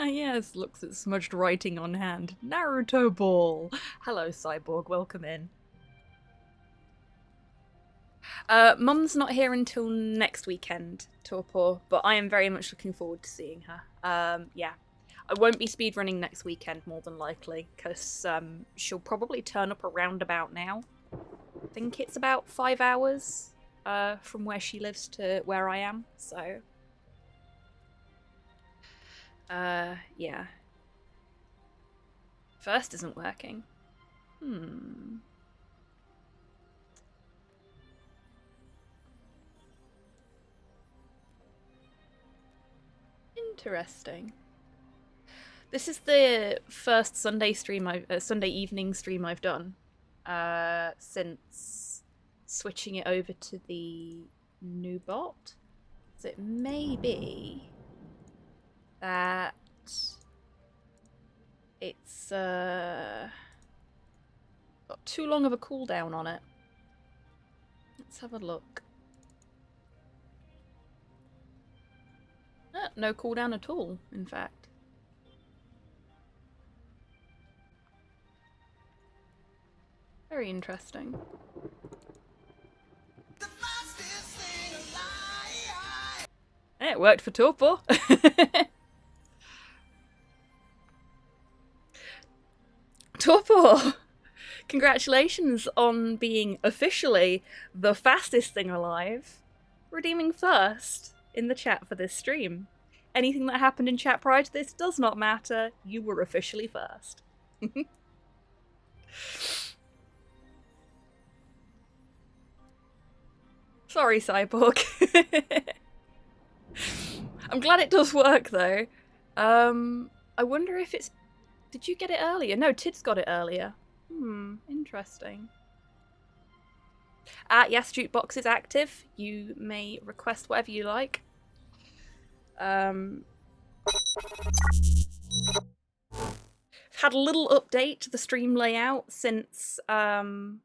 Yes, looks at smudged writing on hand. Naruto ball. Hello, Cyborg. Welcome in. Mum's not here until next weekend, Torpor, but I am very much looking forward to seeing her. Yeah. I won't be speedrunning next weekend, more than likely, because she'll probably turn up around about now. I think it's about 5 hours from where she lives to where I am, so... yeah. First isn't working. Interesting. This is the first Sunday evening stream I've done since switching it over to the new bot. So it may be that it's got too long of a cooldown on it. Let's have a look. No cooldown at all, in fact. Very interesting. It worked for Torpor. Torpor! Congratulations on being officially the fastest thing alive, redeeming first in the chat for this stream. Anything that happened in chat prior to this does not matter. You were officially first. Sorry, Cyborg. I'm glad it does work, though. I wonder if it's... Did you get it earlier? No, Tid's got it earlier. Interesting. Yes, Jukebox is active. You may request whatever you like. Had a little update to the stream layout since last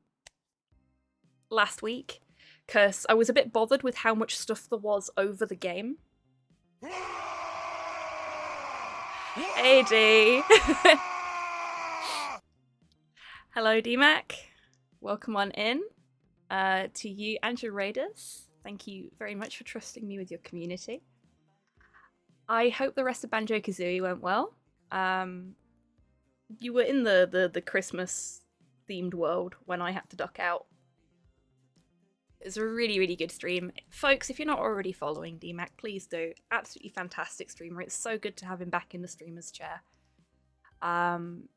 week, because I was a bit bothered with how much stuff there was over the game. Hey D. Hello DMAC. Welcome on in. To you and your raiders. Thank you very much for trusting me with your community. I hope the rest of Banjo-Kazooie went well. You were in the Christmas themed world when I had to duck out. It was a really, really good stream. Folks, if you're not already following DMAC, please do. Absolutely fantastic streamer. It's so good to have him back in the streamer's chair. And,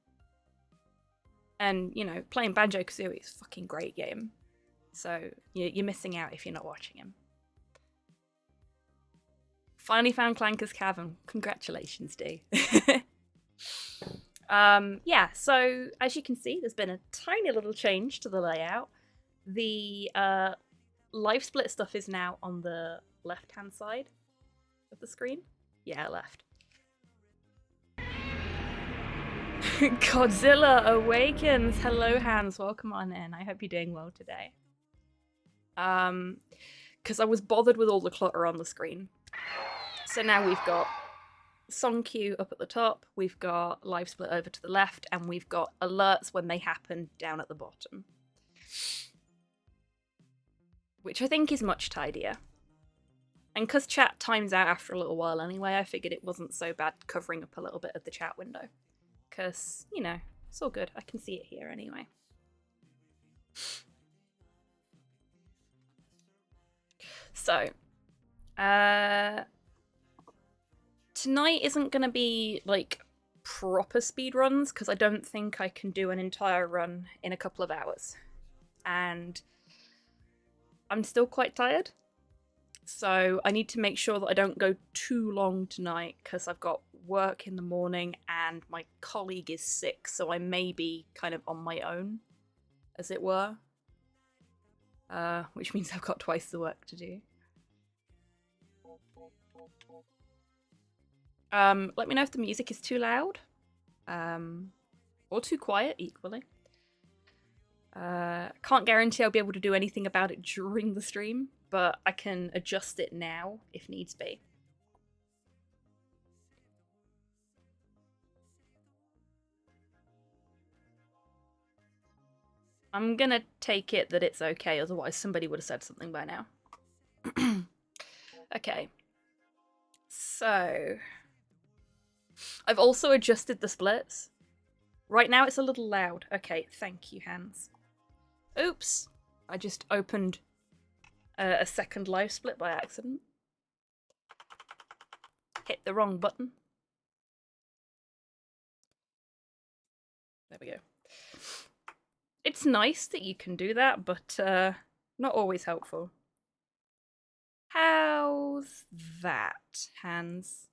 you know, playing Banjo-Kazooie is a fucking great game. So you're missing out if you're not watching him. Finally found Clanker's Cavern. Congratulations, D. Yeah, so as you can see, there's been a tiny little change to the layout. The life split stuff is now on the left-hand side of the screen. Yeah, left. Godzilla Awakens! Hello, Hans. Welcome on in. I hope you're doing well today. Because I was bothered with all the clutter on the screen. So now we've got song queue up at the top, we've got live split over to the left, and we've got alerts when they happen down at the bottom. Which I think is much tidier. And because chat times out after a little while anyway, I figured it wasn't so bad covering up a little bit of the chat window. Because, you know, it's all good. I can see it here anyway. So, tonight isn't going to be, like, proper speedruns, because I don't think I can do an entire run in a couple of hours. And I'm still quite tired. So I need to make sure that I don't go too long tonight, because I've got work in the morning and my colleague is sick, so I may be kind of on my own, as it were. Which means I've got twice the work to do. Let me know if the music is too loud. Or too quiet, equally. Can't guarantee I'll be able to do anything about it during the stream, but I can adjust it now if needs be. I'm gonna take it that it's okay, otherwise somebody would have said something by now. Okay. So... I've also adjusted the splits. Right now it's a little loud. Okay, thank you, Hans. Oops! I just opened a second live split by accident. Hit the wrong button. There we go. It's nice that you can do that, but not always helpful. How's that, Hans?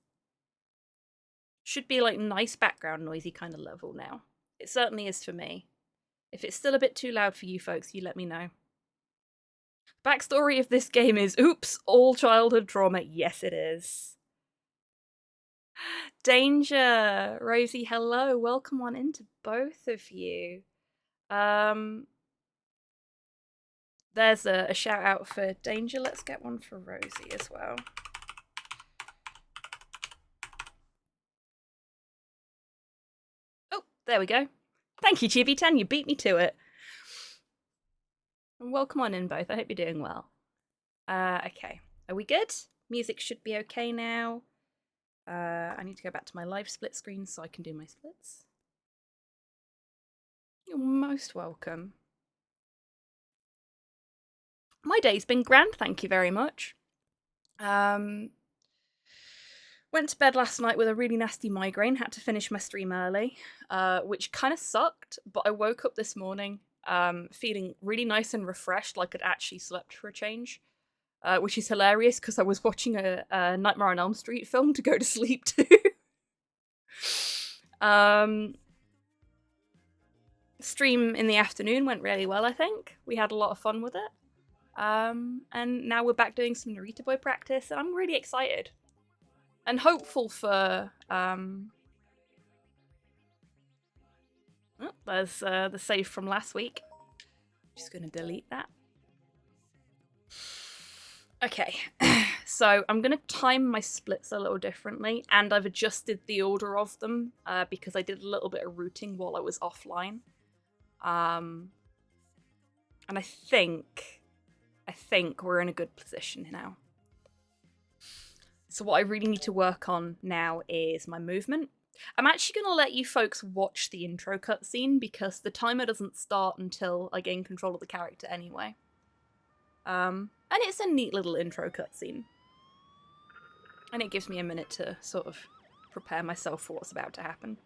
Should be like nice background noisy kind of level now. It certainly is for me. If it's still a bit too loud for you folks, you let me know. Backstory of this game is, oops, all childhood trauma. Yes, it is. Danger! Rosie, hello. Welcome on into both of you. There's a shout out for Danger. Let's get one for Rosie as well. Oh, there we go. Thank you, Chibi10. You beat me to it. And welcome on in both. I hope you're doing well. Okay. Are we good? Music should be okay now. I need to go back to my live split screen so I can do my splits. You're most welcome. My day's been grand, thank you very much. Went to bed last night with a really nasty migraine, had to finish my stream early, which kind of sucked, but I woke up this morning feeling really nice and refreshed, like I'd actually slept for a change, which is hilarious because I was watching a Nightmare on Elm Street film to go to sleep to. Stream in the afternoon went really well, I think. We had a lot of fun with it. And now we're back doing some Narita Boy practice, and I'm really excited. And hopeful for, oh, there's the save from last week. Just gonna delete that. Okay, so I'm gonna time my splits a little differently, and I've adjusted the order of them, because I did a little bit of routing while I was offline. And I think we're in a good position now. So what I really need to work on now is my movement. I'm actually going to let you folks watch the intro cutscene because the timer doesn't start until I gain control of the character anyway. And it's a neat little intro cutscene. And it gives me a minute to sort of prepare myself for what's about to happen.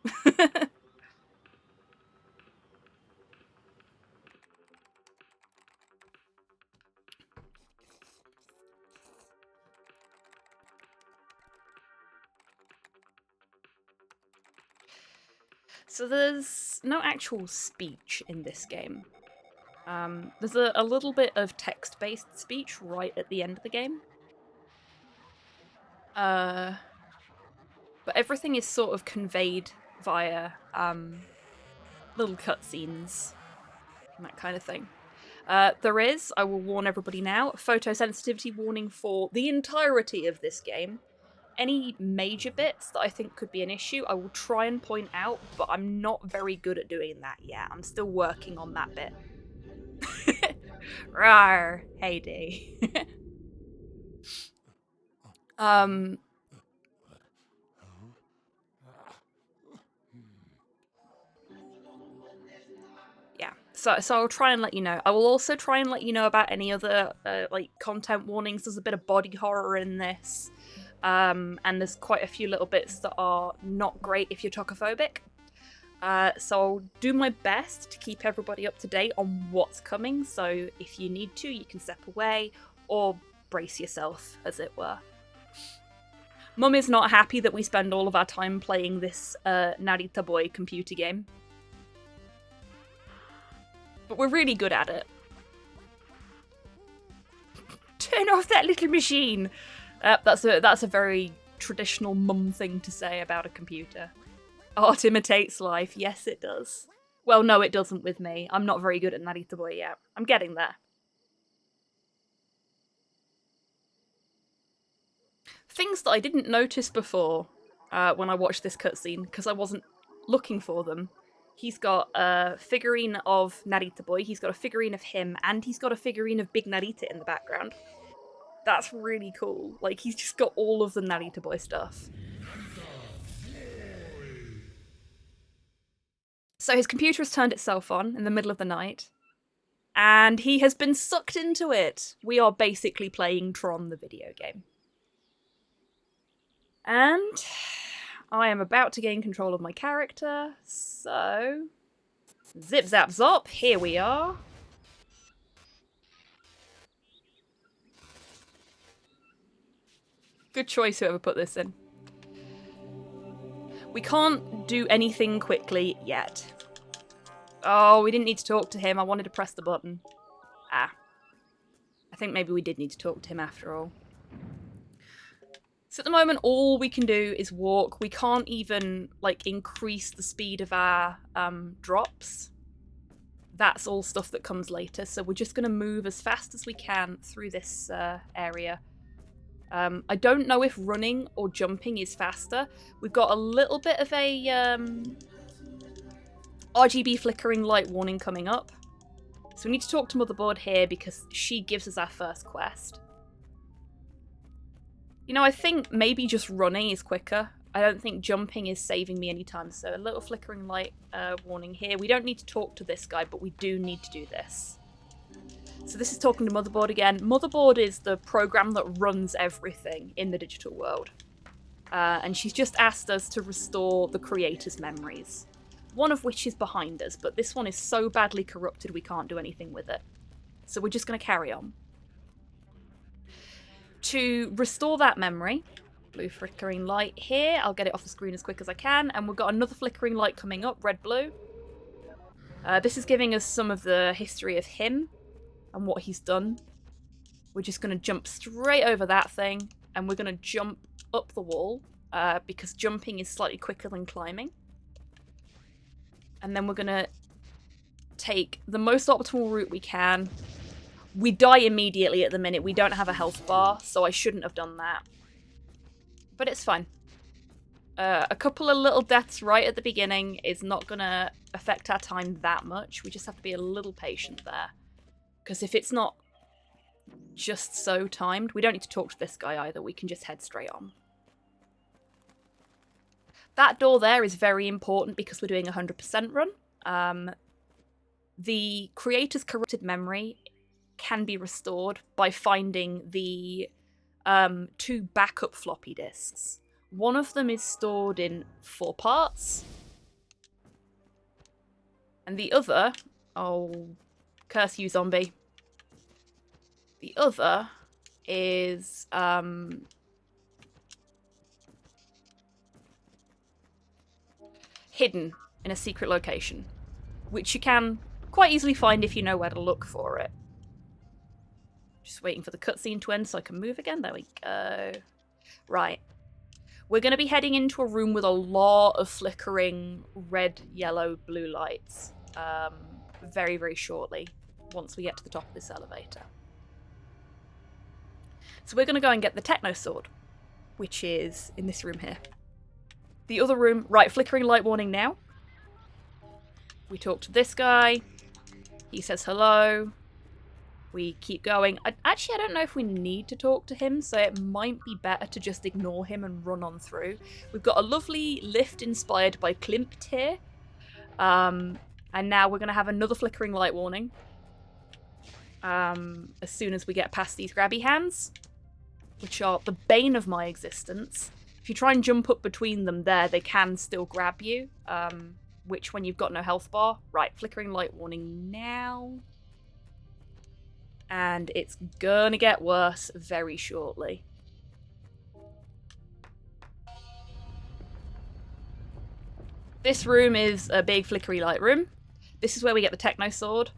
So there's no actual speech in this game. There's a little bit of text-based speech right at the end of the game. But everything is sort of conveyed via little cutscenes and that kind of thing. There is, I will warn everybody now, photosensitivity warning for the entirety of this game. Any major bits that I think could be an issue, I will try and point out, but I'm not very good at doing that yet. I'm still working on that bit. Rawr, hey D. Yeah, so I'll try and let you know. I will also try and let you know about any other like content warnings. There's a bit of body horror in this, and there's quite a few little bits that are not great if you're tocophobic. So I'll do my best to keep everybody up to date on what's coming, so if you need to, you can step away, or brace yourself, as it were. Mum is not happy that we spend all of our time playing this Narita Boy computer game. But we're really good at it. Turn off that little machine! That's a very traditional mum thing to say about a computer. Art imitates life. Yes, it does. Well, no, it doesn't with me. I'm not very good at Narita Boy yet. I'm getting there. Things that I didn't notice before when I watched this cutscene, because I wasn't looking for them. He's got a figurine of Narita Boy, he's got a figurine of him, and he's got a figurine of Big Narita in the background. That's really cool. Like, he's just got all of the Narita Boy stuff. So his computer has turned itself on in the middle of the night, and he has been sucked into it. We are basically playing Tron, the video game. And I am about to gain control of my character, so... Zip zap zop, here we are. Good choice whoever put this in. We can't do anything quickly yet. Oh, we didn't need to talk to him. I wanted to press the button. Ah. I think maybe we did need to talk to him after all. So at the moment, all we can do is walk. We can't even, like, increase the speed of our drops. That's all stuff that comes later. So we're just going to move as fast as we can through this area. I don't know if running or jumping is faster. We've got a little bit of a RGB flickering light warning coming up. So we need to talk to Motherboard here because she gives us our first quest. You know, I think maybe just running is quicker. I don't think jumping is saving me any time. So a little flickering light warning here. We don't need to talk to this guy, but we do need to do this. So this is talking to Motherboard again. Motherboard is the program that runs everything in the digital world. And she's just asked us to restore the creator's memories. One of which is behind us, but this one is so badly corrupted we can't do anything with it. So we're just going to carry on. To restore that memory, blue flickering light here. I'll get it off the screen as quick as I can. And we've got another flickering light coming up, red-blue. This is giving us some of the history of him and what he's done. We're just going to jump straight over that thing, and we're going to jump up the wall, because jumping is slightly quicker than climbing. And then we're going to take the most optimal route we can. We die immediately at the minute. We don't have a health bar, so I shouldn't have done that. But it's fine. A couple of little deaths right at the beginning is not going to affect our time that much. We just have to be a little patient there. Because if it's not just so timed, we don't need to talk to this guy either. We can just head straight on. That door there is very important because we're doing a 100% run. The creator's corrupted memory can be restored by finding the 2 backup floppy disks. One of them is stored in 4 parts. And the other... Oh, curse you, zombie. The other is... hidden in a secret location, which you can quite easily find if you know where to look for it. Just waiting for the cutscene to end so I can move again. There we go. Right. We're going to be heading into a room with a lot of flickering red, yellow, blue lights very, very shortly once we get to the top of this elevator. So we're going to go and get the Techno Sword, which is in this room here. The other room, right, flickering light warning now. We talk to this guy. He says hello. We keep going. Actually, I don't know if we need to talk to him, so it might be better to just ignore him and run on through. We've got a lovely lift inspired by Klimt here. And now we're going to have another flickering light warning. As soon as we get past these grabby hands, which are the bane of my existence. If you try and jump up between them there, they can still grab you, which when you've got no health bar. Right, flickering light warning now. And it's gonna get worse very shortly. This room is a big flickery light room. This is where we get the Techno Sword.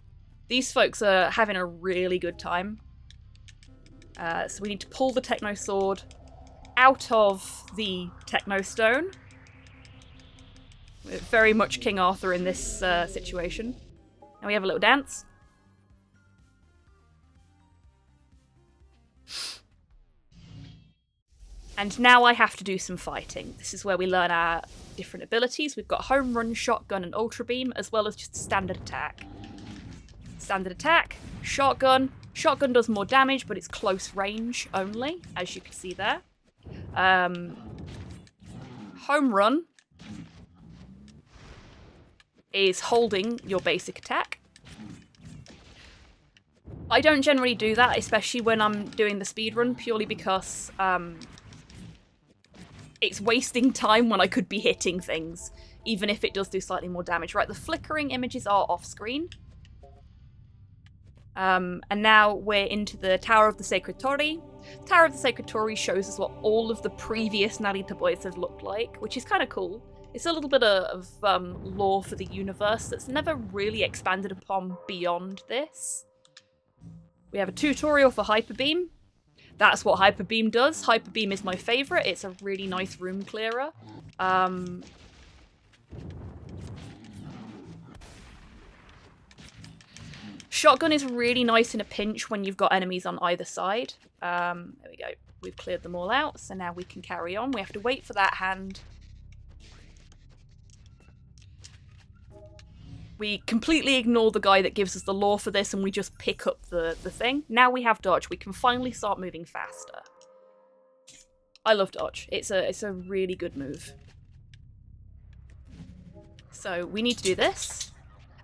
These folks are having a really good time. So we need to pull the Techno Sword out of the Techno Stone. We're very much King Arthur in this situation. Now we have a little dance. And now I have to do some fighting. This is where we learn our different abilities. We've got Home Run, Shotgun, and Ultra Beam, as well as just Standard Attack. Standard Attack, Shotgun. Shotgun does more damage, but it's close range only, as you can see there. Home Run is holding your basic attack. I don't generally do that, especially when I'm doing the speedrun, purely because it's wasting time when I could be hitting things, even if it does do slightly more damage. Right, the flickering images are off-screen. And now we're into the Tower of the Sacred Tori. Tower of the Sacred Tori shows us what all of the previous Narita boys have looked like, which is kind of cool. It's a little bit of lore for the universe that's never really expanded upon beyond this. We have a tutorial for Hyper Beam. That's what Hyper Beam does. Hyper Beam is my favourite. It's a really nice room clearer. Shotgun is really nice in a pinch when you've got enemies on either side. There we go. We've cleared them all out, so now we can carry on. We have to wait for that hand. We completely ignore the guy that gives us the lore for this and we just pick up the thing. Now we have dodge. We can finally start moving faster. I love dodge. It's a really good move. So we need to do this.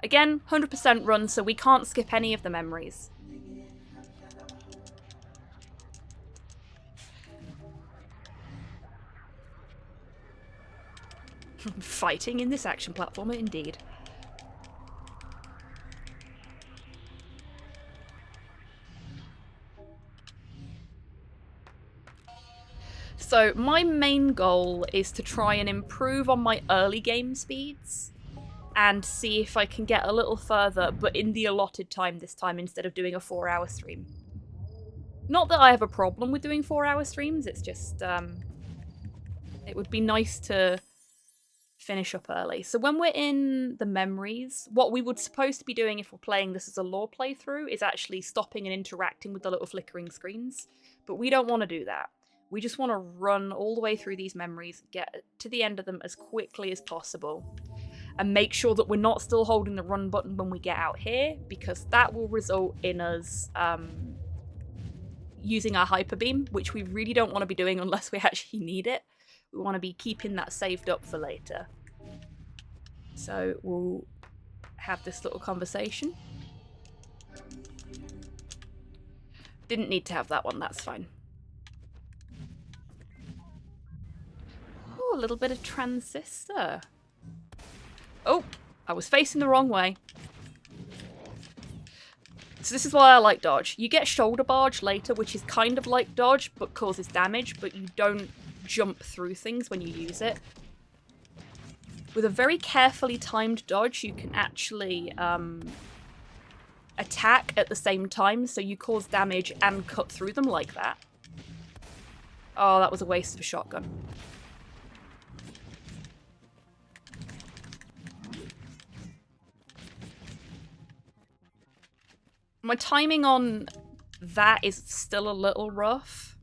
Again, 100% run, so we can't skip any of the memories. Fighting in this action platformer, indeed. So my main goal is to try and improve on my early game speeds and see if I can get a little further, but in the allotted time this time instead of doing a 4-hour stream. Not that I have a problem with doing 4-hour streams, it's just, it would be nice to finish up early. So when we're in the memories, what we would supposed to be doing if we're playing this as a lore playthrough is actually stopping and interacting with the little flickering screens, but we don't want to do that. We just want to run all the way through these memories, get to the end of them as quickly as possible, and make sure that we're not still holding the run button when we get out here, because that will result in us using our hyper beam, which we really don't want to be doing unless we actually need it. We want to be keeping that saved up for later. So we'll have this little conversation. Didn't need to have that one, that's fine. Oh, a little bit of transistor. Oh, I was facing the wrong way. So this is why I like dodge. You get shoulder barge later, which is kind of like dodge, but causes damage, but you don't jump through things when you use it. With a very carefully timed dodge, you can actually attack at the same time, so you cause damage and cut through them like that. Oh, that was a waste of a shotgun. My timing on that is still a little rough.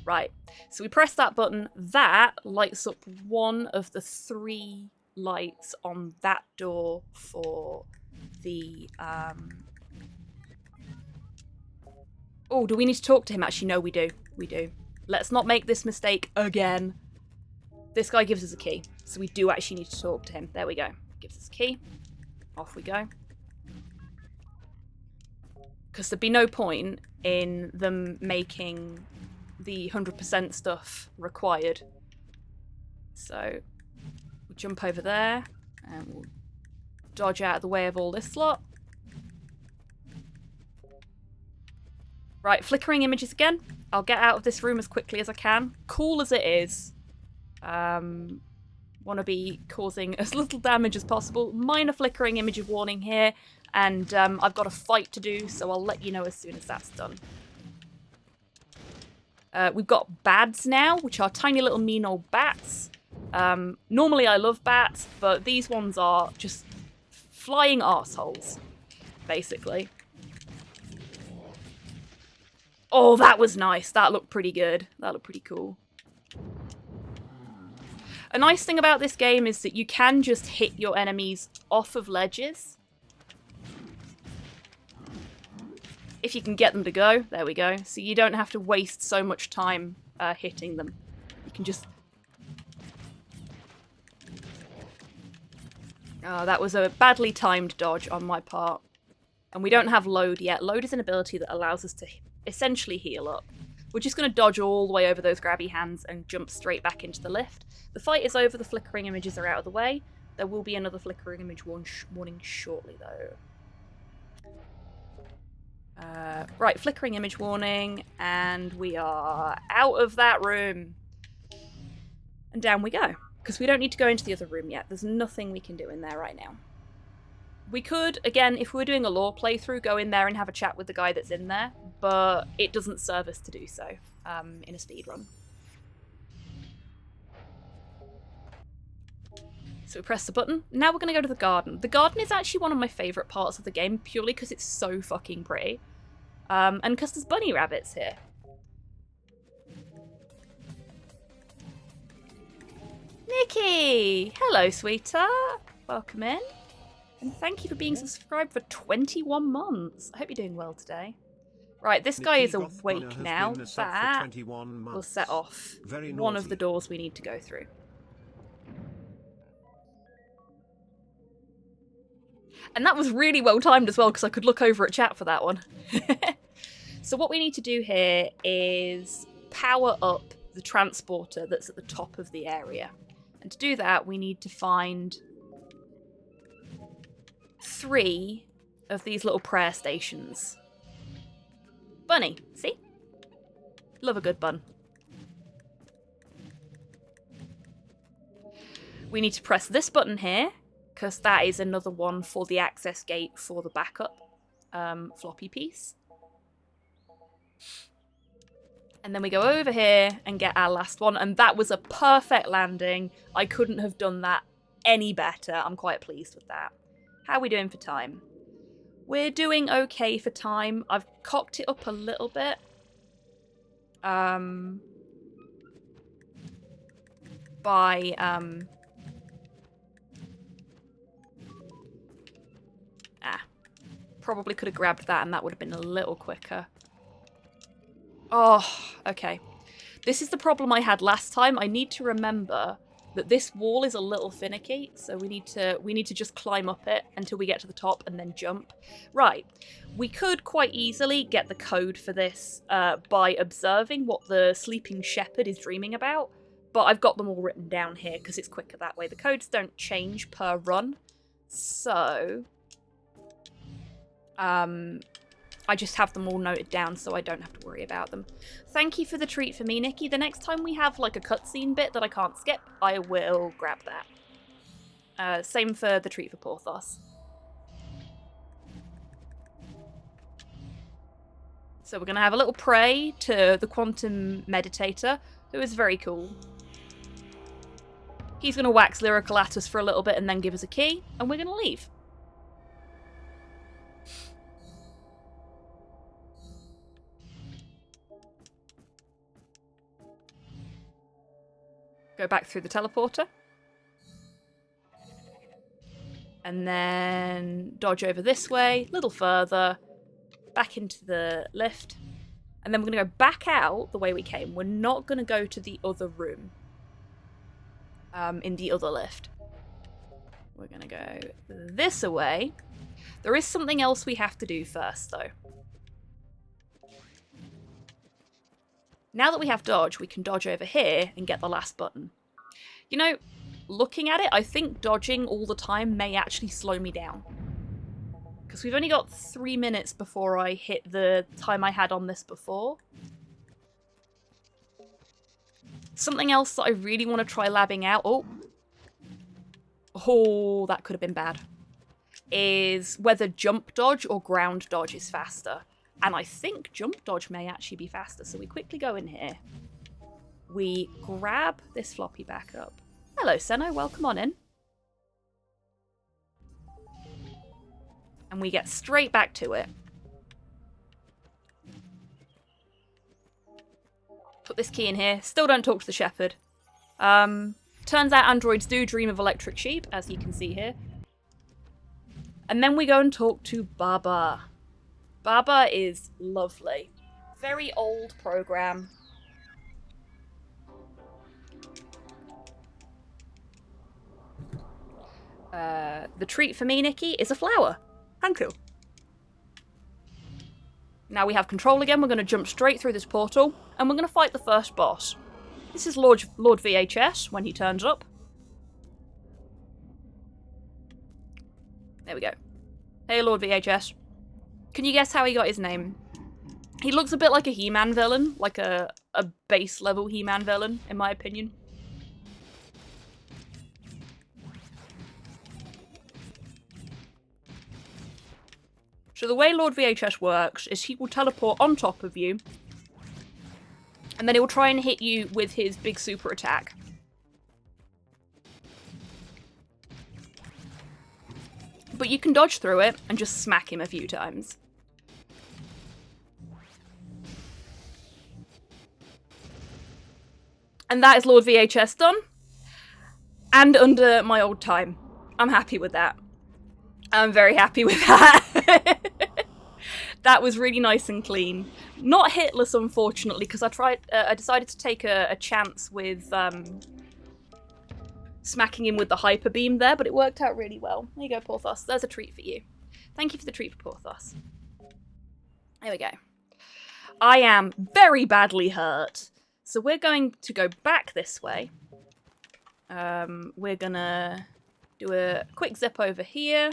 Right, so we press that button. That lights up one of the 3 lights on that door for the... Oh, do we need to talk to him? Actually, no, we do. We do. Let's not make this mistake again. This guy gives us a key, so we do actually need to talk to him. There we go. Gives us a key. Off we go. Because there'd be no point in them making the 100% stuff required. So we'll jump over there and we'll dodge out of the way of all this lot. Right, flickering images again. I'll get out of this room as quickly as I can. Cool as it is. Want to be causing as little damage as possible. Minor flickering image of warning here. And I've got a fight to do, so I'll let you know as soon as that's done. We've got bads now, which are tiny little mean old bats. Normally I love bats, but these ones are just flying arseholes, basically. Oh, that was nice. That looked pretty good. That looked pretty cool. A nice thing about this game is that you can just hit your enemies off of ledges. If you can get them to go, there we go. So you don't have to waste so much time hitting them. You can just... Oh, that was a badly timed dodge on my part. And we don't have load yet. Load is an ability that allows us to essentially heal up. We're just going to dodge all the way over those grabby hands and jump straight back into the lift. The fight is over, the flickering images are out of the way. There will be another flickering image warning shortly, though. Right, flickering image warning, and we are out of that room. And down we go, because we don't need to go into the other room yet. There's nothing we can do in there right now. We could, again, if we were doing a lore playthrough, go in there and have a chat with the guy that's in there, but it doesn't serve us to do so in a speedrun. So we press the button. Now we're going to go to the garden. The garden is actually one of my favourite parts of the game, purely because it's so fucking pretty. And because there's bunny rabbits here. Nikki! Hello, sweetheart. Welcome in. And thank you for being subscribed for 21 months. I hope you're doing well today. Right, this guy is awake now. That will set off one of the doors we need to go through. And that was really well timed as well, because I could look over at chat for that one. So what we need to do here is power up the transporter that's at the top of the area. And to do that, we need to find 3 of these little prayer stations. Bunny, see? Love a good bun. We need to press this button here, because that is another one for the access gate for the backup floppy piece. And then we go over here and get our last one, and that was a perfect landing. I couldn't have done that any better. I'm quite pleased with that. How are we doing for time? We're doing okay for time. I've cocked it up a little bit. Probably could have grabbed that and that would have been a little quicker. Oh, okay. This is the problem I had last time. I need to remember that this wall is a little finicky, so we need to just climb up it until we get to the top and then jump. Right. We could quite easily get the code for this by observing what the sleeping shepherd is dreaming about, but I've got them all written down here because it's quicker that way. The codes don't change per run, so I just have them all noted down so I don't have to worry about them. Thank you for the treat for me, Nikki. The next time we have like a cutscene bit that I can't skip, I will grab that. Same for the treat for Porthos. So we're going to have a little pray to the Quantum Meditator, who is very cool. He's going to wax lyrical at us for a little bit and then give us a key, and we're going to leave. Go back through the teleporter. And then dodge over this way, a little further, back into the lift. And then we're going to go back out the way we came. We're not going to go to the other room in the other lift. We're going to go this way. There is something else we have to do first, though. Now that we have dodge, we can dodge over here and get the last button. You know, looking at it, I think dodging all the time may actually slow me down. Because we've only got 3 minutes before I hit the time I had on this before. Something else that I really want to try labbing out, oh, that could have been bad, is whether jump dodge or ground dodge is faster. And I think jump dodge may actually be faster. So we quickly go in here. We grab this floppy back up. Hello, Senno. Welcome on in. And we get straight back to it. Put this key in here. Still don't talk to the shepherd. Turns out androids do dream of electric sheep, as you can see here. And then we go and talk to Baba. Baba is lovely. Very old program. The treat for me, Nikki, is a flower. Thank you. Now we have control again. We're going to jump straight through this portal, and we're going to fight the first boss. This is Lord VHS when he turns up. There we go. Hey, Lord VHS. Can you guess how he got his name? He looks a bit like a He-Man villain, like a base level He-Man villain, in my opinion. So the way Lord VHS works is he will teleport on top of you, and then he will try and hit you with his big super attack. But you can dodge through it and just smack him a few times. And that is Lord VHS done. And under my old time. I'm happy with that. I'm very happy with that. That was really nice and clean. Not hitless, unfortunately, because I decided to take a chance with smacking him with the hyper beam there, but it worked out really well. There you go, Porthos. There's a treat for you. Thank you for the treat for Porthos. There we go. I am very badly hurt, so we're going to go back this way. We're gonna do a quick zip over here.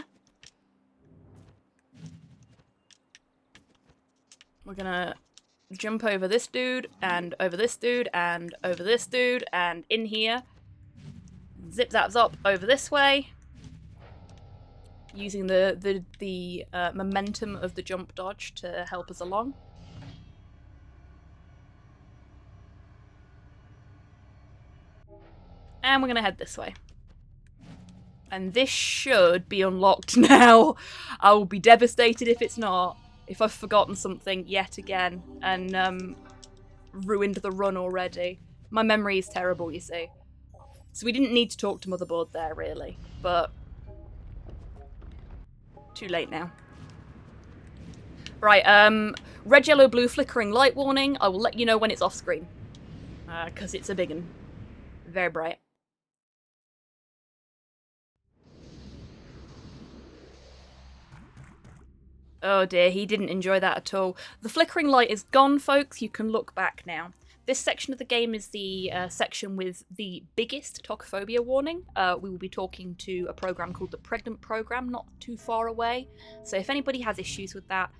We're gonna jump over this dude, and over this dude, and over this dude, and in here. Zip zap zop over this way. Using the momentum of the jump dodge to help us along. And we're gonna head this way. And this should be unlocked now. I will be devastated if it's not. If I've forgotten something yet again and ruined the run already. My memory is terrible, you see. So we didn't need to talk to Motherboard there, really. But too late now. Right, red, yellow, blue flickering light warning. I will let you know when it's off screen. Because it's a big one. Very bright. Oh dear, he didn't enjoy that at all. The flickering light is gone, folks. You can look back now. This section of the game is the section with the biggest tocophobia warning. We will be talking to a program called the Pregnant Program, not too far away. So if anybody has issues with that,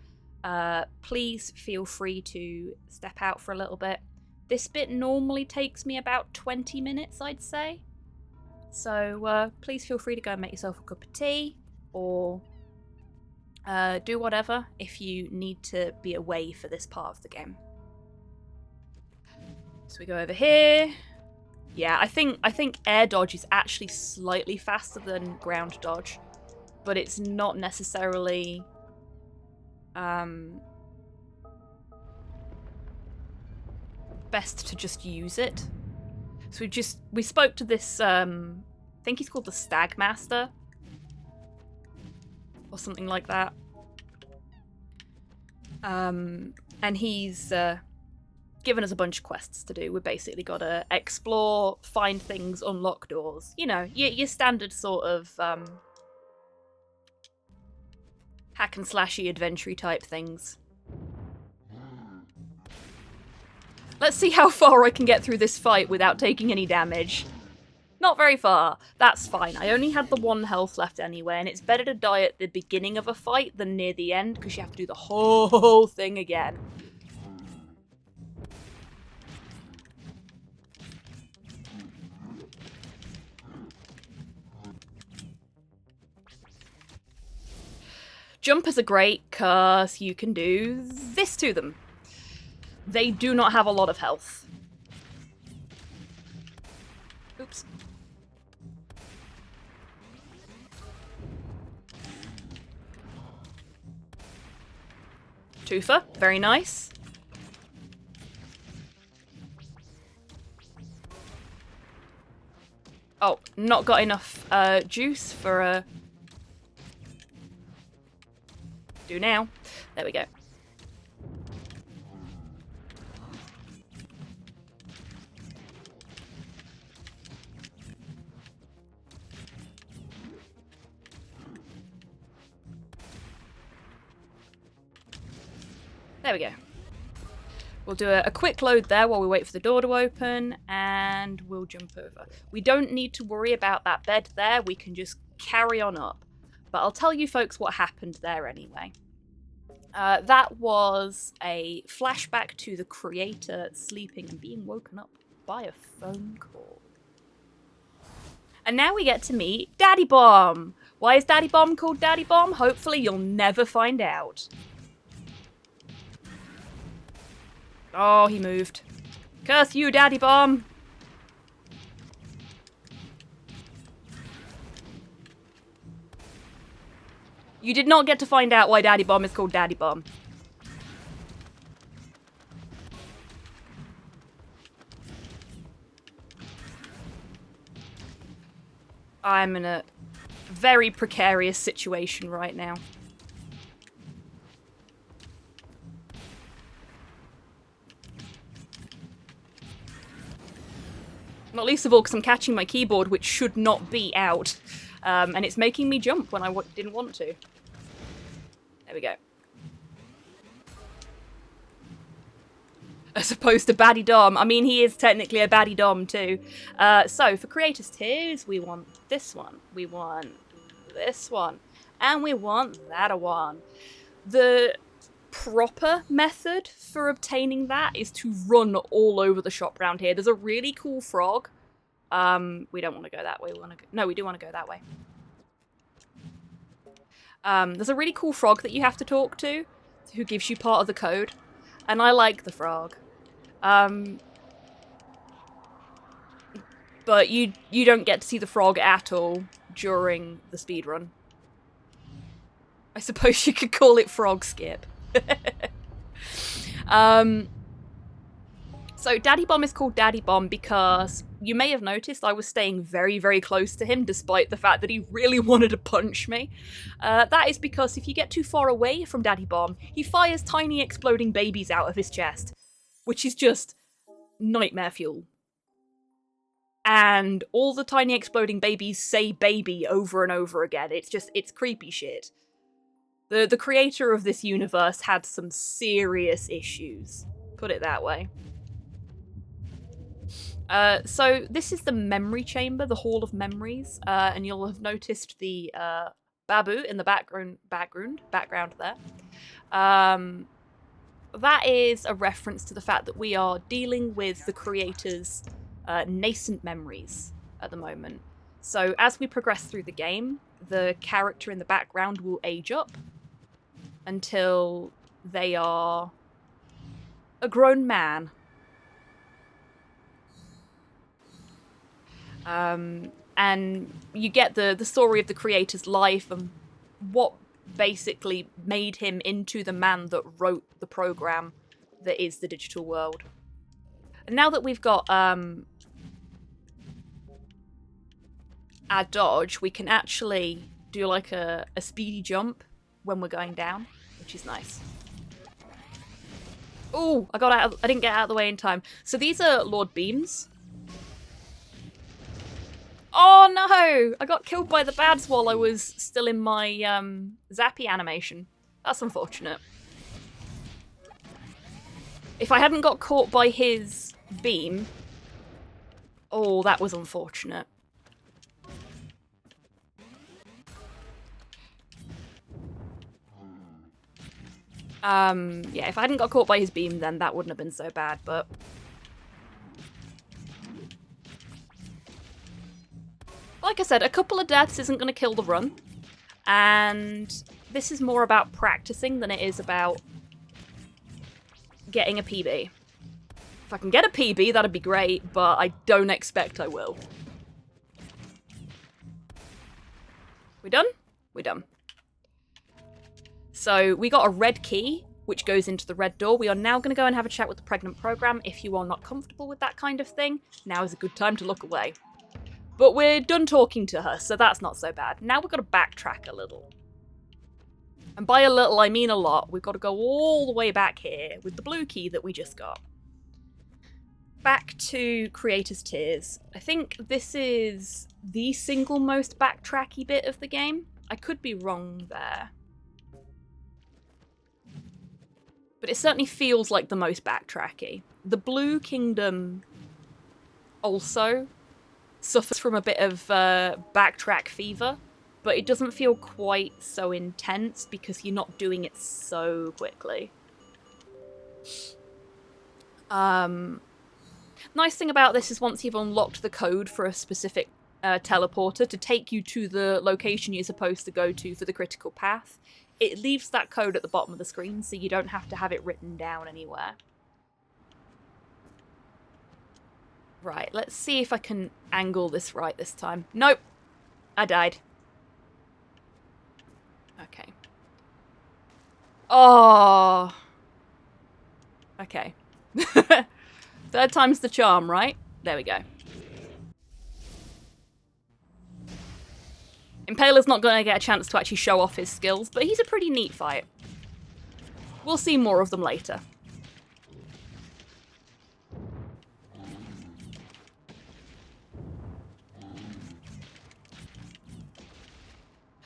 please feel free to step out for a little bit. This bit normally takes me about 20 minutes, I'd say. So please feel free to go and make yourself a cup of tea, or do whatever if you need to be away for this part of the game. So we go over here. Yeah, I think air dodge is actually slightly faster than ground dodge, but it's not necessarily best to just use it. So we spoke to this I think he's called the Stag Master or something like that. And he's given us a bunch of quests to do. We've basically got to explore, find things, unlock doors. You know, your standard sort of hack and slashy adventure type things. Let's see how far I can get through this fight without taking any damage. Not very far. That's fine. I only had the 1 health left anyway, and it's better to die at the beginning of a fight than near the end, because you have to do the whole thing again. Jumpers are great, because you can do this to them. They do not have a lot of health. Oops. Twofer, very nice. Oh, not got enough juice for a... Do now. There we go. There we go. We'll do a quick load there while we wait for the door to open, and we'll jump over. We don't need to worry about that bed there, we can just carry on up. But I'll tell you folks what happened there anyway. That was a flashback to the creator sleeping and being woken up by a phone call. And now we get to meet Daddy Bomb! Why is Daddy Bomb called Daddy Bomb? Hopefully you'll never find out. Oh, he moved. Curse you, Daddy Bomb! You did not get to find out why Daddy Bomb is called Daddy Bomb. I'm in a very precarious situation right now. Not least of all because I'm catching my keyboard, which should not be out. And it's making me jump when I didn't want to. There we go. As opposed to Baddie Dom. I mean, he is technically a Baddie Dom too. So, for Creators Tiers, we want this one. We want this one. And we want that one. The proper method for obtaining that is to run all over the shop around here. There's a really cool frog. We don't want to go that way. No, we do want to go that way. There's a really cool frog that you have to talk to, who gives you part of the code. And I like the frog. But you don't get to see the frog at all during the speedrun. I suppose you could call it frog skip. So Daddy Bomb is called Daddy Bomb because you may have noticed I was staying very, very close to him despite the fact that he really wanted to punch me. That is because if you get too far away from Daddy Bomb, he fires tiny exploding babies out of his chest, which is just nightmare fuel. And all the tiny exploding babies say baby over and over again. It's creepy shit. The creator of this universe had some serious issues, put it that way. So this is the memory chamber, the Hall of Memories, and you'll have noticed the babu in the background there. That is a reference to the fact that we are dealing with the creator's nascent memories at the moment. So as we progress through the game, the character in the background will age up until they are a grown man. And you get the story of the creator's life and what basically made him into the man that wrote the program that is the digital world. And now that we've got our dodge, we can actually do like a speedy jump when we're going down, which is nice. Oh, I didn't get out of the way in time. So these are Lord Beams. Oh no! I got killed by the bads while I was still in my zappy animation. That's unfortunate. If I hadn't got caught by his beam... Oh, that was unfortunate. Yeah, if I hadn't got caught by his beam, then that wouldn't have been so bad, but... Like I said, a couple of deaths isn't going to kill the run, and this is more about practicing than it is about getting a PB. If I can get a PB, that'd be great, but I don't expect I will. We done? We're done. So we got a red key, which goes into the red door. We are now going to go and have a chat with the pregnant program. If you are not comfortable with that kind of thing, now is a good time to look away. But we're done talking to her, so that's not so bad. Now we've got to backtrack a little. And by a little, I mean a lot. We've got to go all the way back here with the blue key that we just got. Back to Creator's Tears. I think this is the single most backtracky bit of the game. I could be wrong there. But it certainly feels like the most backtracky. The Blue Kingdom also suffers from a bit of backtrack fever, but it doesn't feel quite so intense because you're not doing it so quickly. Nice thing about this is once you've unlocked the code for a specific teleporter to take you to the location you're supposed to go to for the critical path, it leaves that code at the bottom of the screen so you don't have to have it written down anywhere. Right, let's see if I can angle this right this time. Nope! I died. Okay. Oh! Okay. Third time's the charm, right? There we go. Impaler's not going to get a chance to actually show off his skills, but he's a pretty neat fight. We'll see more of them later.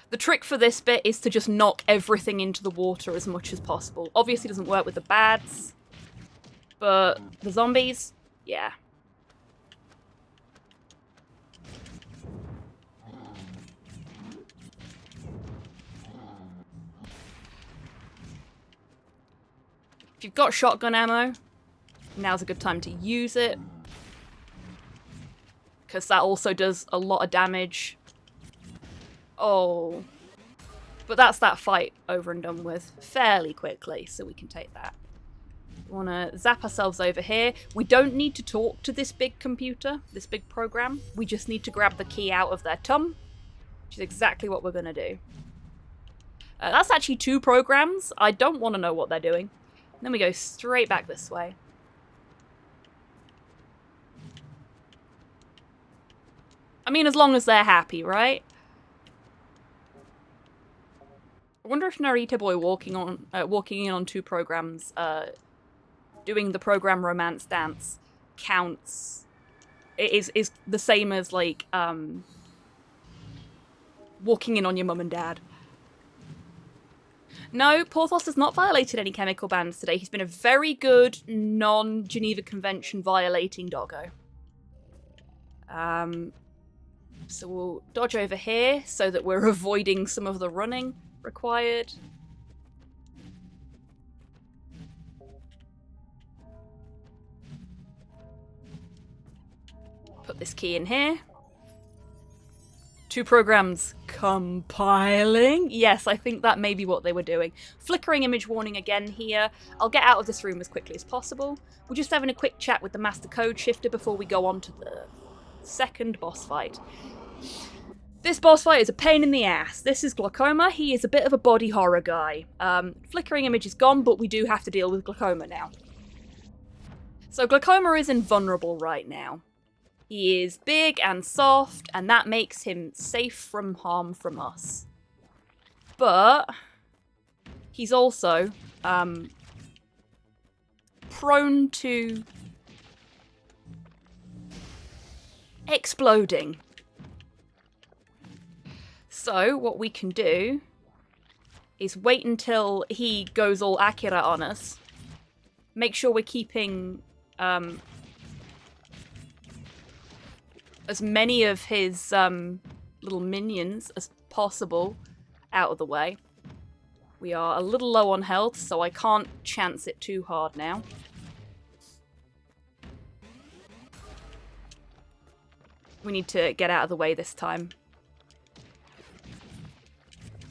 The trick for this bit is to just knock everything into the water as much as possible. Obviously it doesn't work with the bads, but the zombies, yeah. If you've got shotgun ammo, now's a good time to use it, because that also does a lot of damage. Oh, but that's that fight over and done with fairly quickly, so we can take that. We want to zap ourselves over here. We don't need to talk to this big computer, this big program. We just need to grab the key out of their tum, which is exactly what we're going to do. That's actually 2 programs. I don't want to know what they're doing. Then we go straight back this way. I mean, as long as they're happy, right? I wonder if Narita Boy walking in on 2 programs, doing the program romance dance counts. It is the same as like walking in on your mum and dad. No, Porthos has not violated any chemical bans today. He's been a very good non-Geneva Convention violating doggo. So we'll dodge over here so that we're avoiding some of the running required. Put this key in here. 2 programs compiling. Yes, I think that may be what they were doing. Flickering image warning again here. I'll get out of this room as quickly as possible. We're just having a quick chat with the master code shifter before we go on to the second boss fight. This boss fight is a pain in the ass. This is Glaucoma. He is a bit of a body horror guy. Flickering image is gone, but we do have to deal with Glaucoma now. So Glaucoma is invulnerable right now. He is big and soft, and that makes him safe from harm from us. But he's also prone to exploding. So what we can do is wait until he goes all Akira on us. Make sure we're keeping as many of his little minions as possible out of the way. We are a little low on health, so I can't chance it too hard now. We need to get out of the way this time.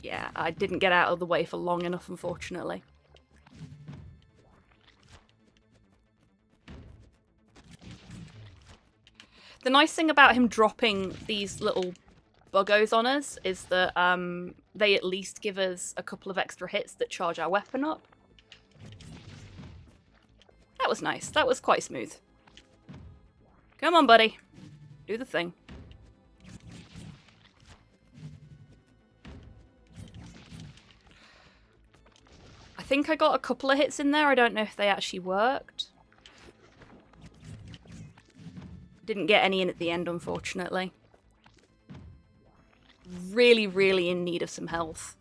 Yeah, I didn't get out of the way for long enough, unfortunately. The nice thing about him dropping these little buggos on us is that they at least give us a couple of extra hits that charge our weapon up. That was nice. That was quite smooth. Come on, buddy. Do the thing. think I got a couple of hits in there. I don't know if they actually worked. Didn't get any in at the end, unfortunately. Really, really in need of some health.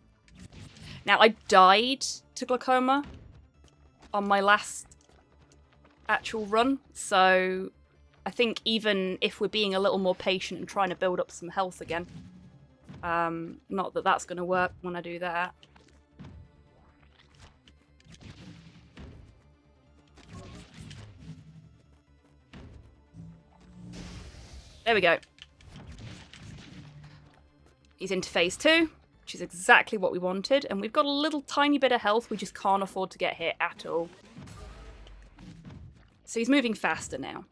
Now, I died to glaucoma on my last actual run, so I think even if we're being a little more patient and trying to build up some health again, not that that's going to work when I do that. There we go. He's into phase 2, which is exactly what we wanted, and we've got a little tiny bit of health. We just can't afford to get hit at all. So he's moving faster now.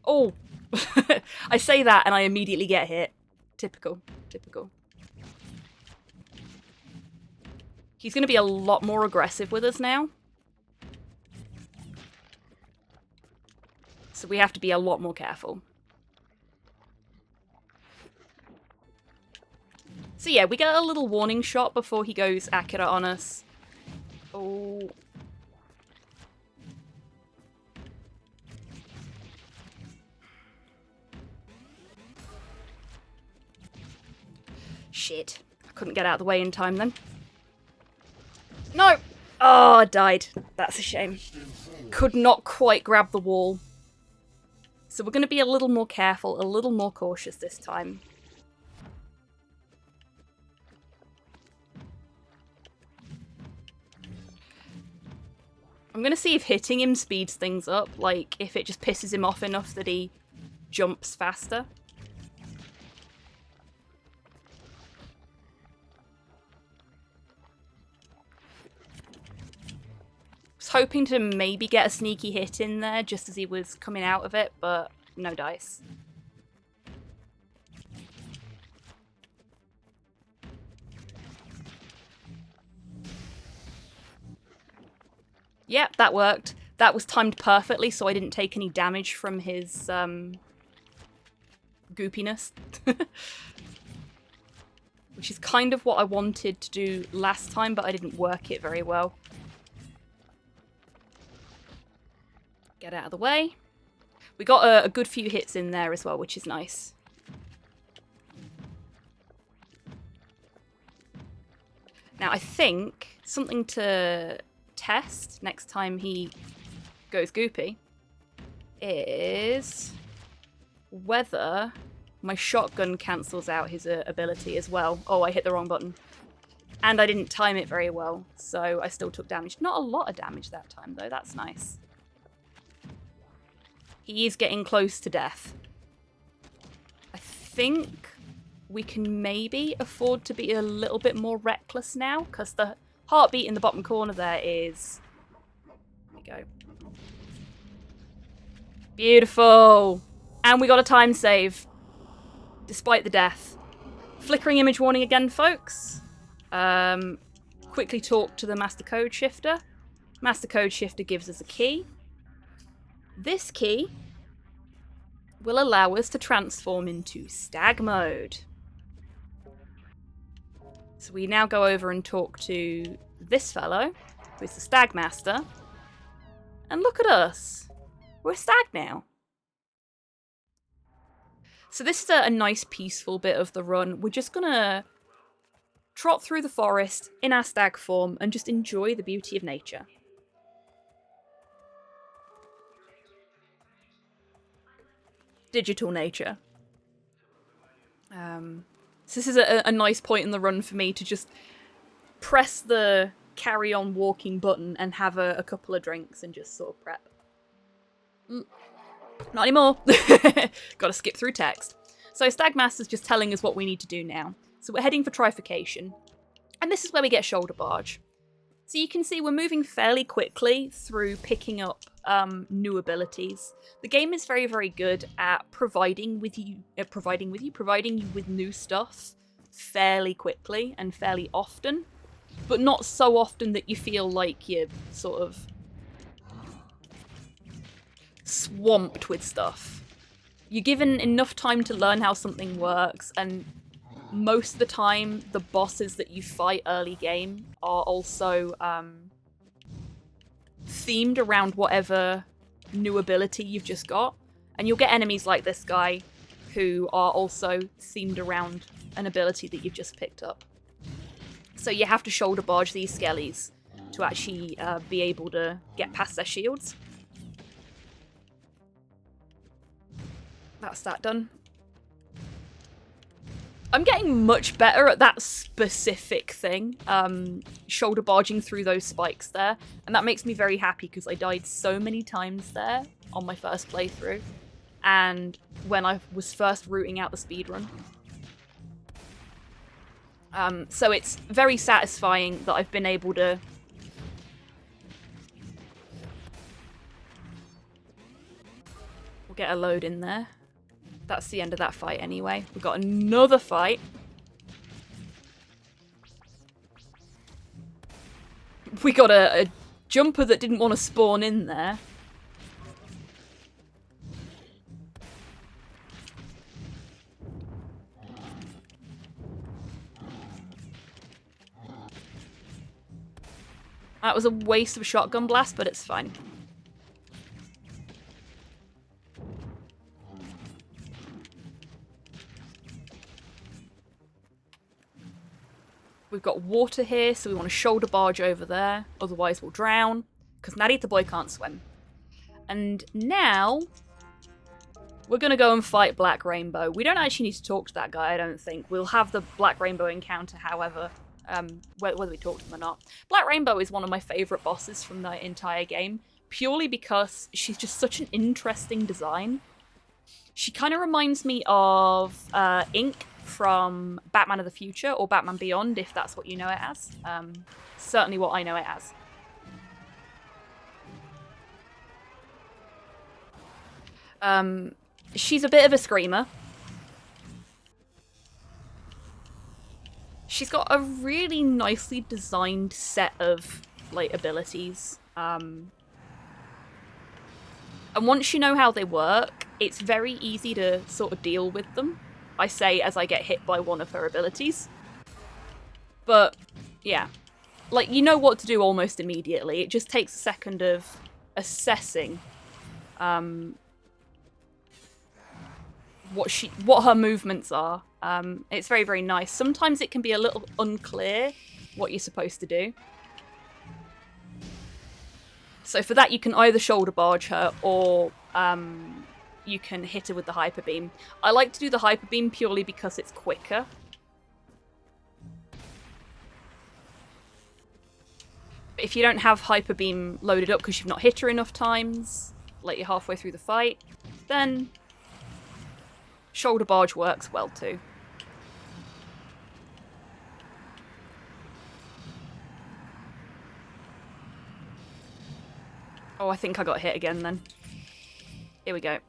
Oh! I say that and I immediately get hit. Typical. Typical. He's going to be a lot more aggressive with us now. So we have to be a lot more careful. So yeah, we get a little warning shot before he goes accurate on us. Oh. Shit. I couldn't get out of the way in time then. No! Oh, I died. That's a shame. Could not quite grab the wall. So we're going to be a little more careful, a little more cautious this time. I'm going to see if hitting him speeds things up, like if it just pisses him off enough that he jumps faster. Was hoping to maybe get a sneaky hit in there just as he was coming out of it, but no dice. Yep, that worked. That was timed perfectly, so I didn't take any damage from his goopiness. Which is kind of what I wanted to do last time, but I didn't work it very well. Get out of the way. We got a good few hits in there as well, which is nice. Now, I think something to test next time he goes goopy is whether my shotgun cancels out his ability as well. Oh, I hit the wrong button. And I didn't time it very well, so I still took damage. Not a lot of damage that time, though. That's nice. He is getting close to death. I think we can maybe afford to be a little bit more reckless now, because the heartbeat in the bottom corner there is... There we go. Beautiful! And we got a time save. Despite the death. Flickering image warning again, folks. Quickly talk to the Master Code Shifter. Master Code Shifter gives us a key. This key will allow us to transform into stag mode. So we now go over and talk to this fellow, who's the Stag Master. And look at us. We're a stag now. So this is a nice peaceful bit of the run. We're just gonna trot through the forest in our stag form and just enjoy the beauty of nature. Digital nature. So this is a nice point in the run for me to just press the carry on walking button and have a couple of drinks and just sort of prep. Not anymore. Gotta skip through text. So Stagmaster's just telling us what we need to do now. So we're heading for trifurcation. And this is where we get shoulder barge. So you can see we're moving fairly quickly through picking up new abilities. The game is very, very good at providing you with new stuff fairly quickly and fairly often, but not so often that you feel like you're sort of swamped with stuff. You're given enough time to learn how something works, and most of the time, the bosses that you fight early game are also themed around whatever new ability you've just got. And you'll get enemies like this guy who are also themed around an ability that you've just picked up. So you have to shoulder barge these skellies to actually be able to get past their shields. That's that done. I'm getting much better at that specific thing, shoulder barging through those spikes there, and that makes me very happy because I died so many times there on my first playthrough, and when I was first rooting out the speedrun. So it's very satisfying that I've been able to we'll get a load in there. That's the end of that fight anyway. We've got another fight. We got a jumper that didn't want to spawn in there. That was a waste of a shotgun blast, but it's fine. We've got water here, so we want to shoulder barge over there. Otherwise we'll drown, because Narita boy can't swim. And now we're going to go and fight Black Rainbow. We don't actually need to talk to that guy, I don't think. We'll have the Black Rainbow encounter, however, whether we talk to him or not. Black Rainbow is one of my favourite bosses from the entire game, purely because she's just such an interesting design. She kind of reminds me of Ink from Batman of the Future, or Batman Beyond, if that's what you know it as. Certainly what I know it as. She's a bit of a screamer. She's got a really nicely designed set of like abilities. And once you know how they work, it's very easy to sort of deal with them. I say as I get hit by one of her abilities. But, yeah. Like, you know what to do almost immediately. It just takes a second of assessing what her movements are. It's very, very nice. Sometimes it can be a little unclear what you're supposed to do. So for that, you can either shoulder barge her, or you can hit her with the hyper beam. I like to do the hyper beam purely because it's quicker. But if you don't have hyper beam loaded up because you've not hit her enough times, like you're halfway through the fight, then shoulder barge works well too. Oh, I think I got hit again then. Here we go.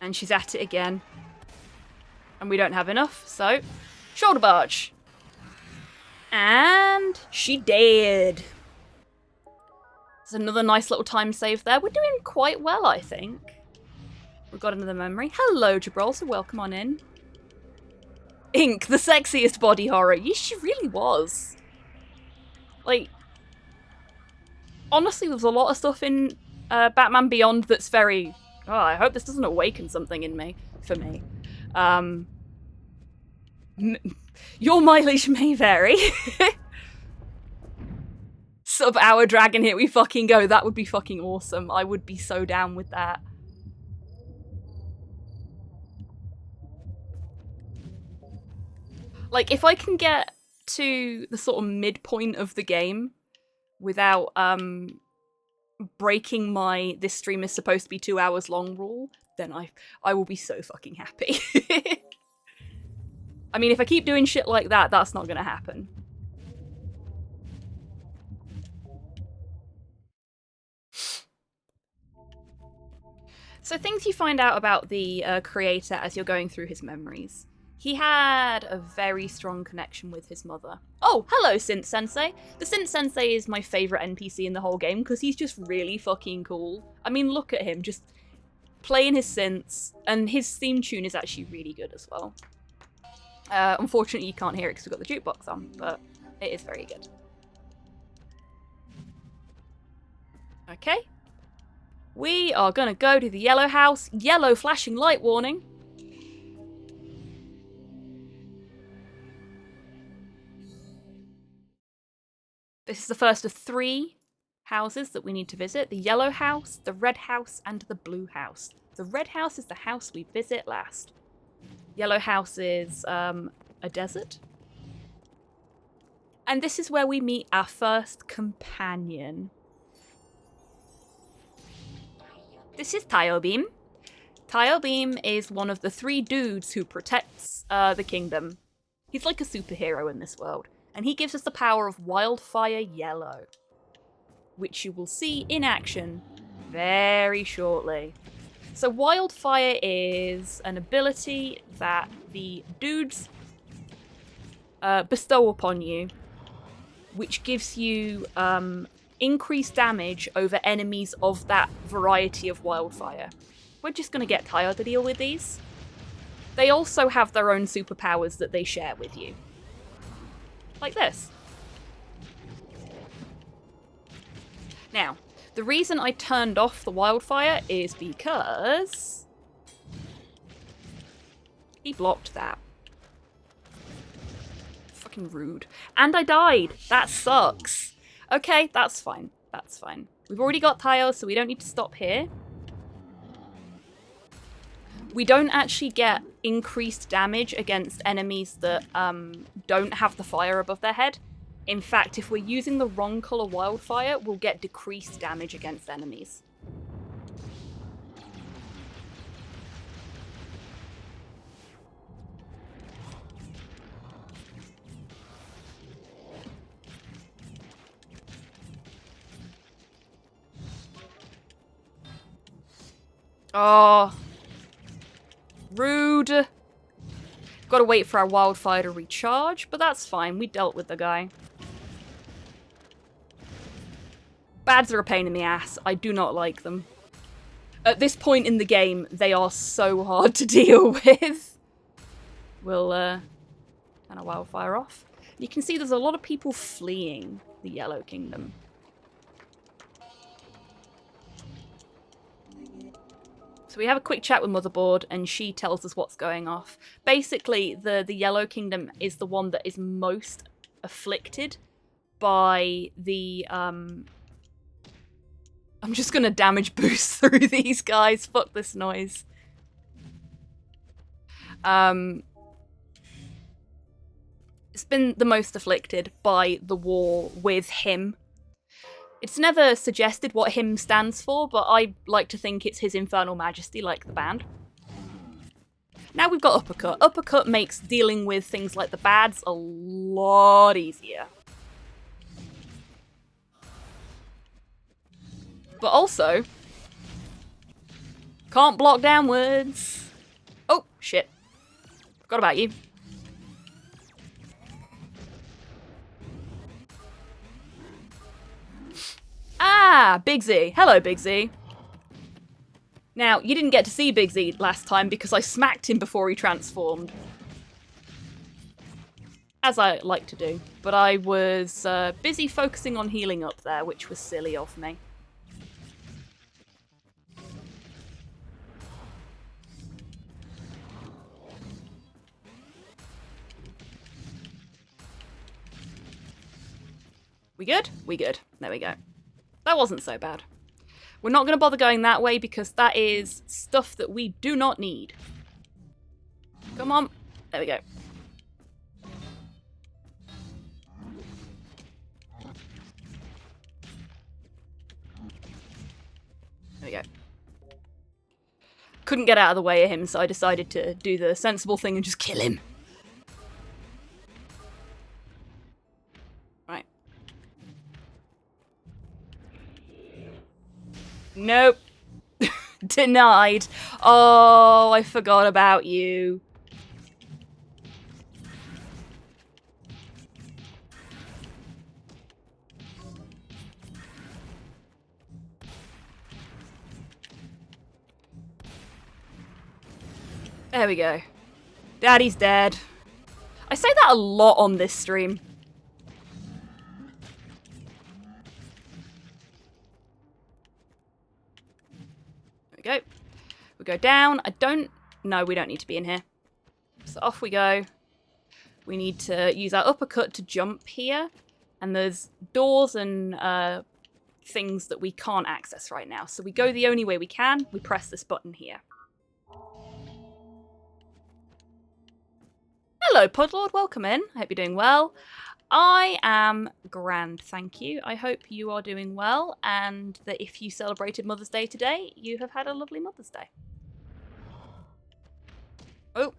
And she's at it again. And we don't have enough, so shoulder barge. And she dead. There's another nice little time save there. We're doing quite well, I think. We've got another memory. Hello, Gibraltar. Welcome on in. Ink, the sexiest body horror. Yes, she really was. Like, honestly, there's a lot of stuff in Batman Beyond that's very... Oh, I hope this doesn't awaken something in me. For me. Your mileage may vary. Sub-hour dragon, here we fucking go. That would be fucking awesome. I would be so down with that. Like, if I can get to the sort of midpoint of the game without breaking my "this stream is supposed to be 2 hours long" rule, then I will be so fucking happy. I mean, if I keep doing shit like that, that's not gonna happen. So things you find out about the creator as you're going through his memories. He had a very strong connection with his mother. Oh, hello, Synth Sensei. The Synth Sensei is my favourite NPC in the whole game because he's just really fucking cool. I mean, look at him, just playing his synths, and his theme tune is actually really good as well. Unfortunately, you can't hear it because we've got the jukebox on, but it is very good. Okay. We are gonna go to the yellow house. Yellow flashing light warning. This is the first of 3 houses that we need to visit. The yellow house, the red house, and the blue house. The red house is the house we visit last. Yellow house is a desert. And this is where we meet our first companion. This is Tailbeam. Tailbeam is one of the 3 dudes who protects the kingdom. He's like a superhero in this world. And he gives us the power of Wildfire Yellow, which you will see in action very shortly. So Wildfire is an ability that the dudes bestow upon you, which gives you increased damage over enemies of that variety of wildfire. We're just going to get Tayo to deal with these. They also have their own superpowers that they share with you. Like this. Now, the reason I turned off the wildfire is because he blocked that. Fucking rude. And I died. That sucks. Okay, that's fine. That's fine. We've already got Tayo, so we don't need to stop here. We don't actually get increased damage against enemies that don't have the fire above their head. In fact, if we're using the wrong colour wildfire, we'll get decreased damage against enemies. Oh. Rude. Gotta wait for our wildfire to recharge, but that's fine. We dealt with the guy. Bads are a pain in the ass. I do not like them. At this point in the game, they are so hard to deal with. We'll turn our wildfire off. You can see there's a lot of people fleeing the Yellow Kingdom. So we have a quick chat with Motherboard, and she tells us what's going off. Basically, the Yellow Kingdom is the one that is most afflicted by the... I'm just gonna damage boost through these guys. Fuck this noise. It's been the most afflicted by the war with him. It's never suggested what him stands for, but I like to think it's his Infernal Majesty, like the band. Now we've got Uppercut. Uppercut makes dealing with things like the bads a lot easier. But also, can't block downwards. Oh, shit. Forgot about you. Ah, Big Z. Hello, Big Z. Now, you didn't get to see Big Z last time because I smacked him before he transformed. As I like to do. But I was busy focusing on healing up there, which was silly of me. We good? We good. There we go. That wasn't so bad. We're not going to bother going that way because that is stuff that we do not need. Come on. There we go. There we go. Couldn't get out of the way of him, so I decided to do the sensible thing and just kill him. Right. Nope. Denied. Oh, I forgot about you. There we go. Daddy's dead. I say that a lot on this stream. There we go. We go down. No, we don't need to be in here. So off we go. We need to use our uppercut to jump here. And there's doors and things that we can't access right now. So we go the only way we can. We press this button here. Hello, Podlord. Welcome in. I hope you're doing well. I am grand, thank you. I hope you are doing well, and that if you celebrated Mother's Day today, you have had a lovely Mother's Day. Oh.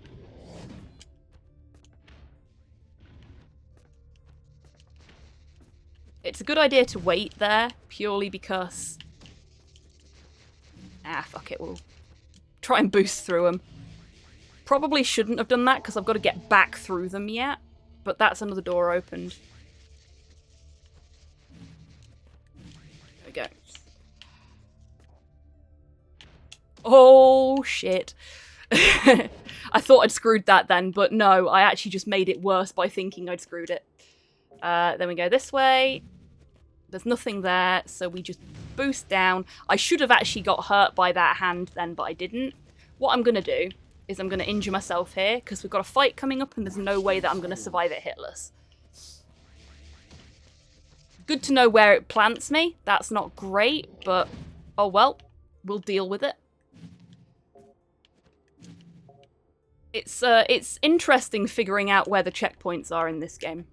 It's a good idea to wait there, purely because... fuck it, we'll try and boost through them. Probably shouldn't have done that, because I've got to get back through them yet. But that's another door opened. There we go. Oh, shit. I thought I'd screwed that then, but no, I actually just made it worse by thinking I'd screwed it. Then we go this way. There's nothing there, so we just boost down. I should have actually got hurt by that hand then, but I didn't. What I'm going to do is I'm going to injure myself here, because we've got a fight coming up and there's no way that I'm going to survive it hitless. Good to know where it plants me. That's not great, but oh well, we'll deal with it. It's interesting figuring out where the checkpoints are in this game.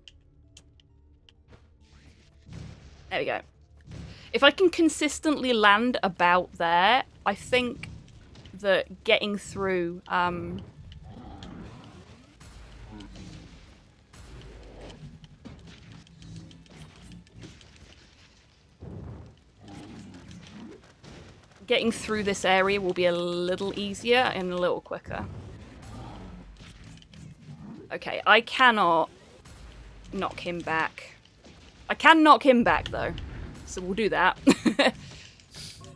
There we go. If I can consistently land about there, I think that getting through getting through this area will be a little easier and a little quicker. Okay, I cannot knock him back. I can knock him back though, so we'll do that.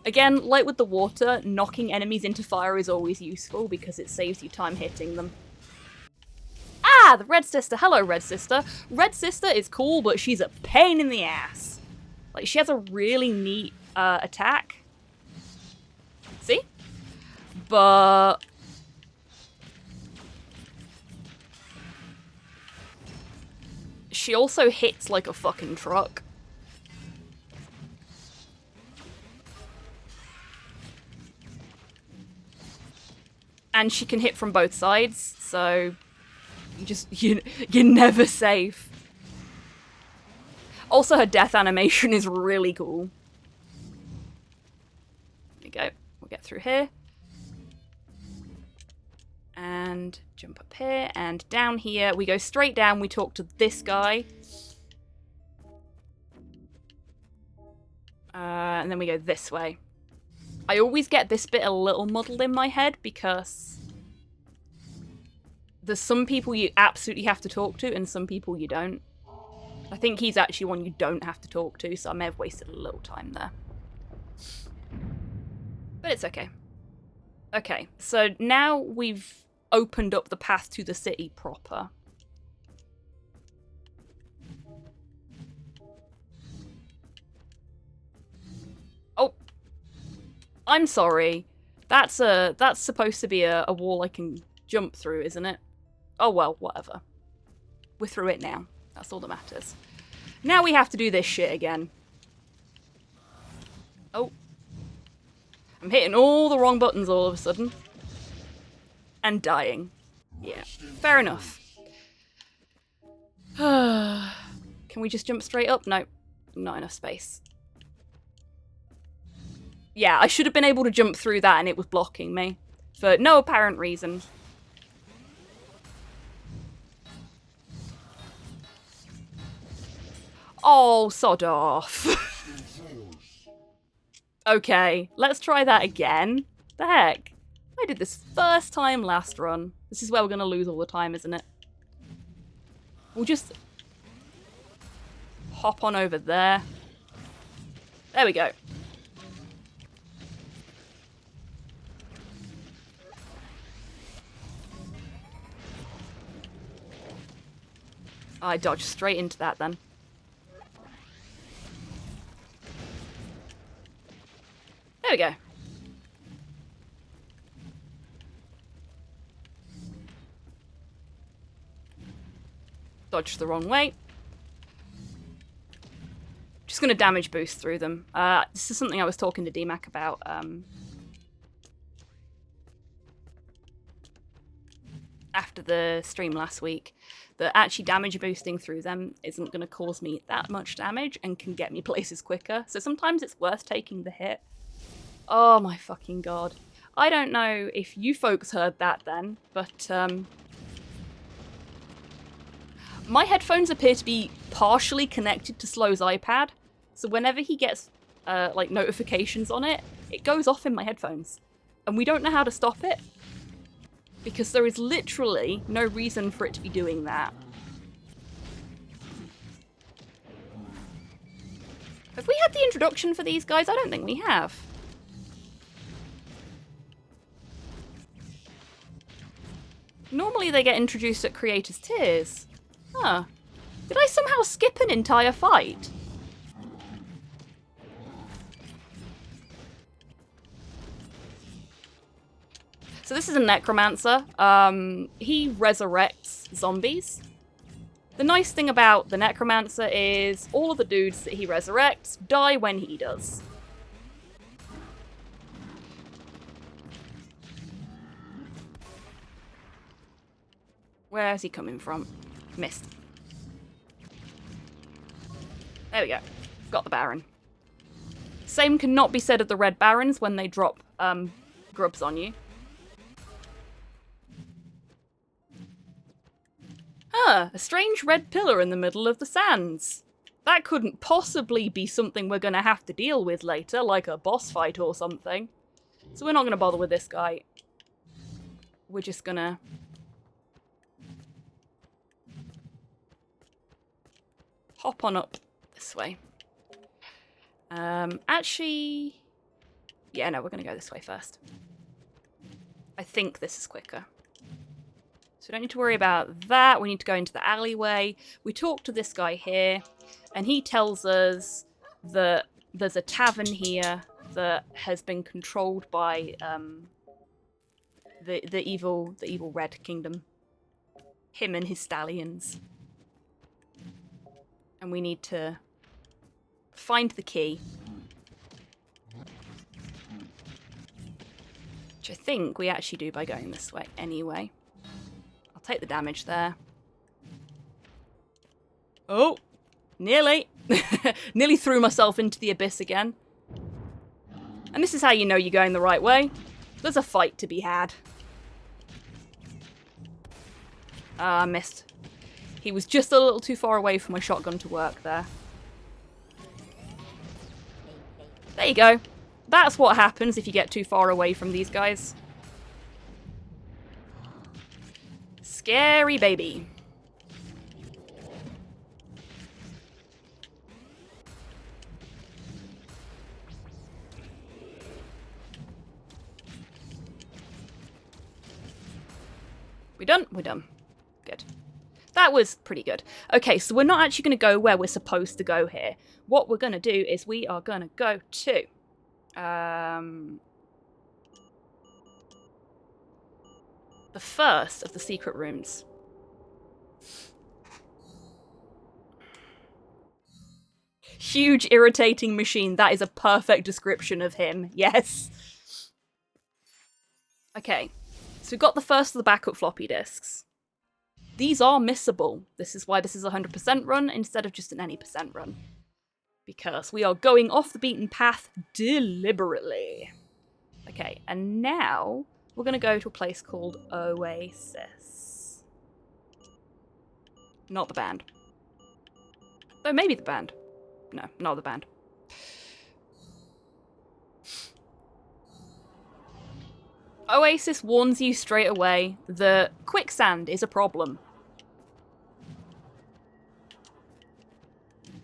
Again, like with the water, knocking enemies into fire is always useful because it saves you time hitting them. Ah, the Red Sister. Hello, Red Sister. Red Sister is cool, but she's a pain in the ass. Like, she has a really neat attack. See? But... she also hits like a fucking truck. And she can hit from both sides, so you're never safe. Also, her death animation is really cool. There we go. We'll get through here. And jump up here, and down here. We go straight down, we talk to this guy. And then we go this way. I always get this bit a little muddled in my head because there's some people you absolutely have to talk to and some people you don't. I think he's actually one you don't have to talk to, so I may have wasted a little time there. But it's okay. Okay, so now we've opened up the path to the city proper. Oh! I'm sorry. That's supposed to be a wall I can jump through, isn't it? Oh well, whatever. We're through it now. That's all that matters. Now we have to do this shit again. Oh. I'm hitting all the wrong buttons all of a sudden. And dying. Yeah, fair enough. Can we just jump straight up? No, not enough space. Yeah, I should have been able to jump through that and it was blocking me. For no apparent reason. Oh, sod off. Okay, let's try that again. The heck? I did this first time last run. This is where we're going to lose all the time, isn't it? We'll just hop on over there. There we go. I dodged straight into that then. There we go. Dodged the wrong way. Just going to damage boost through them. This is something I was talking to DMAC about. After the stream last week, that actually damage boosting through them isn't going to cause me that much damage and can get me places quicker. So sometimes it's worth taking the hit. Oh my fucking god. I don't know if you folks heard that then, but my headphones appear to be partially connected to Slow's iPad, so whenever he gets like notifications on it, it goes off in my headphones. And we don't know how to stop it, because there is literally no reason for it to be doing that. Have we had the introduction for these guys? I don't think we have. Normally they get introduced at Creator's Tiers. Huh. Did I somehow skip an entire fight? So this is a necromancer. He resurrects zombies. The nice thing about the necromancer is all of the dudes that he resurrects die when he does. Where's he coming from? Missed. There we go. Got the Baron. Same cannot be said of the Red Barons when they drop grubs on you. Huh, a strange red pillar in the middle of the sands. That couldn't possibly be something we're gonna have to deal with later, like a boss fight or something. So we're not gonna bother with this guy. We're just gonna... hop on up this way. Actually... yeah, no, we're gonna go this way first. I think this is quicker. So we don't need to worry about that. We need to go into the alleyway. We talk to this guy here, and he tells us that there's a tavern here that has been controlled by the evil Red Kingdom. Him and his stallions. And we need to find the key. Which I think we actually do by going this way anyway. I'll take the damage there. Oh! Nearly! Nearly threw myself into the abyss again. And this is how you know you're going the right way. There's a fight to be had. Ah, missed. He was just a little too far away for my shotgun to work there. There you go. That's what happens if you get too far away from these guys. Scary baby. We done? We're done. Good. That was pretty good. Okay, so we're not actually going to go where we're supposed to go here. What we're going to do is we are going to go to... the first of the secret rooms. Huge, irritating machine. That is a perfect description of him. Yes. Okay, so we've got the first of the backup floppy disks. These are missable. This is why this is a 100% run instead of just an any percent run. Because we are going off the beaten path deliberately. Okay, and now we're going to go to a place called Oasis. Not the band. Oh, maybe the band. No, not the band. Oasis warns you straight away that quicksand is a problem.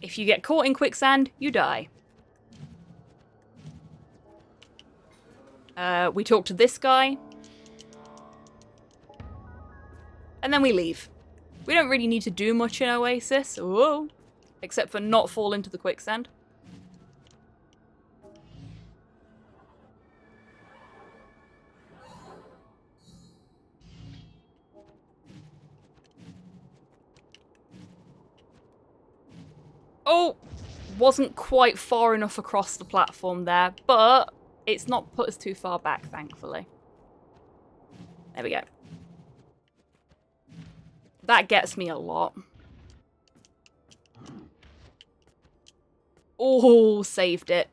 If you get caught in quicksand, you die. We talk to this guy. And then we leave. We don't really need to do much in Oasis. Whoa. Except for not fall into the quicksand. Oh! Wasn't quite far enough across the platform there, but it's not put us too far back, thankfully. There we go. That gets me a lot. Oh, saved it.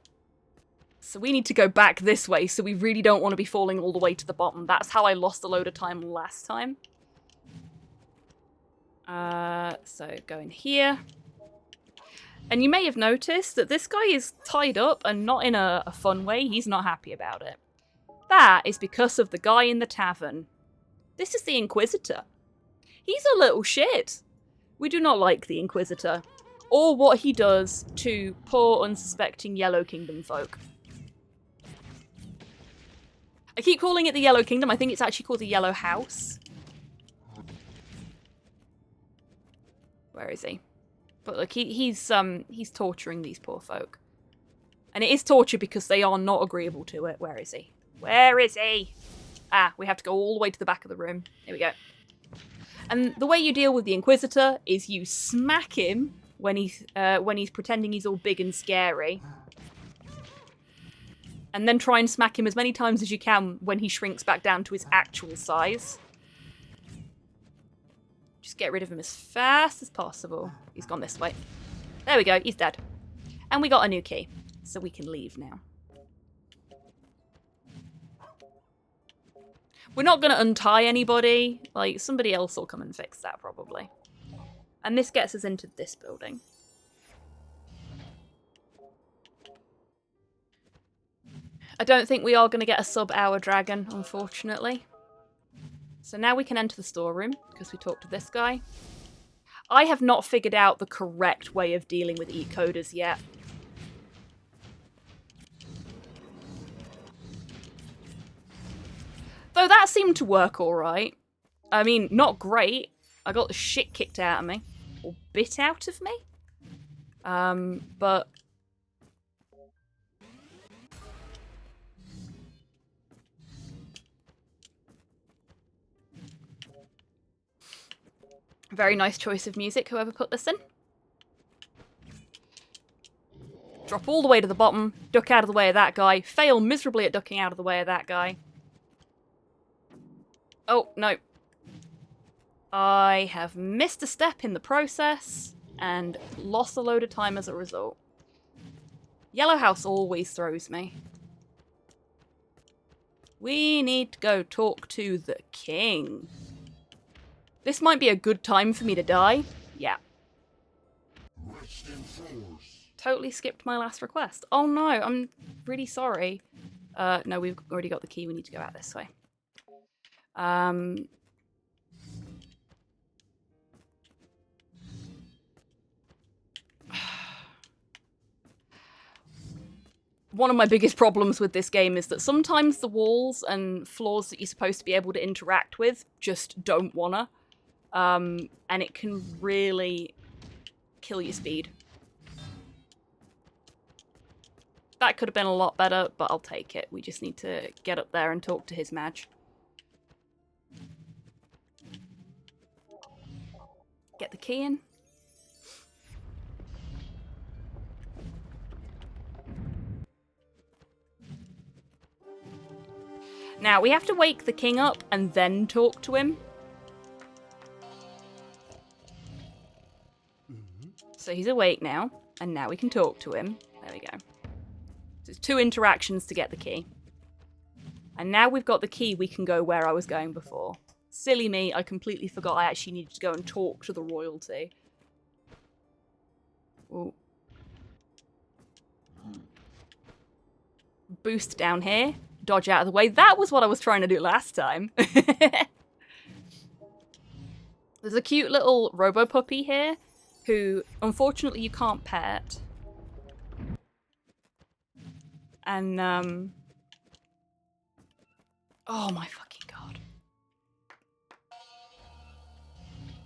So we need to go back this way, so we really don't want to be falling all the way to the bottom. That's how I lost a load of time last time. So go in here. And you may have noticed that this guy is tied up and not in a fun way. He's not happy about it. That is because of the guy in the tavern. This is the Inquisitor. He's a little shit. We do not like the Inquisitor, or what he does to poor, unsuspecting Yellow Kingdom folk. I keep calling it the Yellow Kingdom. I think it's actually called the Yellow House. Where is he? But look, he's torturing these poor folk. And it is torture because they are not agreeable to it. Where is he? Where is he? Ah, we have to go all the way to the back of the room. Here we go. And the way you deal with the Inquisitor is you smack him when he's pretending he's all big and scary. And then try and smack him as many times as you can when he shrinks back down to his actual size. Just get rid of him as fast as possible. He's gone this way. There we go, he's dead. And we got a new key, so we can leave now. We're not going to untie anybody. Like, somebody else will come and fix that, probably. And this gets us into this building. I don't think we are going to get a sub-hour dragon, unfortunately. So now we can enter the storeroom, because we talked to this guy. I have not figured out the correct way of dealing with e-coders yet. Though that seemed to work alright. I mean, not great. I got the shit kicked out of me. Or bit out of me. But... very nice choice of music, whoever put this in. Drop all the way to the bottom, duck out of the way of that guy, fail miserably at ducking out of the way of that guy. Oh, no. I have missed a step in the process and lost a load of time as a result. Yellow House always throws me. We need to go talk to the king. This might be a good time for me to die. Yeah. Totally skipped my last request. Oh no, I'm really sorry. No, we've already got the key. We need to go out this way. One of my biggest problems with this game is that sometimes the walls and floors that you're supposed to be able to interact with just don't wanna. And it can really kill your speed. That could have been a lot better, but I'll take it. We just need to get up there and talk to his mage. Get the key in. Now, we have to wake the king up and then talk to him. So he's awake now, and now we can talk to him. There we go. So it's 2 interactions to get the key. And now we've got the key, we can go where I was going before. Silly me, I completely forgot I actually needed to go and talk to the royalty. Ooh. Boost down here. dodge out of the way. That was what I was trying to do last time. There's a cute little robo puppy here who, unfortunately, you can't pet. And, oh my fucking god.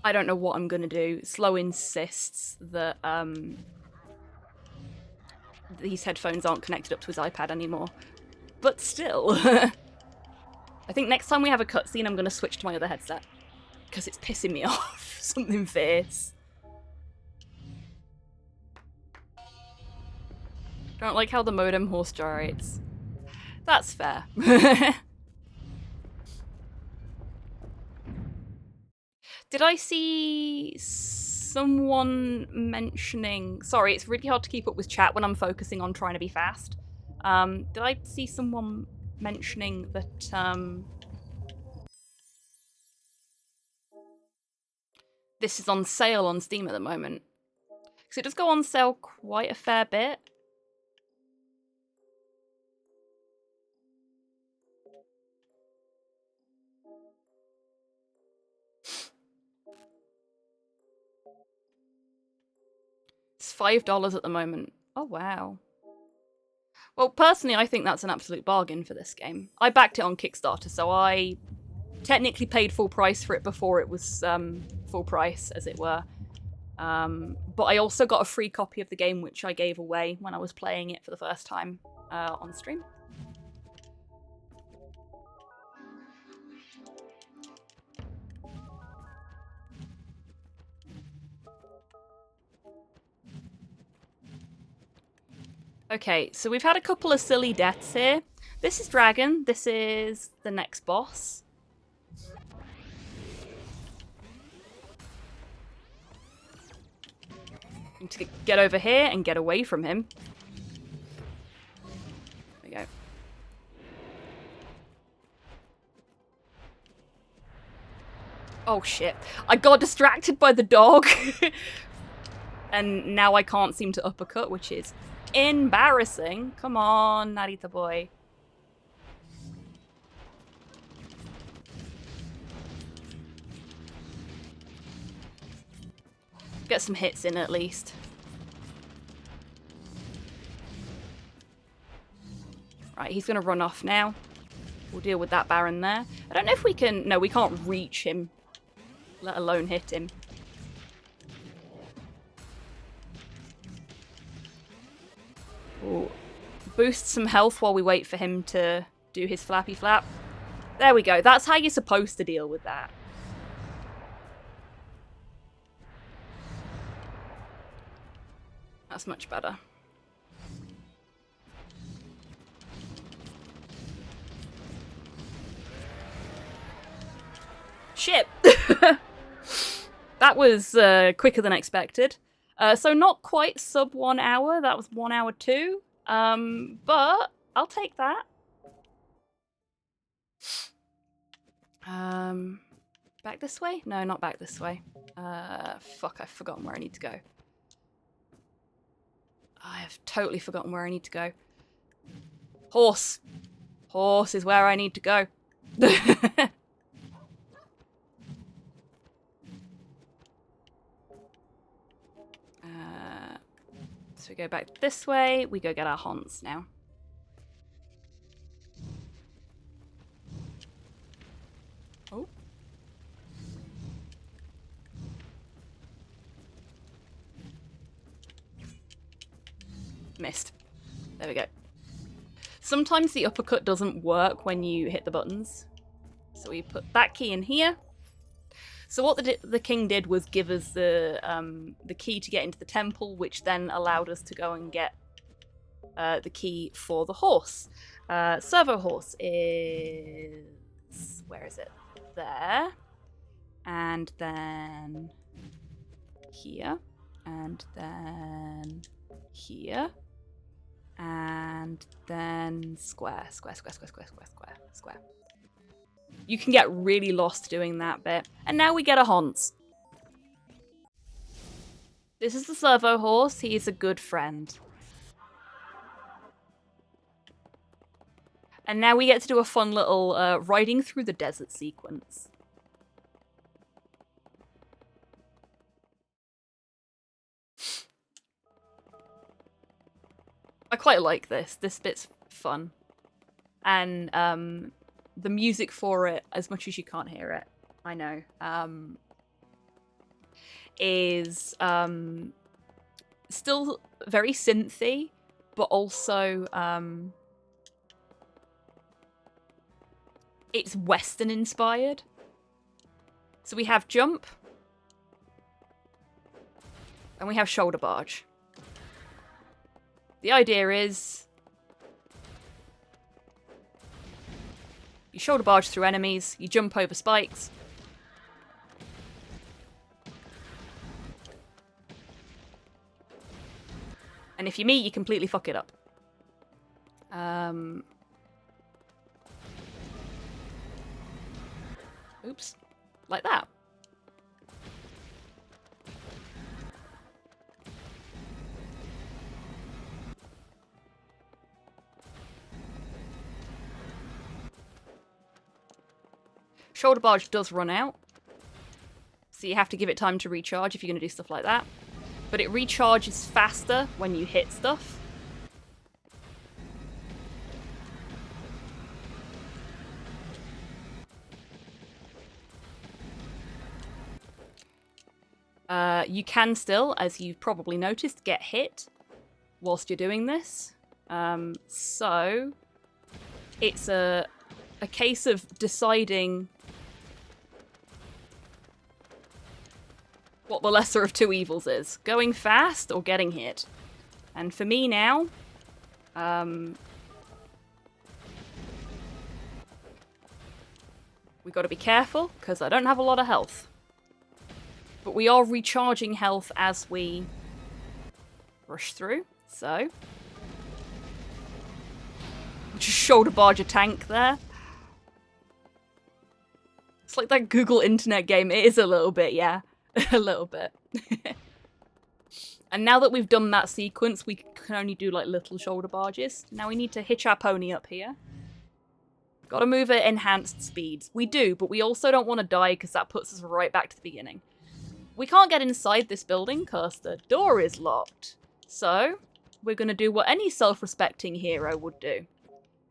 I don't know what I'm gonna do. Slow insists that, these headphones aren't connected up to his iPad anymore. But still. I think next time we have a cutscene, I'm gonna switch to my other headset. Because it's pissing me off. Something fierce. Don't like how the modem horse gyrates. That's fair. Did I see someone mentioning... Sorry, it's really hard to keep up with chat when I'm focusing on trying to be fast. Did I see someone mentioning that this is on sale on Steam at the moment? Because it does go on sale quite a fair bit. It's $5 at the moment. Oh, wow. Well, personally, I think that's an absolute bargain for this game. I backed it on Kickstarter, so I technically paid full price for it before it was full price, as it were. But I also got a free copy of the game, which I gave away when I was playing it for the first time on stream. Okay, so we've had a couple of silly deaths here. This is Dragon. This is the next boss. Need to get over here and get away from him. There we go. Oh shit. I got distracted by the dog. And now I can't seem to uppercut, which is embarrassing. Come on, Narita boy. Get some hits in at least. Right, he's gonna run off now. We'll deal with that Baron there. I don't know if we can... No, we can't reach him, let alone hit him. Ooh. Boost some health while we wait for him to do his flappy flap. There we go. That's how you're supposed to deal with that. That's much better. Shit! That was quicker than expected. So not quite sub 1 hour. That was 1 hour 2. But I'll take that. Back this way? No, not back this way. Fuck, I've forgotten where I need to go. I have totally forgotten where I need to go. Horse. Horse is where I need to go. So we go back this way. We go get our haunts now. Oh. Missed. There we go. Sometimes the uppercut doesn't work when you hit the buttons. So we put that key in here. So what the king did was give us the key to get into the temple, which then allowed us to go and get the key for the horse. Servo horse is... Where is it? There. And then here. And then here. And then square. Square, square, square, square, square, square, square. You can get really lost doing that bit. And now we get a Hans. This is the servo horse. He is a good friend. And now we get to do a fun little riding through the desert sequence. I quite like this. This bit's fun. And the music for it, as much as you can't hear it, I know, is still very synthy, but also it's Western inspired. So we have jump, and we have shoulder barge. The idea is you shoulder barge through enemies, you jump over spikes. And if you meet, you completely fuck it up. Oops. Like that. Shoulder barge does run out, so you have to give it time to recharge if you're going to do stuff like that. But it recharges faster when you hit stuff. You can still, as you've probably noticed, get hit whilst you're doing this. So it's a case of deciding what the lesser of two evils is. Going fast or getting hit. And for me now, we got to be careful, because I don't have a lot of health. But we are recharging health as we rush through, so... Just shoulder barge a tank there. It's like that Google Internet game. It is a little bit, yeah. A little bit. And now that we've done that sequence, we can only do like little shoulder barges. Now we need to hitch our pony up here. Gotta move at enhanced speeds. We do, but we also don't want to die because that puts us right back to the beginning. We can't get inside this building because the door is locked. So, we're gonna do what any self-respecting hero would do.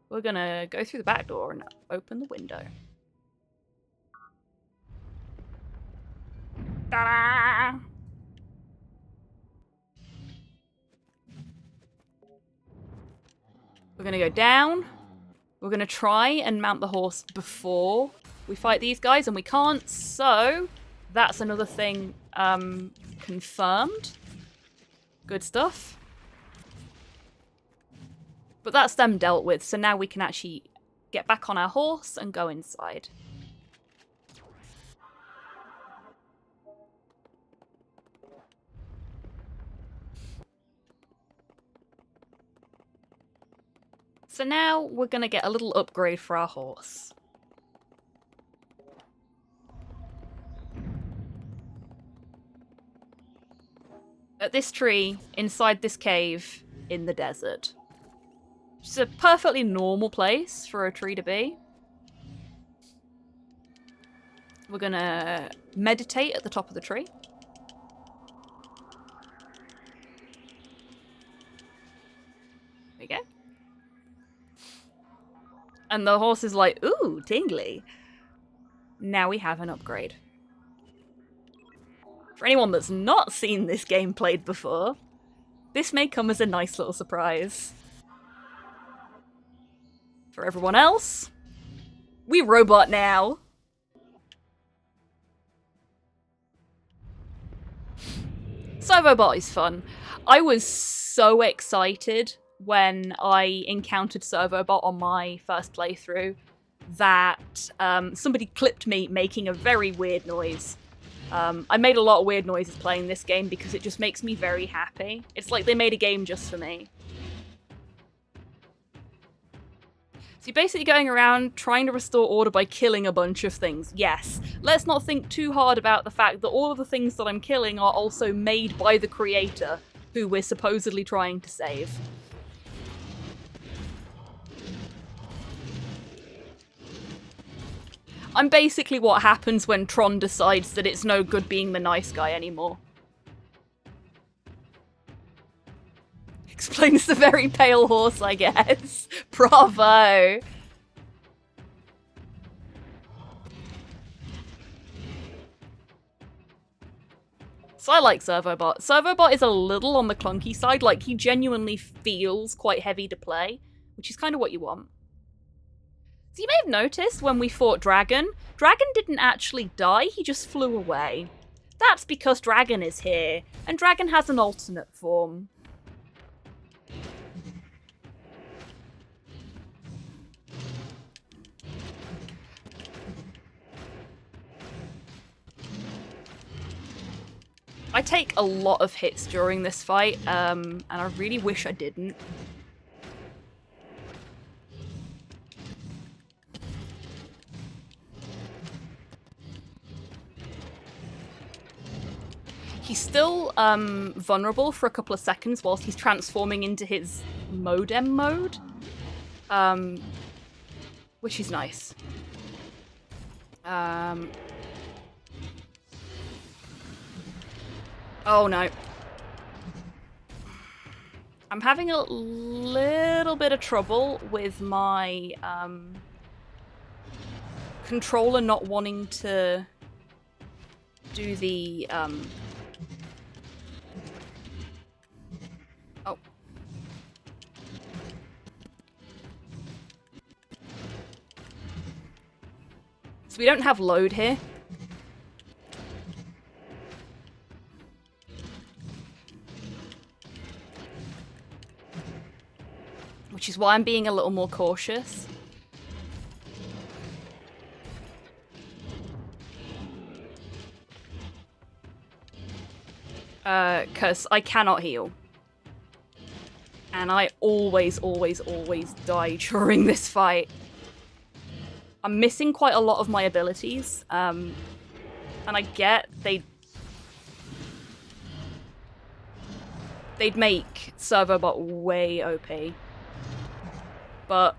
We're gonna go through the back door and open the window. Ta-da! We're gonna go down. We're gonna try and mount the horse before we fight these guys, and we can't, so that's another thing confirmed. Good stuff. But that's them dealt with, so now we can actually get back on our horse and go inside. So now we're going to get a little upgrade for our horse. At this tree, inside this cave, in the desert. It's a perfectly normal place for a tree to be. We're going to meditate at the top of the tree. There we go. And the horse is like, ooh, tingly. Now we have an upgrade. For anyone that's not seen this game played before, this may come as a nice little surprise. For everyone else, we robot now. Servobot is fun. I was so excited when I encountered Servobot on my first playthrough that somebody clipped me making a very weird noise. I made a lot of weird noises playing this game because it just makes me very happy. It's like they made a game just for me. So you're basically going around trying to restore order by killing a bunch of things. Yes, let's not think too hard about the fact that all of the things that I'm killing are also made by the creator, who we're supposedly trying to save. I'm basically what happens when Tron decides that it's no good being the nice guy anymore. Explains the very pale horse, I guess. Bravo! So I like Servobot. Servobot is a little on the clunky side, like he genuinely feels quite heavy to play, which is kind of what you want. So you may have noticed when we fought Dragon, Dragon didn't actually die, he just flew away. That's because Dragon is here, and Dragon has an alternate form. I take a lot of hits during this fight, and I really wish I didn't. He's still vulnerable for a couple of seconds whilst he's transforming into his modem mode, which is nice. Oh no. I'm having a little bit of trouble with my controller not wanting to do the oh. So we don't have load here. Which is why I'm being a little more cautious. Because I cannot heal. And I always die during this fight. I'm missing quite a lot of my abilities. And I get they'd make Servobot way OP. But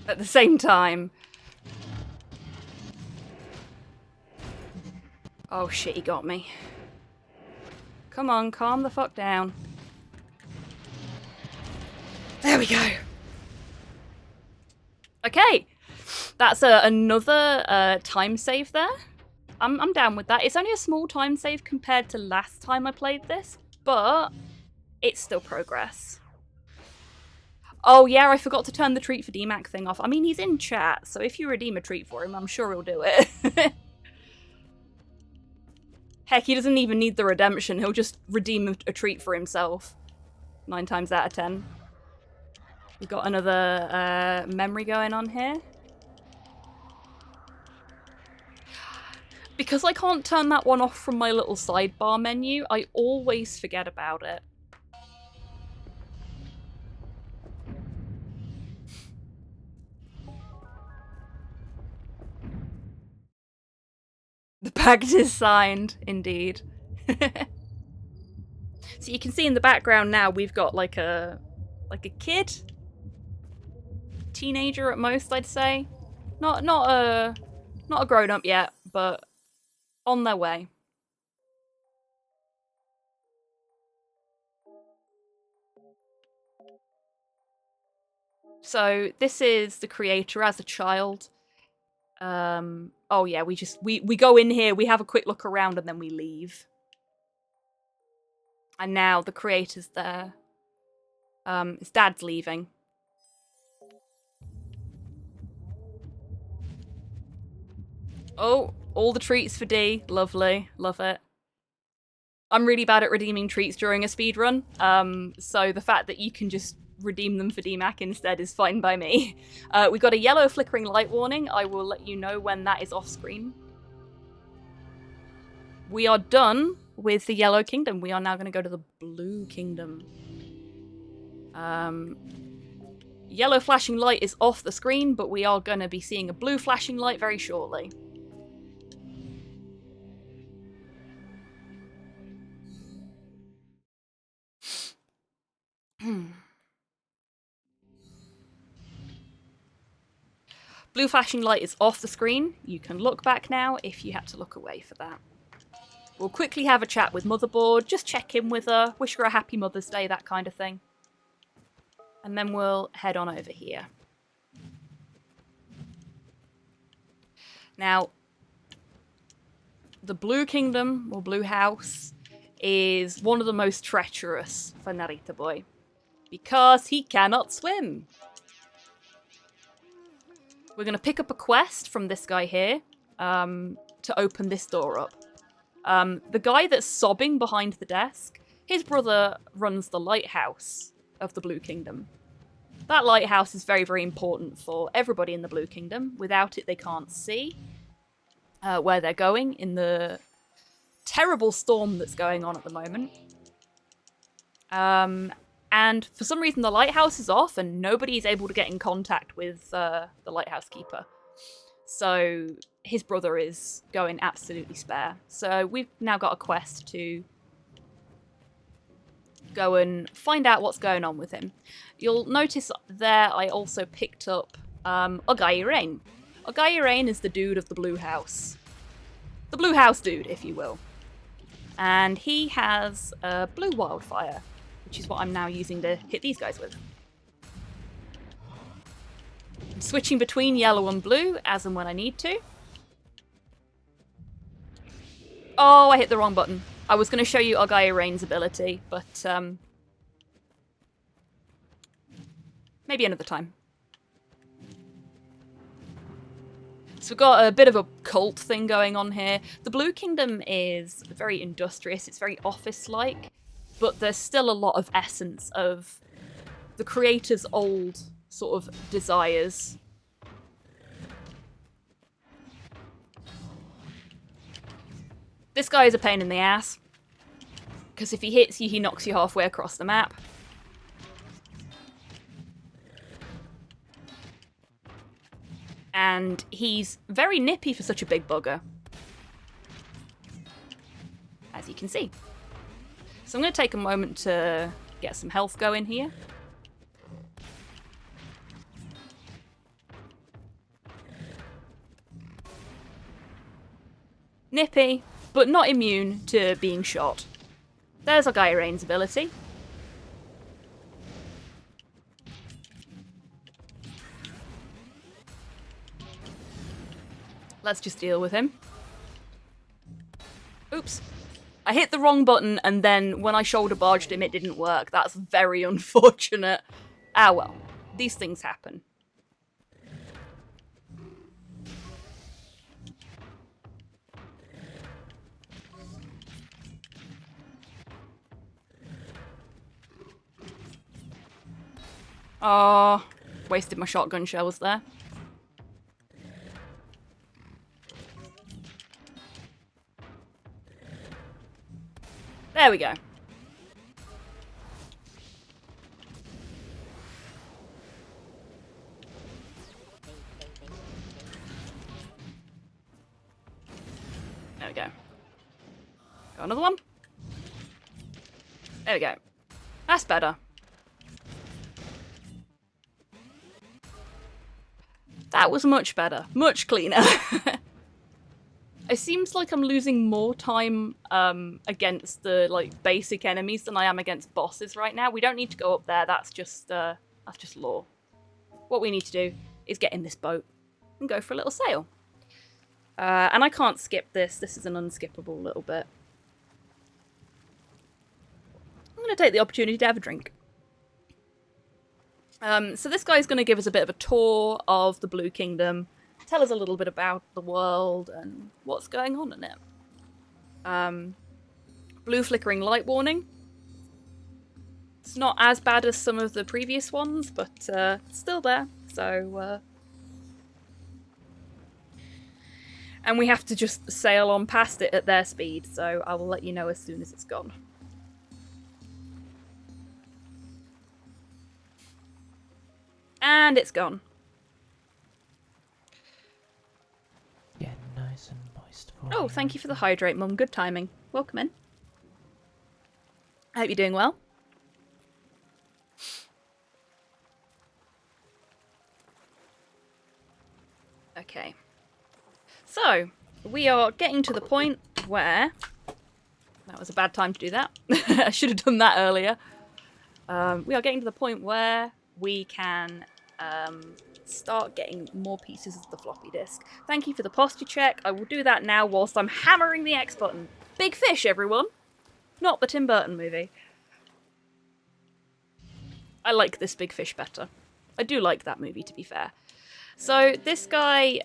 at the same time... Oh shit, he got me. Come on, calm the fuck down. There we go. Okay. That's another time save there. I'm down with that. It's only a small time save compared to last time I played this, but it's still progress. Oh yeah, I forgot to turn the treat for DMAC thing off. I mean, he's in chat, so if you redeem a treat for him, I'm sure he'll do it. Heck, he doesn't even need the redemption. He'll just redeem a treat for himself. 9 times out of 10. We've got another memory going on here. Because I can't turn that one off from my little sidebar menu, I always forget about it. The pact is signed, indeed. So you can see in the background now we've got like a kid, teenager at most, I'd say. Not a grown up yet, but on their way. So this is the creator as a child. Oh yeah, we go in here, we have a quick look around, and then we leave. And now the creator's there. His dad's leaving. Oh, all the treats for D. Lovely. Love it. I'm really bad at redeeming treats during a speedrun, so the fact that you can just redeem them for DMAC instead is fine by me. We got a yellow flickering light warning. I will let you know when that is off screen. We are done with the Yellow Kingdom. We are now going to go to the Blue Kingdom. Yellow flashing light is off the screen, but we are going to be seeing a blue flashing light very shortly. Blue flashing light is off the screen. You can look back now if you had to look away for that. We'll quickly have a chat with Motherboard, just check in with her, wish her a happy Mother's Day, that kind of thing. And then we'll head on over here. Now, the Blue Kingdom, or Blue House, is one of the most treacherous for Narita Boy. Because he cannot swim. We're going to pick up a quest from this guy here to open this door up. The guy that's sobbing behind the desk, his brother runs the lighthouse of the Blue Kingdom. That lighthouse is very, very important for everybody in the Blue Kingdom. Without it, they can't see where they're going in the terrible storm that's going on at the moment. And for some reason, the lighthouse is off and nobody's able to get in contact with the lighthouse keeper. So his brother is going absolutely spare. So we've now got a quest to go and find out what's going on with him. You'll notice there I also picked up Ogai Rain. Ogai Rain is the dude of the Blue House. The Blue House dude, if you will. And he has a blue wildfire, which is what I'm now using to hit these guys with. I'm switching between yellow and blue as and when I need to. Oh, I hit the wrong button. I was going to show you Ogai Rain's ability, but maybe another time. So we've got a bit of a cult thing going on here. The Blue Kingdom is very industrious, it's very office-like, but there's still a lot of essence of the creator's old sort of desires. This guy is a pain in the ass, because if he hits you, he knocks you halfway across the map. And he's very nippy for such a big bugger, as you can see. So I'm going to take a moment to get some health going here. Nippy, but not immune to being shot. There's our Guy Rain's ability. Let's just deal with him. Oops. I hit the wrong button, and then when I shoulder barged him, it didn't work. That's very unfortunate. Ah well, these things happen. Oh, wasted my shotgun shells there. There we go. There we go. Got another one. There we go. That's better. That was much better. Much cleaner. It seems like I'm losing more time against the basic enemies than I am against bosses right now. We don't need to go up there. That's just lore. What we need to do is get in this boat and go for a little sail. And I can't skip this. This is an unskippable little bit. I'm going to take the opportunity to have a drink. So this guy's going to give us a bit of a tour of the Blue Kingdom. Tell us a little bit about the world and what's going on in it. Blue flickering light warning. It's not as bad as some of the previous ones, but it's still there. So, and we have to just sail on past it at their speed, so I will let you know as soon as it's gone. And it's gone. Nice and moist. Oh, thank you for the hydrate, Mum. Good timing. Welcome in. I hope you're doing well. Okay. So, we are getting to the point where... That was a bad time to do that. I should have done that earlier. We are getting to the point where we can start getting more pieces of the floppy disk. Thank you for the posture check. I will do that now whilst I'm hammering the X button. Big Fish, everyone! Not the Tim Burton movie. I like this Big Fish better. I do like that movie, to be fair. So this guy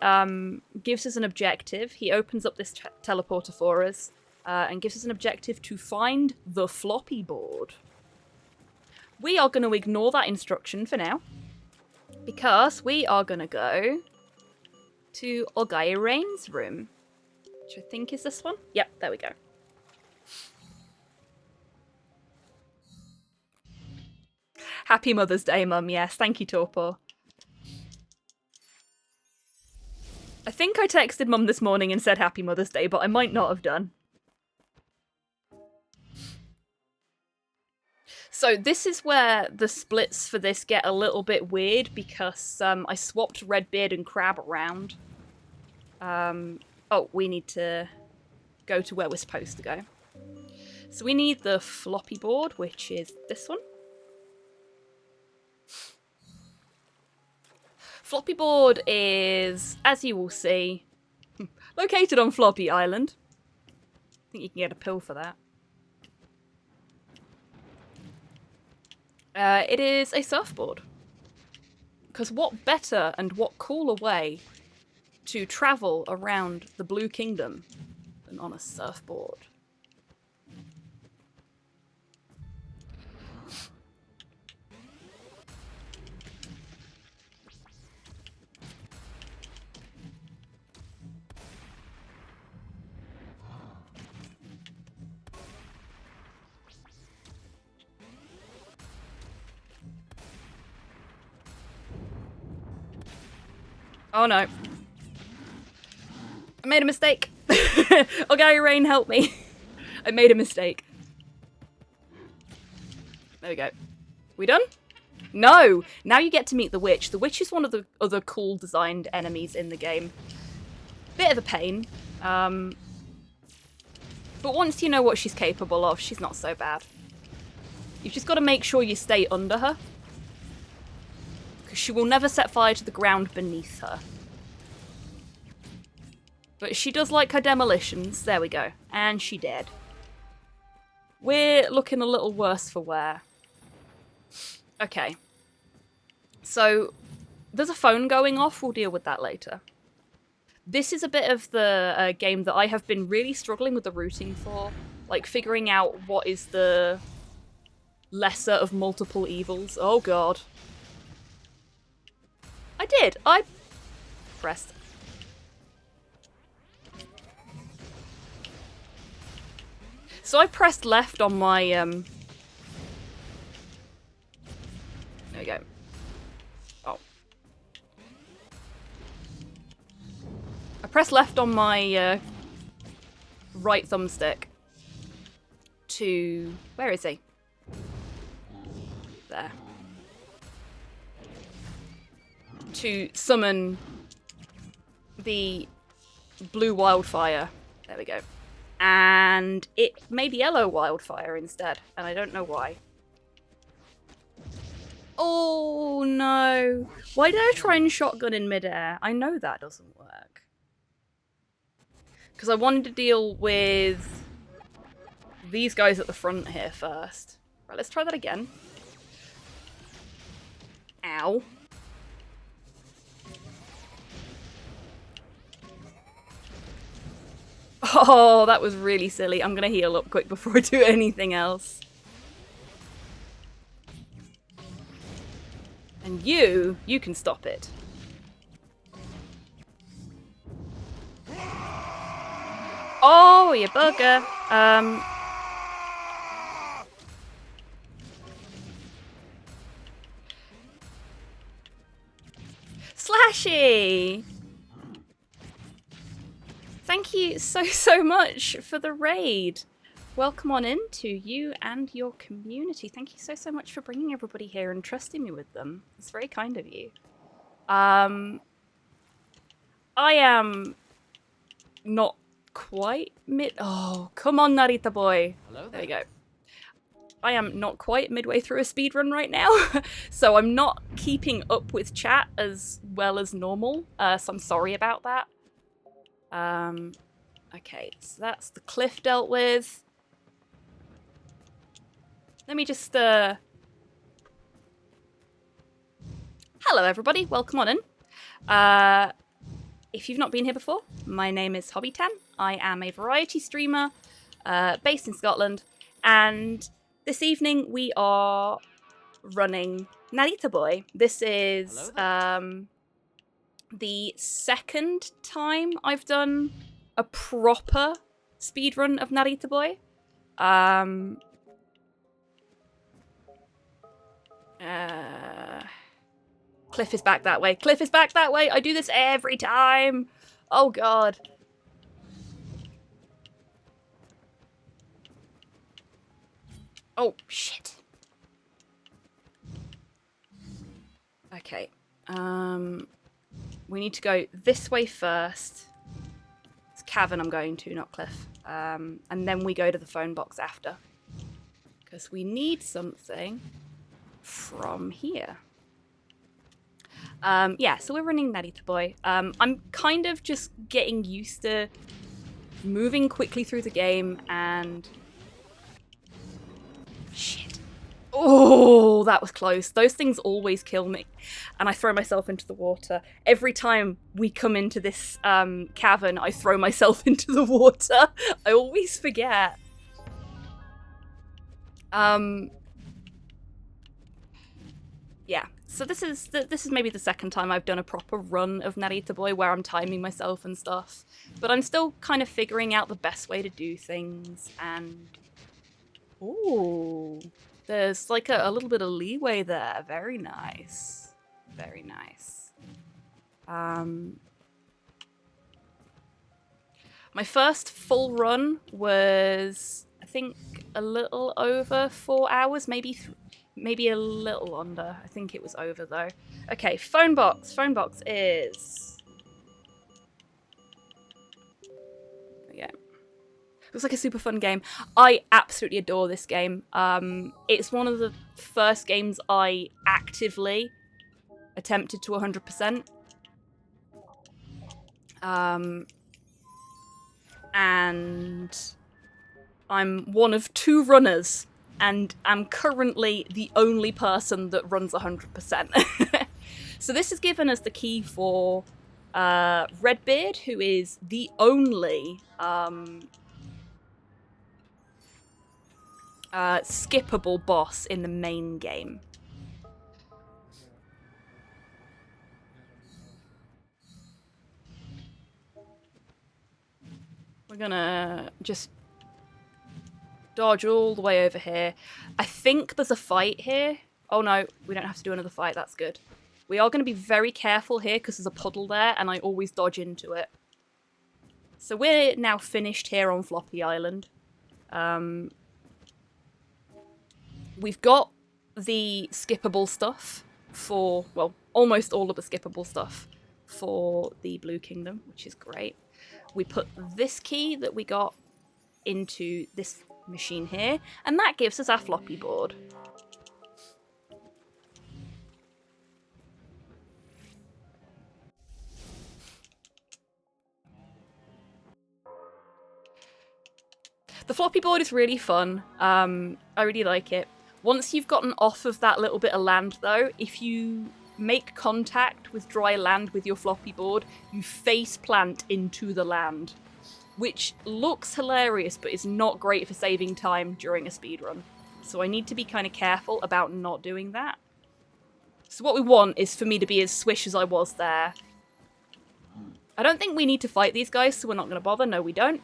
gives us an objective. He opens up this teleporter for us and gives us an objective to find the floppy board. We are going to ignore that instruction for now, because we are going to go to Olgaia Rain's room, which I think is this one. Yep, there we go. Happy Mother's Day, Mum. Yes, thank you, Torpor. I think I texted Mum this morning and said Happy Mother's Day, but I might not have done. So this is where the splits for this get a little bit weird, because I swapped Redbeard and Crab around. Oh, we need to go to where we're supposed to go. So we need the floppy board, which is this one. Floppy board is, as you will see, located on Floppy Island. I think you can get a pill for that. It is a surfboard. Because what better and what cooler way to travel around the Blue Kingdom than on a surfboard? Oh no. I made a mistake. Olgaia Rain, help me. I made a mistake. There we go. We done? No! Now you get to meet the witch. The witch is one of the other cool designed enemies in the game. Bit of a pain. But once you know what she's capable of, she's not so bad. You've just got to make sure you stay under her. She will never set fire to the ground beneath her. But she does like her demolitions. There we go. And she did. We're looking a little worse for wear. Okay. So, there's a phone going off. We'll deal with that later. This is a bit of the game that I have been really struggling with the routing for. Like, figuring out what is the lesser of multiple evils. Oh god. I did. I pressed. So I pressed left on my, There we go. Oh. I pressed left on my, right thumbstick to... Where is he? There. To summon the blue wildfire. There we go. And it made yellow wildfire instead, and I don't know why. Oh no. Why did I try and shotgun in midair? I know that doesn't work. Because I wanted to deal with these guys at the front here first. Right, let's try that again. Ow. Oh, that was really silly. I'm gonna heal up quick before I do anything else. And you can stop it. Oh, you bugger. Slashy! Thank you so much for the raid. Welcome on in to you and your community. Thank you so much for bringing everybody here and trusting me with them. It's very kind of you. I am not quite mid. Oh, come on, Narita boy. Hello there we go. I am not quite midway through a speedrun right now, so I'm not keeping up with chat as well as normal, so I'm sorry about that. Okay, so that's the cliff dealt with. Let me just, Hello everybody, welcome on in. If you've not been here before, my name is Hobbytan. I am a variety streamer based in Scotland, and this evening we are running Narita Boy. This is the second time I've done a proper speedrun of Narita Boy. Cliff is back that way. Cliff is back that way. I do this every time. Oh god. Oh shit. Okay. We need to go this way first. It's cavern I'm going to, not cliff. And then we go to the phone box after. Because we need something from here. Yeah, so we're running Narita Boy. I'm kind of just getting used to moving quickly through the game and... Shit. Oh, that was close. Those things always kill me. And I throw myself into the water. Every time we come into this cavern, I throw myself into the water. I always forget. Yeah, so this is maybe the second time I've done a proper run of Narita Boy where I'm timing myself and stuff. But I'm still kind of figuring out the best way to do things, and... Ooh, there's like a little bit of leeway there. Very nice. Very nice. My first full run was, I think, a little over 4 hours, maybe a little under. I think it was over though. Okay, phone box. Phone box is... Yeah. Looks like a super fun game. I absolutely adore this game. It's one of the first games I actively attempted to 100%. And I'm one of 2 runners, and I'm currently the only person that runs 100%. So this has given us the key for Redbeard, who is the only skippable boss in the main game. We're gonna just dodge all the way over here. I think there's a fight here. Oh no, we don't have to do another fight, that's good. We are going to be very careful here because there's a puddle there and I always dodge into it. So we're now finished here on Floppy Island. We've got the skippable stuff for, well, almost all of the skippable stuff for the Blue Kingdom, which is great. We put this key that we got into this machine here, and that gives us our floppy board. The floppy board is really fun. I really like it. Once you've gotten off of that little bit of land though, if you make contact with dry land with your floppy board, you face plant into the land, which looks hilarious but is not great for saving time during a speedrun. So I need to be kind of careful about not doing that. So what we want is for me to be as swish as I was there. I don't think we need to fight these guys, so we're not going to bother. No, we don't.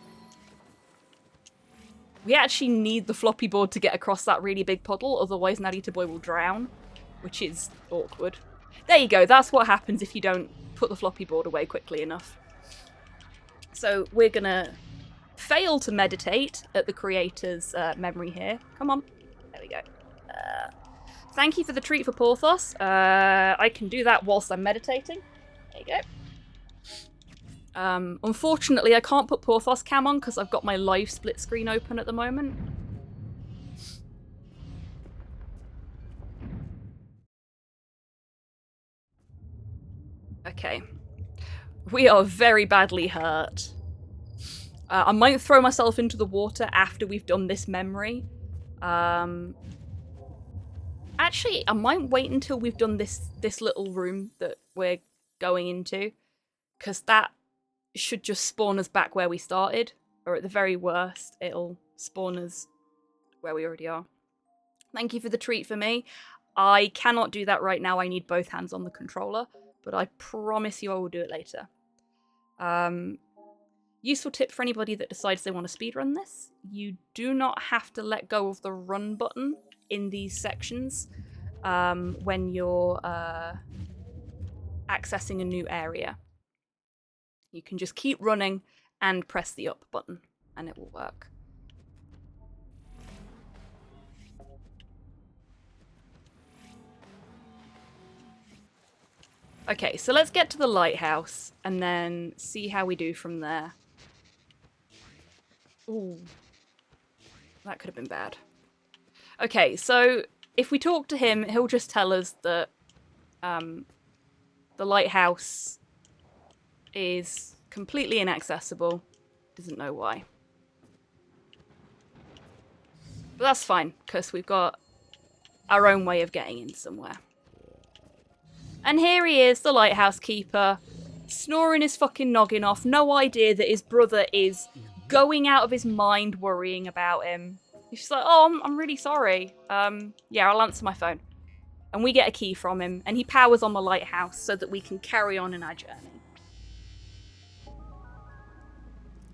We actually need the floppy board to get across that really big puddle, otherwise Narita Boy will drown, which is awkward. There you go, that's what happens if you don't put the floppy board away quickly enough. So we're gonna fail to meditate at the creator's memory here. Come on. There we go. Thank you for the treat for Porthos. I can do that whilst I'm meditating. There you go. Unfortunately, I can't put Porthos cam on because I've got my live split screen open at the moment. Okay. We are very badly hurt. I might throw myself into the water after we've done this memory. Actually, I might wait until we've done this little room that we're going into, because that should just spawn us back where we started, or at the very worst, it'll spawn us where we already are. Thank you for the treat for me. I cannot do that right now. I need both hands on the controller, but I promise you I will do it later. Useful tip for anybody that decides they want to speedrun this. You do not have to let go of the run button in these sections when you're accessing a new area. You can just keep running and press the up button and it will work. Okay, so let's get to the lighthouse and then see how we do from there. Ooh, that could have been bad. Okay, so if we talk to him, he'll just tell us that the lighthouse is completely inaccessible. Doesn't know why. But that's fine, because we've got our own way of getting in somewhere. And here he is, the lighthouse keeper, snoring his fucking noggin off, no idea that his brother is going out of his mind worrying about him. He's just like, oh, I'm really sorry. Yeah, I'll answer my phone. And we get a key from him, and he powers on the lighthouse so that we can carry on in our journey.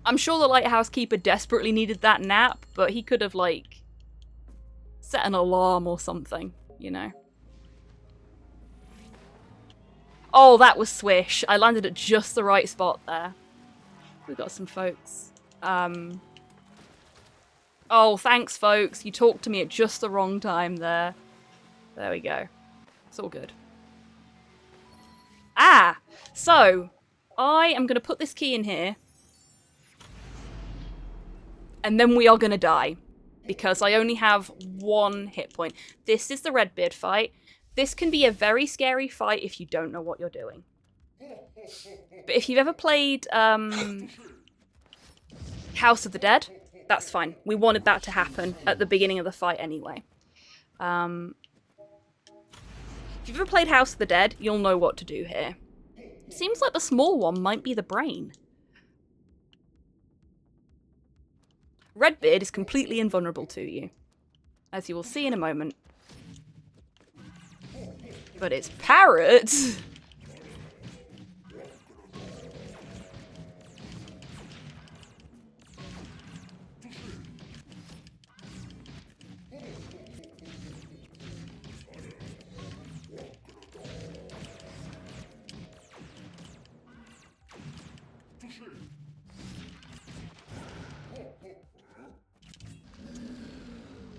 I'm sure the lighthouse keeper desperately needed that nap, but he could have, like, set an alarm or something, you know? Oh, that was swish. I landed at just the right spot there. We've got some folks. Oh, thanks, folks. You talked to me at just the wrong time there. There we go. It's all good. Ah! So, I am going to put this key in here. And then we are going to die. Because I only have 1 hit point. This is the Redbeard fight. This can be a very scary fight if you don't know what you're doing. But if you've ever played House of the Dead, that's fine. We wanted that to happen at the beginning of the fight anyway. If you've ever played House of the Dead, you'll know what to do here. It seems like the small one might be the brain. Redbeard is completely invulnerable to you, as you will see in a moment. But it's Parrot!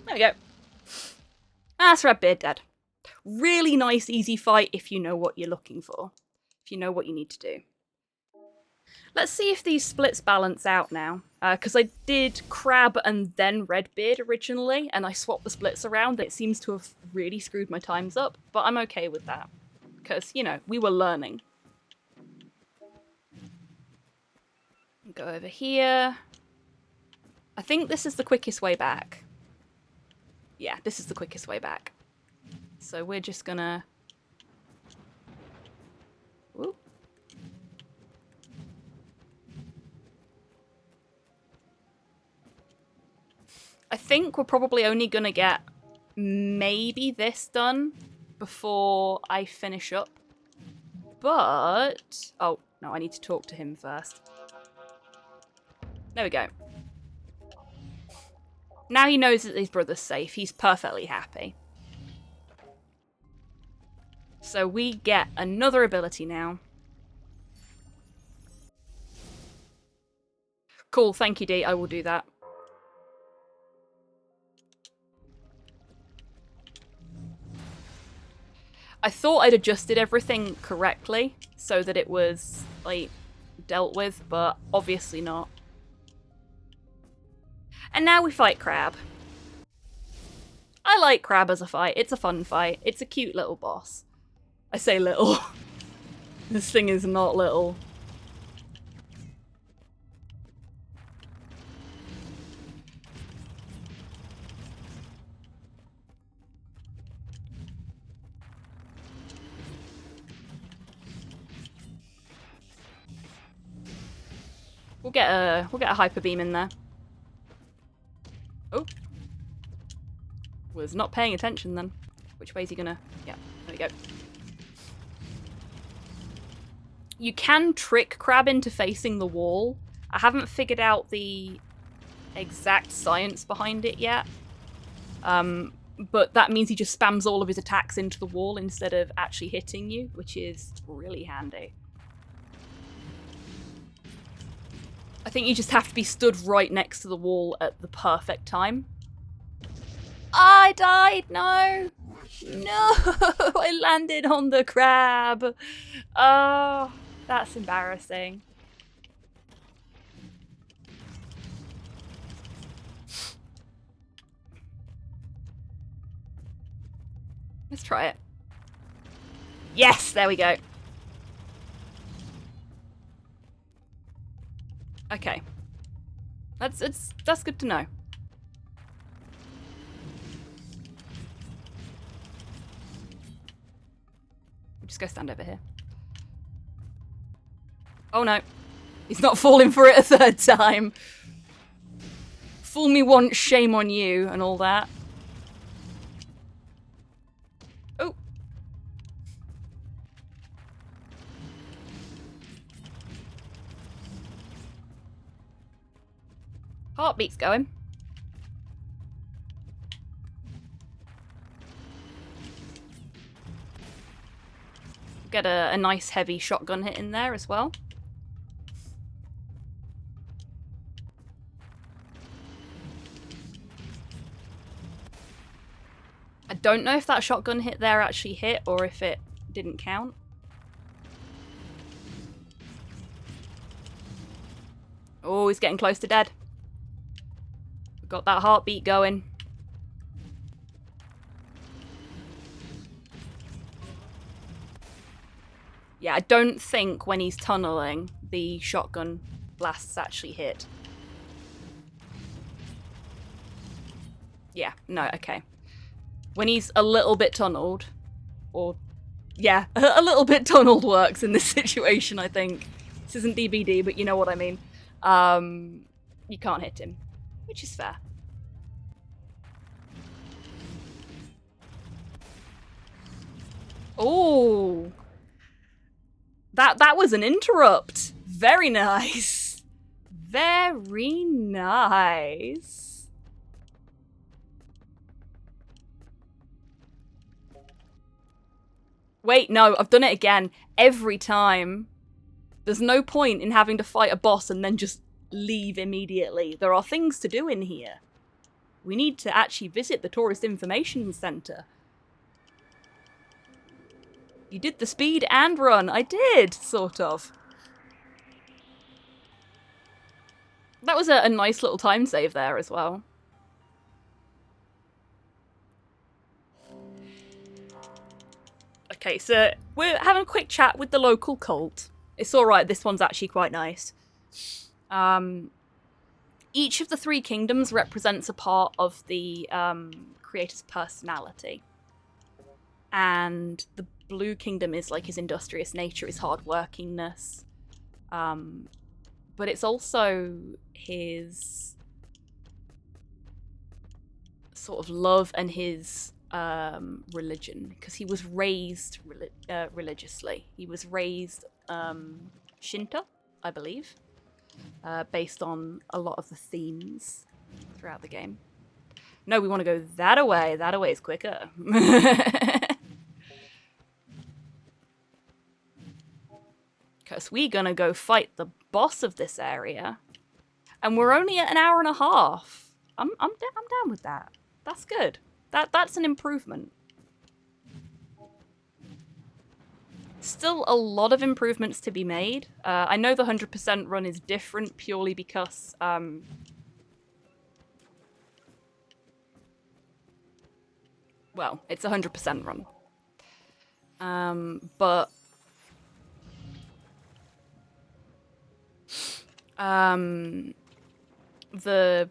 There we go. That's Redbeard dead. Really nice, easy fight if you know what you're looking for. If you know what you need to do. Let's see if these splits balance out now. Because I did Crab and then Redbeard originally, and I swapped the splits around. It seems to have really screwed my times up, but I'm okay with that. Because, you know, we were learning. Go over here. I think this is the quickest way back. Yeah, this is the quickest way back. So we're just gonna... Ooh. I think we're probably only gonna get maybe this done before I finish up. But... Oh, no, I need to talk to him first. There we go. Now he knows that his brother's safe. He's perfectly happy. So we get another ability now. Cool, thank you, Dee. I will do that. I thought I'd adjusted everything correctly so that it was, like, dealt with, but obviously not. And now we fight Crab. I like Crab as a fight. It's a fun fight. It's a cute little boss. I say little. This thing is not little. We'll get a hyper beam in there. Oh. Was not paying attention then. Which way is he gonna... Yeah, there we go. You can trick Crab into facing the wall. I haven't figured out the exact science behind it yet. But that means he just spams all of his attacks into the wall instead of actually hitting you, which is really handy. I think you just have to be stood right next to the wall at the perfect time. I died! No! No! I landed on the crab! Oh, that's embarrassing. Let's try it. Yes! There we go. Okay. That's good to know. We'll just go stand over here. Oh no. He's not falling for it a third time. Fool me once, shame on you, and all that. Oh. Heartbeat's going. Get a nice heavy shotgun hit in there as well. I don't know if that shotgun hit there actually hit or if it didn't count. Oh, he's getting close to dead. Got that heartbeat going. Yeah, I don't think when he's tunneling, the shotgun blasts actually hit. Yeah, no, okay. When he's a little bit tunneled, or yeah, a little bit tunneled works in this situation, I think. This isn't DBD, but you know what I mean. You can't hit him, which is fair. Oh, that was an interrupt. Very nice. Very nice. Wait, no, I've done it again. Every time. There's no point in having to fight a boss and then just leave immediately. There are things to do in here. We need to actually visit the Tourist Information Centre. You did the speed and run. I did, sort of. That was a nice little time save there as well. Okay, so we're having a quick chat with the local cult. It's alright, this one's actually quite nice. Each of the three kingdoms represents a part of the creator's personality. And the Blue Kingdom is like his industrious nature, his hardworkingness. But it's also his sort of love and his religion, because he was raised religiously. He was raised Shinto, I believe, based on a lot of the themes throughout the game. No, we want to go that away. That away is quicker. Because we're gonna go fight the boss of this area, and we're only at an hour and a half. I'm down with that. That's good. That's an improvement. Still a lot of improvements to be made. I know the 100% run is different purely because well, it's a 100% run. But the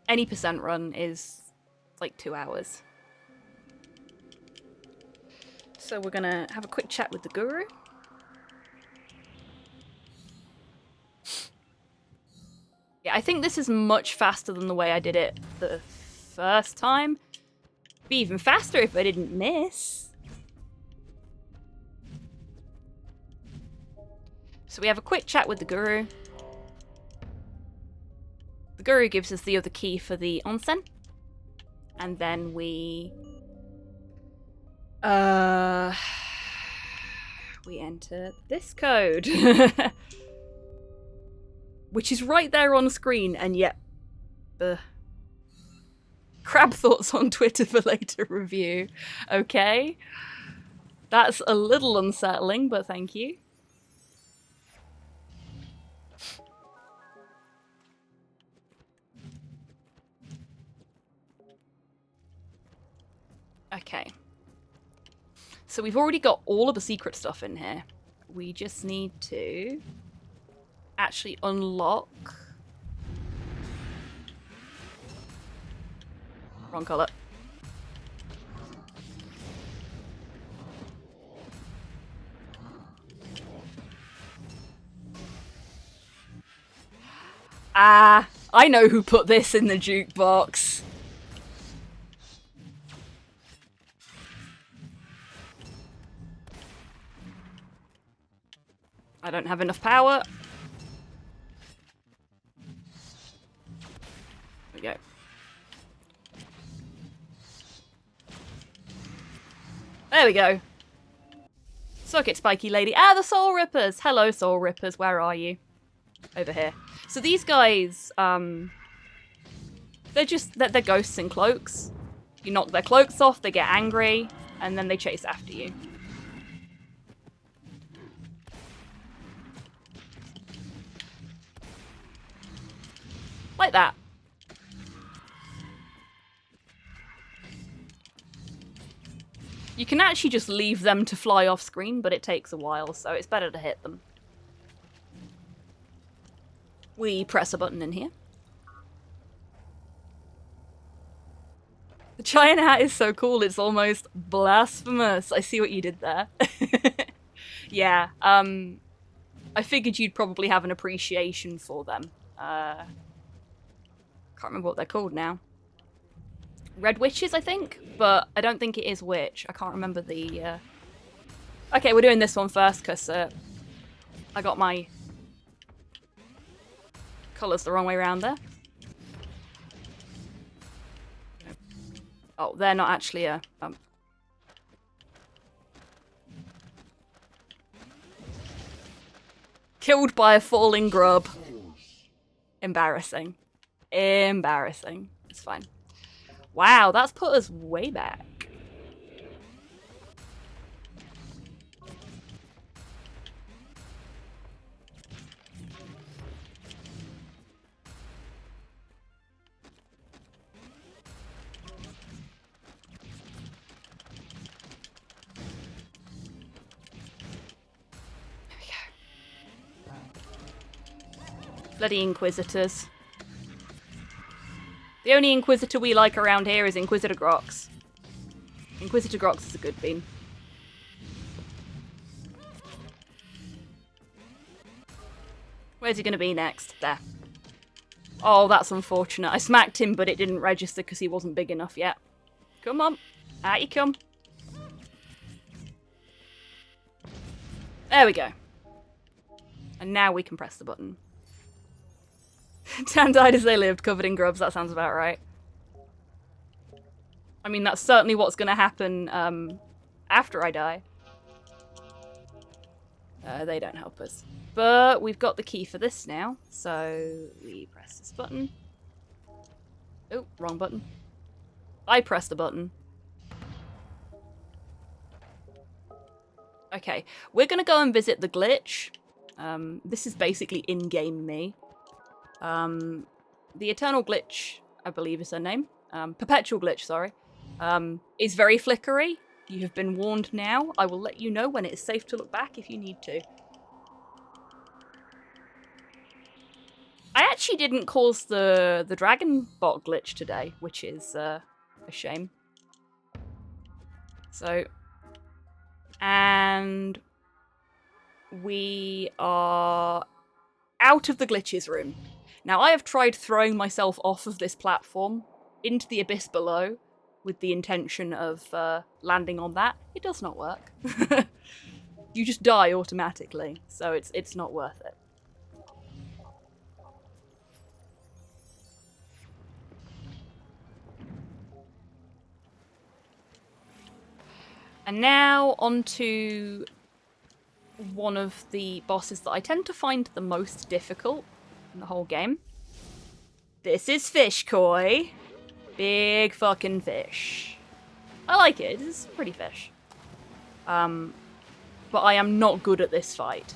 any percent run is like 2 hours. So we're gonna have a quick chat with the guru. Yeah, I think this is much faster than the way I did it the first time. Be even faster if I didn't miss. So we have a quick chat with the guru. The guru gives us the other key for the onsen. And then we enter this code. Which is right there on screen, and yet crab thoughts on Twitter for later review. Okay. That's a little unsettling, but thank you. Okay. So we've already got all of the secret stuff in here. We just need to actually unlock... Wrong colour. Ah, I know who put this in the jukebox. I don't have enough power. There we go. There we go. Suck it, spiky lady. Ah, the Soul Rippers! Hello, Soul Rippers. Where are you? Over here. So these guys, they're ghosts in cloaks. You knock their cloaks off, they get angry, and then they chase after you. Like that. You can actually just leave them to fly off screen, but it takes a while, so it's better to hit them. We press a button in here. The giant hat is so cool, it's almost blasphemous. I see what you did there. Yeah, I figured you'd probably have an appreciation for them. Can't remember what they're called now. Red Witches, I think? But I don't think it is Witch. I can't remember the... Okay, we're doing this one first, because I got my colours the wrong way around there. Oh, they're not actually a... Killed by a falling grub. Embarrassing. Embarrassing. It's fine. Wow, that's put us way back. There we go. Bloody Inquisitors. The only Inquisitor we like around here is Inquisitor Grox. Inquisitor Grox is a good bean. Where's he gonna be next? There. Oh, that's unfortunate. I smacked him, but it didn't register because he wasn't big enough yet. Come on. Out you come. There we go. And now we can press the button. 10 died as they lived, covered in grubs. That sounds about right. I mean, that's certainly what's going to happen after I die. They don't help us. But we've got the key for this now, so we press this button. Oh, wrong button. I pressed the button. Okay, we're gonna go and visit the glitch. This is basically in-game me. The Eternal Glitch, I believe is her name. Perpetual Glitch, sorry. Is very flickery. You have been warned now. I will let you know when it is safe to look back if you need to. I actually didn't cause the dragon bot glitch today, which is a shame. So, and we are out of the glitches room. Now, I have tried throwing myself off of this platform into the abyss below with the intention of landing on that. It does not work. You just die automatically, so it's not worth it. And now onto one of the bosses that I tend to find the most difficult in the whole game. This is Fish Koi. Big fucking fish. I like it. It's a pretty fish. But I am not good at this fight.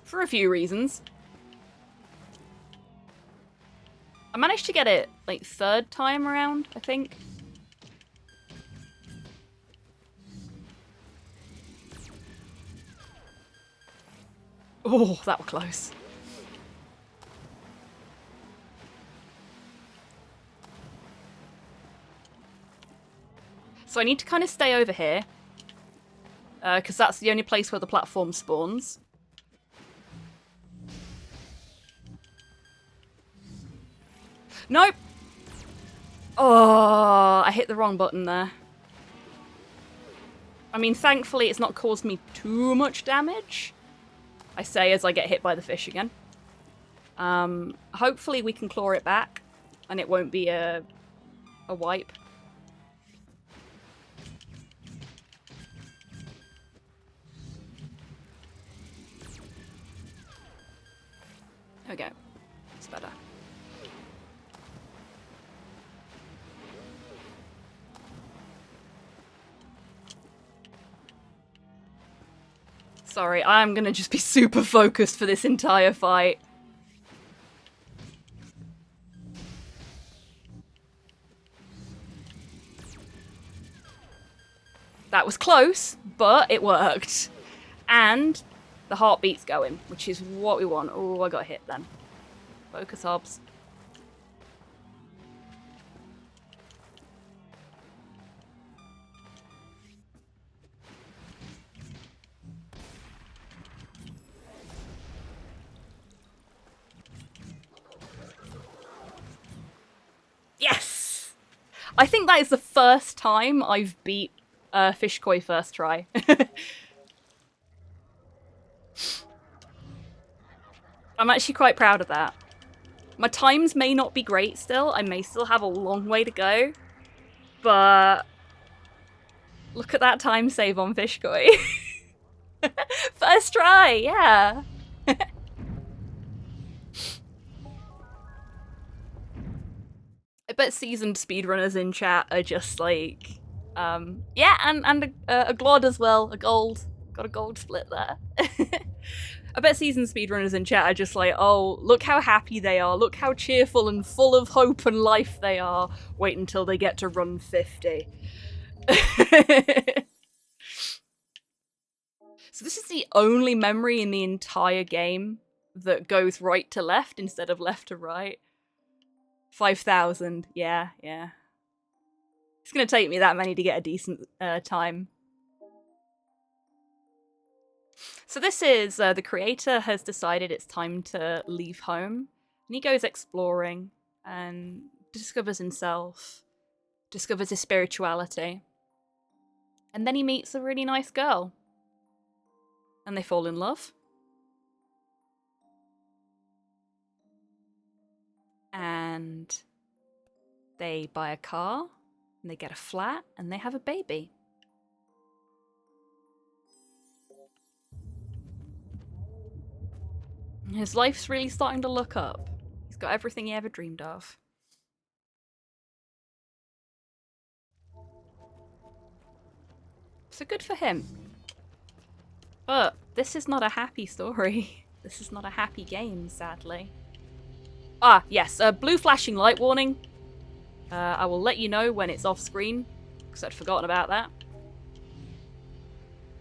For a few reasons. I managed to get it, like, third time around, I think. Oh, that was close. So I need to kind of stay over here. Because that's the only place where the platform spawns. Nope! Oh, I hit the wrong button there. I mean, thankfully it's not caused me too much damage. I say as I get hit by the fish again. Hopefully we can claw it back and it won't be a wipe. There we go. It's better. Sorry, I'm gonna just be super focused for this entire fight. That was close, but it worked. And the heartbeat's going, which is what we want. Oh, I got hit then. Focus, Hobbs. Yes! I think that is the first time I've beat Fish Koi first try. I'm actually quite proud of that. My times may not be great still. I may still have a long way to go. But look at that time save on Fish Koi. First try, yeah. I bet seasoned speedrunners in chat are just like, yeah, and a glod as well, a gold. Got a gold split there. I bet seasoned speedrunners in chat are just like, oh, look how happy they are, look how cheerful and full of hope and life they are. Wait until they get to run 50. So this is the only memory in the entire game that goes right to left instead of left to right. 5,000, yeah. It's gonna take me that many to get a decent time. So this is, the creator has decided it's time to leave home, and he goes exploring and discovers himself, discovers his spirituality, and then he meets a really nice girl, and they fall in love. And they buy a car, and they get a flat, and they have a baby. His life's really starting to look up. He's got everything he ever dreamed of. So good for him. But this is not a happy story. This is not a happy game, sadly. Ah, yes, a blue flashing light warning. I will let you know when it's off screen, because I'd forgotten about that.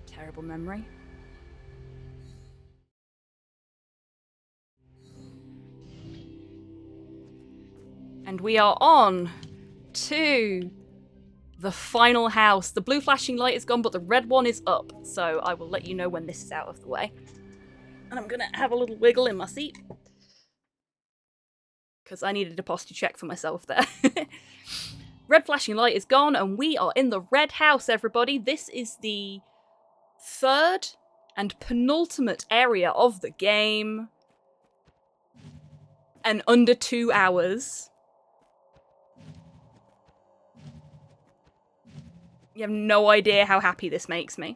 Terrible memory. And we are on to the final house. The blue flashing light is gone, but the red one is up. So I will let you know when this is out of the way. And I'm gonna have a little wiggle in my seat, because I needed a posture check for myself there. Red flashing light is gone, and we are in the red house, everybody. This is the third and penultimate area of the game. And under 2 hours. You have no idea how happy this makes me.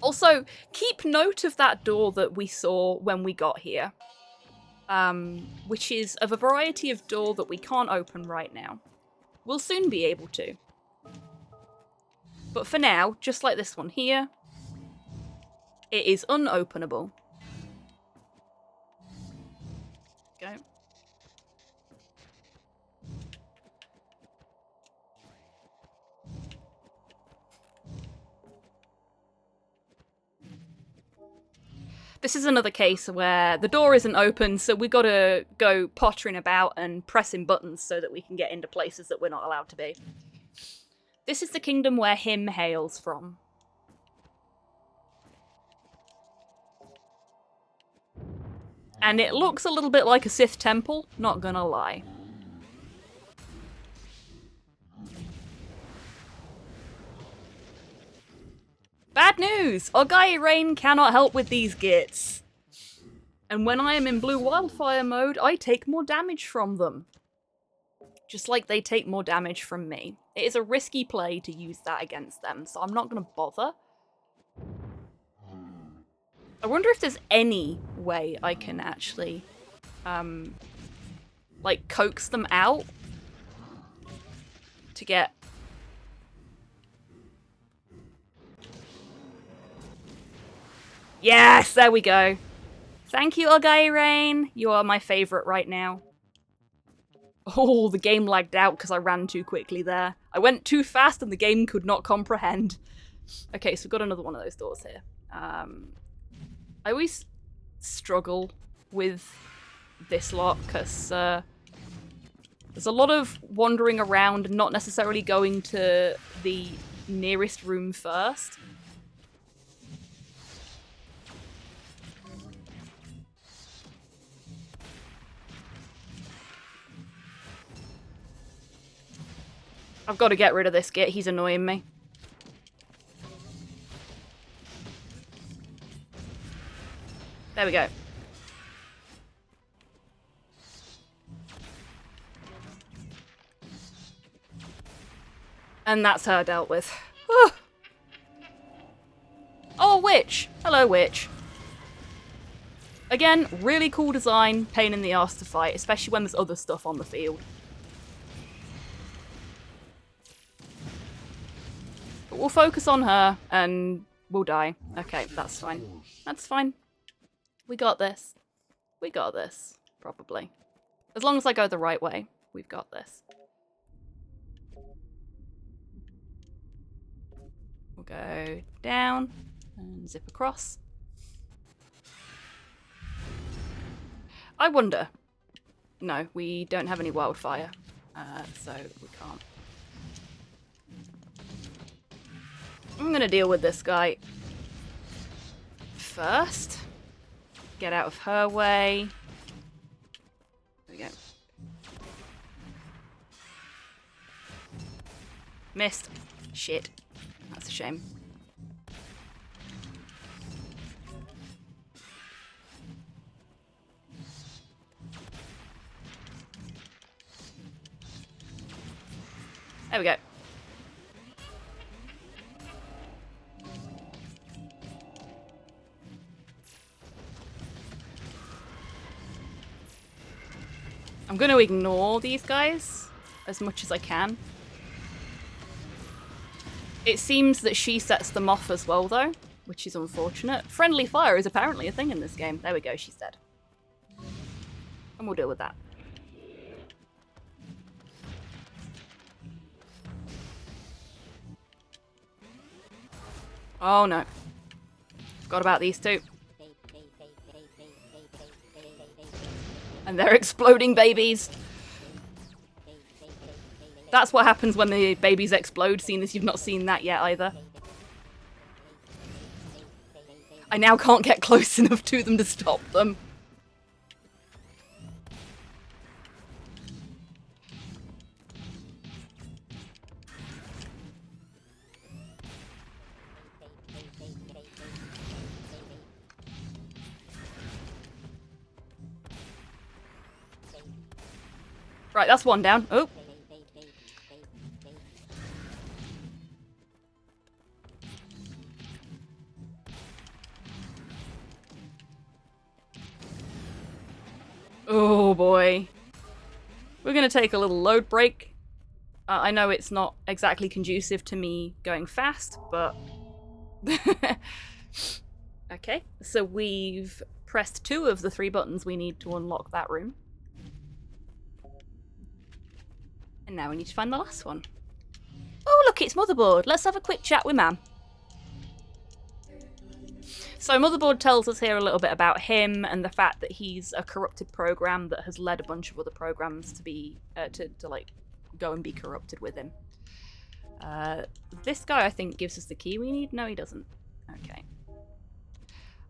Also, keep note of that door that we saw when we got here. Which is of a variety of door that we can't open right now. We'll soon be able to. But for now, just like this one here, it is unopenable. Go. This is another case where the door isn't open, so we gotta go pottering about and pressing buttons so that we can get into places that we're not allowed to be. This is the kingdom where him hails from. And it looks a little bit like a Sith temple, not gonna lie. Bad news! Ogai Rain cannot help with these gits. And when I am in blue wildfire mode, I take more damage from them. Just like they take more damage from me. It is a risky play to use that against them, so I'm not gonna bother. I wonder if there's any way I can actually, like, coax them out to get... Yes, there we go. Thank you, Ogai Rain. You are my favourite right now. Oh, the game lagged out because I ran too quickly there. I went too fast and the game could not comprehend. Okay, so we've got another one of those doors here. I always struggle with this lot because there's a lot of wandering around and not necessarily going to the nearest room first. I've got to get rid of this git, he's annoying me. There we go. And that's her dealt with. Oh, witch! Hello, witch. Again, really cool design, pain in the arse to fight, especially when there's other stuff on the field. But we'll focus on her, and we'll die. Okay, that's fine. That's fine. We got this. We got this. Probably. As long as I go the right way, we've got this. We'll go down and zip across. I wonder. No, we don't have any wildfire, so we can't. I'm gonna deal with this guy first. Get out of her way. There we go. Missed. Shit. That's a shame. There we go. I'm going to ignore these guys as much as I can. It seems that she sets them off as well, though, which is unfortunate. Friendly fire is apparently a thing in this game. There we go, she's dead. And we'll deal with that. Oh no. Forgot about these two. And they're exploding babies. That's what happens when the babies explode, seeing as you've not seen that yet either. I now can't get close enough to them to stop them. Right, that's one down. Oh. Oh boy. We're going to take a little load break. I know it's not exactly conducive to me going fast, but... Okay, so we've pressed 2 of the 3 buttons we need to unlock that room. And now we need to find the last one. Oh look, it's Motherboard. Let's have a quick chat with Mam. So Motherboard tells us here a little bit about him and the fact that he's a corrupted program that has led a bunch of other programs to be to like go and be corrupted with him. This guy I think gives us the key we need. No, he doesn't. Okay.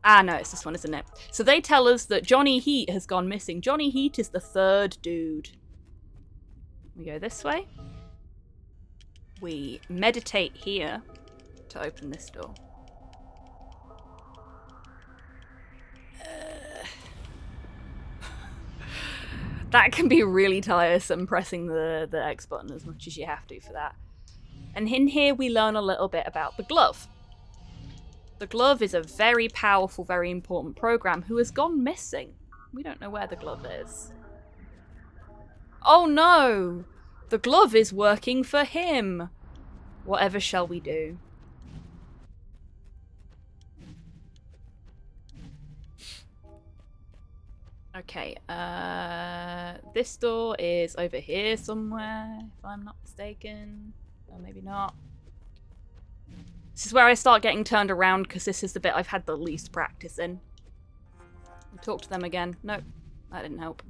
Ah, no, it's this one, isn't it? So they tell us that Johnny Heat has gone missing. Johnny Heat is the 3rd dude. We go this way. We meditate here to open this door. That can be really tiresome, pressing the X button as much as you have to for that. And in here we learn a little bit about the glove. The glove is a very powerful, very important program who has gone missing. We don't know where the glove is. Oh no! The glove is working for him! Whatever shall we do? Okay, this door is over here somewhere, if I'm not mistaken. Or maybe not. This is where I start getting turned around because this is the bit I've had the least practice in. Talk to them again. Nope, that didn't help.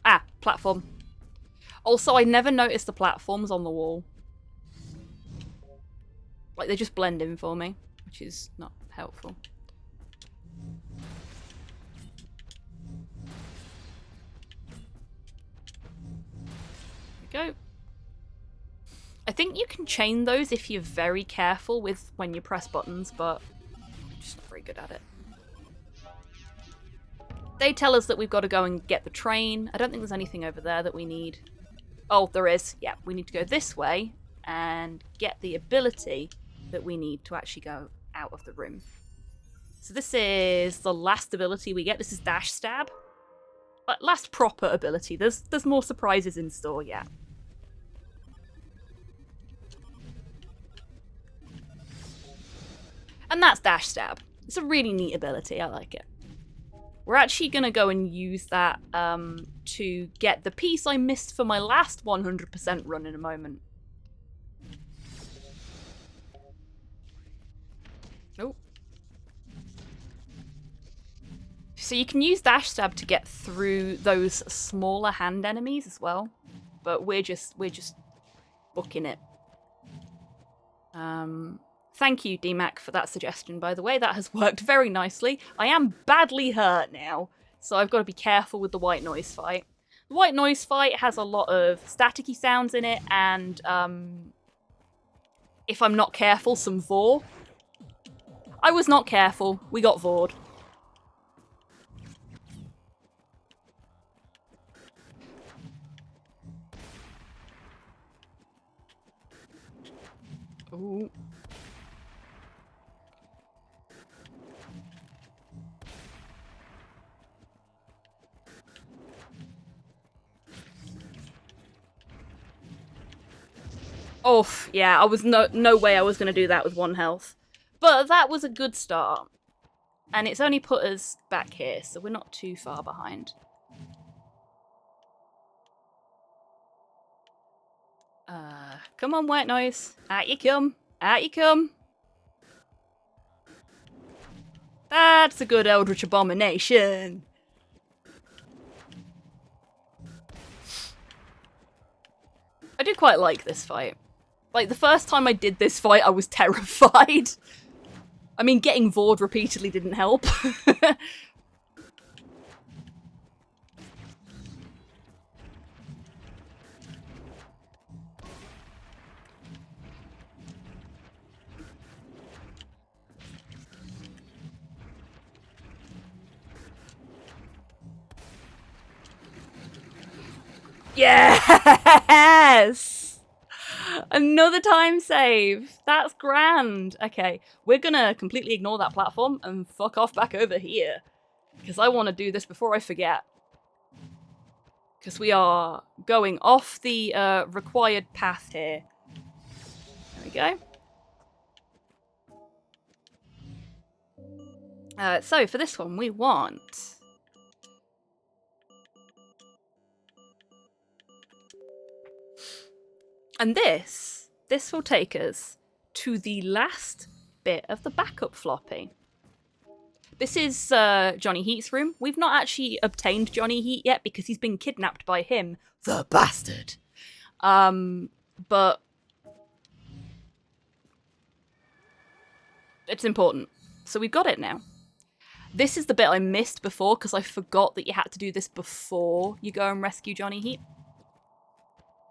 Ah, platform. Also, I never noticed the platforms on the wall. Like, they just blend in for me, which is not helpful. There we go. I think you can chain those if you're very careful with when you press buttons, but I'm just not very good at it. They tell us that we've got to go and get the train. I don't think there's anything over there that we need. Oh, there is. Yeah, we need to go this way and get the ability that we need to actually go out of the room. So this is the last ability we get. This is Dash Stab. Last proper ability. There's more surprises in store yet. And that's Dash Stab. It's a really neat ability. I like it. We're actually going to go and use that to get the piece I missed for my last 100% run in a moment. Oh. So you can use Dash Stab to get through those smaller hand enemies as well. But we're just booking it. Thank you, DMAC, for that suggestion, by the way. That has worked very nicely. I am badly hurt now, so I've got to be careful with the white noise fight. The white noise fight has a lot of staticky sounds in it, and if I'm not careful, some vor. I was not careful. We got vored. Ooh. Oh, yeah, I was no way I was going to do that with 1 health. But that was a good start. And it's only put us back here, so we're not too far behind. Come on, white noise. Out you come. Out you come. That's a good Eldritch Abomination. I do quite like this fight. Like, the first time I did this fight, I was terrified. I mean, getting Vord repeatedly didn't help. Yes! Another time save. That's grand. Okay, we're gonna completely ignore that platform and fuck off back over here. Because I want to do this before I forget. Because we are going off the required path here. There we go. So for this one, we want... And this will take us to the last bit of the backup floppy. This is Johnny Heat's room. We've not actually obtained Johnny Heat yet because he's been kidnapped by him, the bastard. But it's important. So we've got it now. This is the bit I missed before because I forgot that you had to do this before you go and rescue Johnny Heat.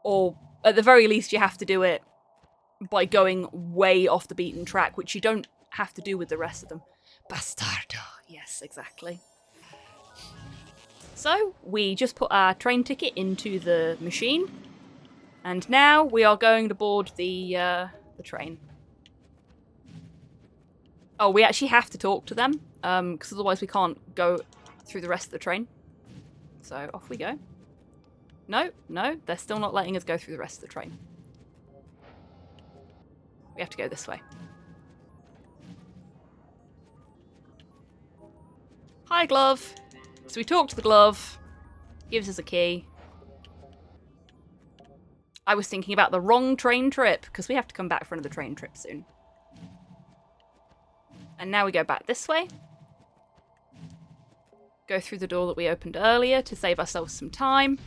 Or at the very least, you have to do it by going way off the beaten track, which you don't have to do with the rest of them. Bastardo. Yes, exactly. So, we just put our train ticket into the machine. And now we are going to board the train. Oh, we actually have to talk to them, because otherwise we can't go through the rest of the train. So, off we go. No, they're still not letting us go through the rest of the train. We have to go this way. Hi, Glove. So we talk to the Glove. Gives us a key. I was thinking about the wrong train trip, because we have to come back for another train trip soon. And now we go back this way. Go through the door that we opened earlier to save ourselves some time.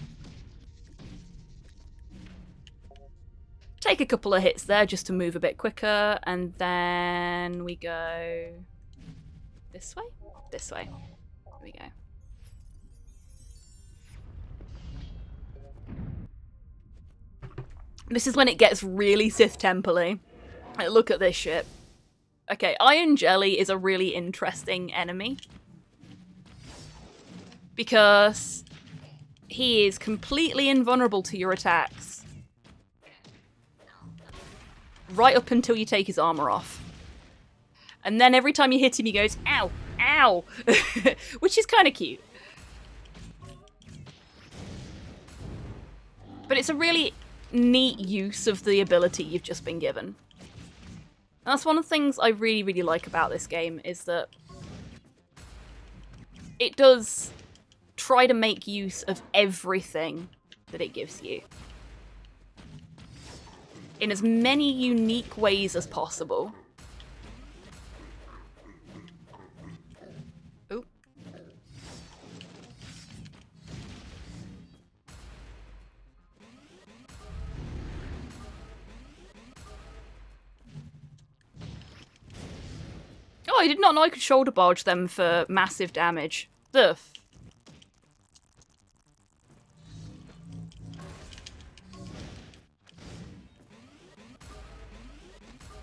Take a couple of hits there just to move a bit quicker, and then we go this way? This way. Here we go. This is when it gets really Sith Temple-y. Like, look at this shit. Okay, Iron Jelly is a really interesting enemy. Because he is completely invulnerable to your attacks. Right up until you take his armor off. And then every time you hit him, he goes, ow, ow! Which is kind of cute. But it's a really neat use of the ability you've just been given. And that's one of the things I really, really like about this game, is that it does try to make use of everything that it gives you. In as many unique ways as possible. Ooh. Oh, I did not know I could shoulder barge them for massive damage. Ugh.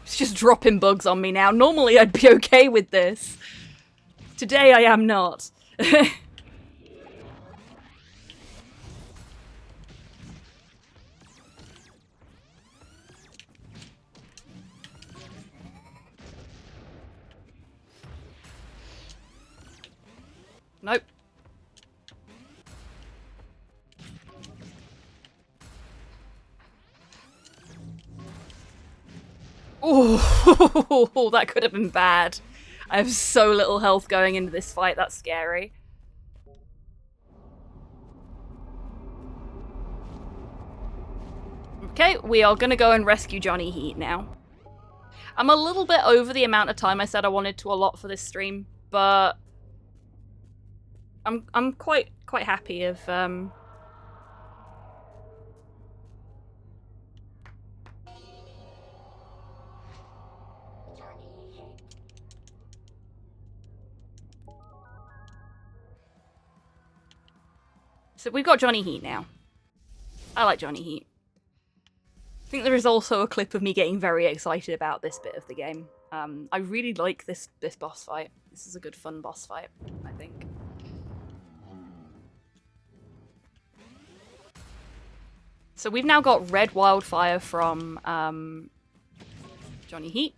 It's just dropping bugs on me now. Normally I'd be okay with this. Today I am not. Nope. Oh, that could have been bad. I have so little health going into this fight, that's scary. Okay, we are gonna go and rescue Johnny Heat now. I'm a little bit over the amount of time I said I wanted to allot for this stream, but I'm quite happy of So we've got Johnny Heat now. I like Johnny Heat. I think there is also a clip of me getting very excited about this bit of the game. I really like this boss fight. This is a good fun boss fight, I think. So we've now got Red Wildfire from Johnny Heat.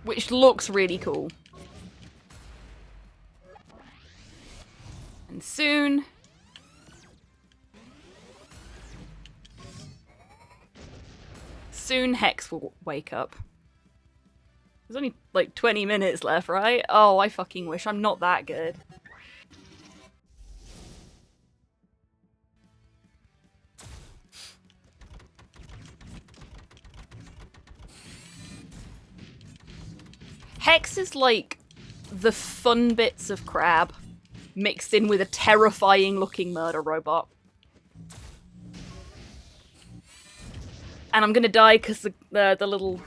Which looks really cool. And soon... soon Hex will wake up. There's only like 20 minutes left, right? Oh, I fucking wish I'm not that good. Hex is like the fun bits of Crab mixed in with a terrifying looking murder robot. And I'm gonna die because the little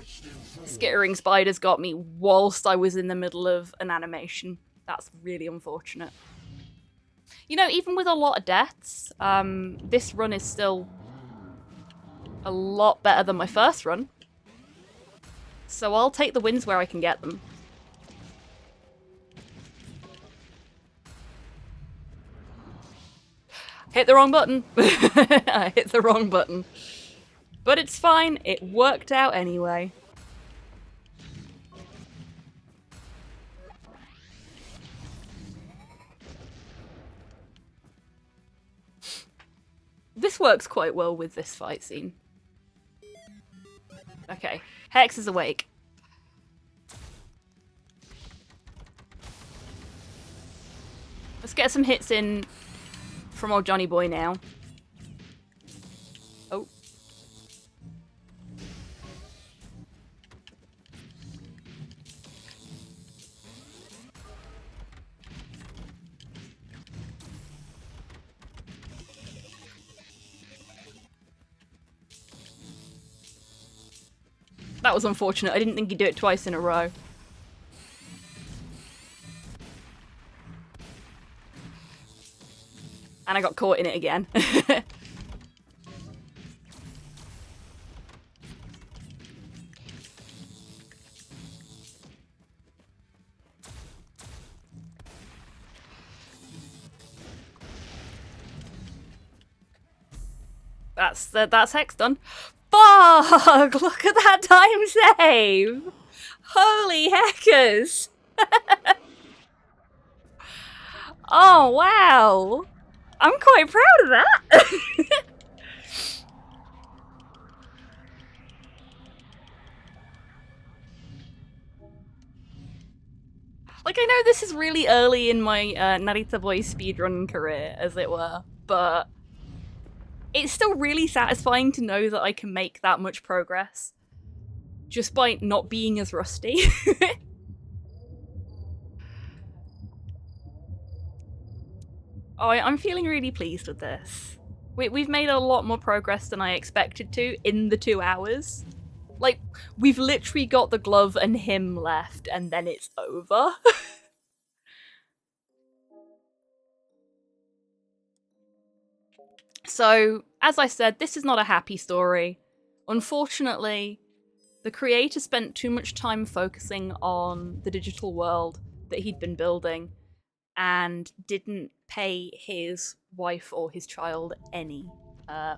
skittering spiders got me whilst I was in the middle of an animation. That's really unfortunate. You know, even with a lot of deaths, this run is still a lot better than my first run. So I'll take the wins where I can get them. Hit the wrong button. I hit the wrong button. But it's fine, it worked out anyway. This works quite well with this fight scene. Okay, Hex is awake. Let's get some hits in from old Johnny Boy now. Oh. That was unfortunate. I didn't think he'd do it twice in a row. And I got caught in it again. That's Hex done. Fuck! Look at that time save! Holy heckers! Oh, wow! I'm quite proud of that! Like, I know this is really early in my Narita Boy speedrun career, as it were, but it's still really satisfying to know that I can make that much progress just by not being as rusty. Oh, I'm feeling really pleased with this. We've made a lot more progress than I expected to in the 2 hours. Like, we've literally got the glove and him left, and then it's over. So, as I said, this is not a happy story. Unfortunately, the creator spent too much time focusing on the digital world that he'd been building and didn't pay his wife or his child any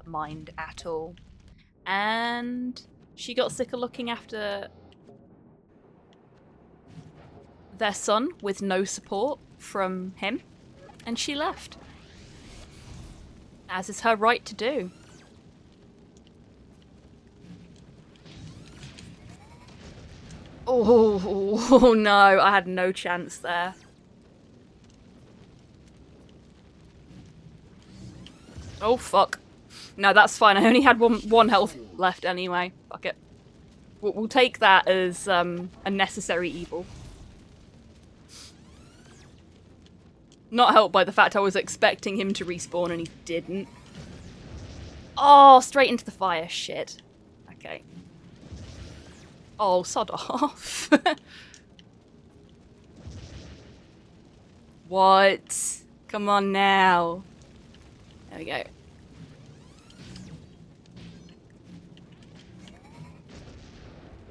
mind at all. And she got sick of looking after their son with no support from him, and she left. As is her right to do. Oh no, I had no chance there. Oh fuck. No, that's fine. I only had one health left anyway. Fuck it. We'll take that as a necessary evil. Not helped by the fact I was expecting him to respawn and he didn't. Oh, straight into the fire. Shit. Okay. Oh, sod off. What? Come on now. There we go.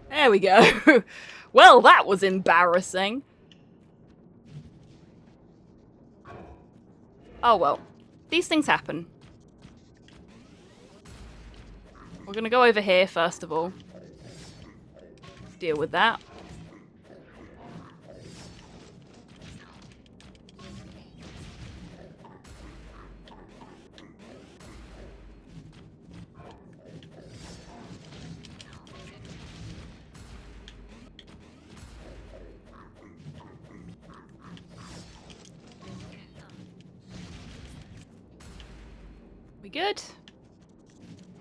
There we go. Well, that was embarrassing. Oh well. These things happen. We're gonna go over here first of all. Deal with that. We good?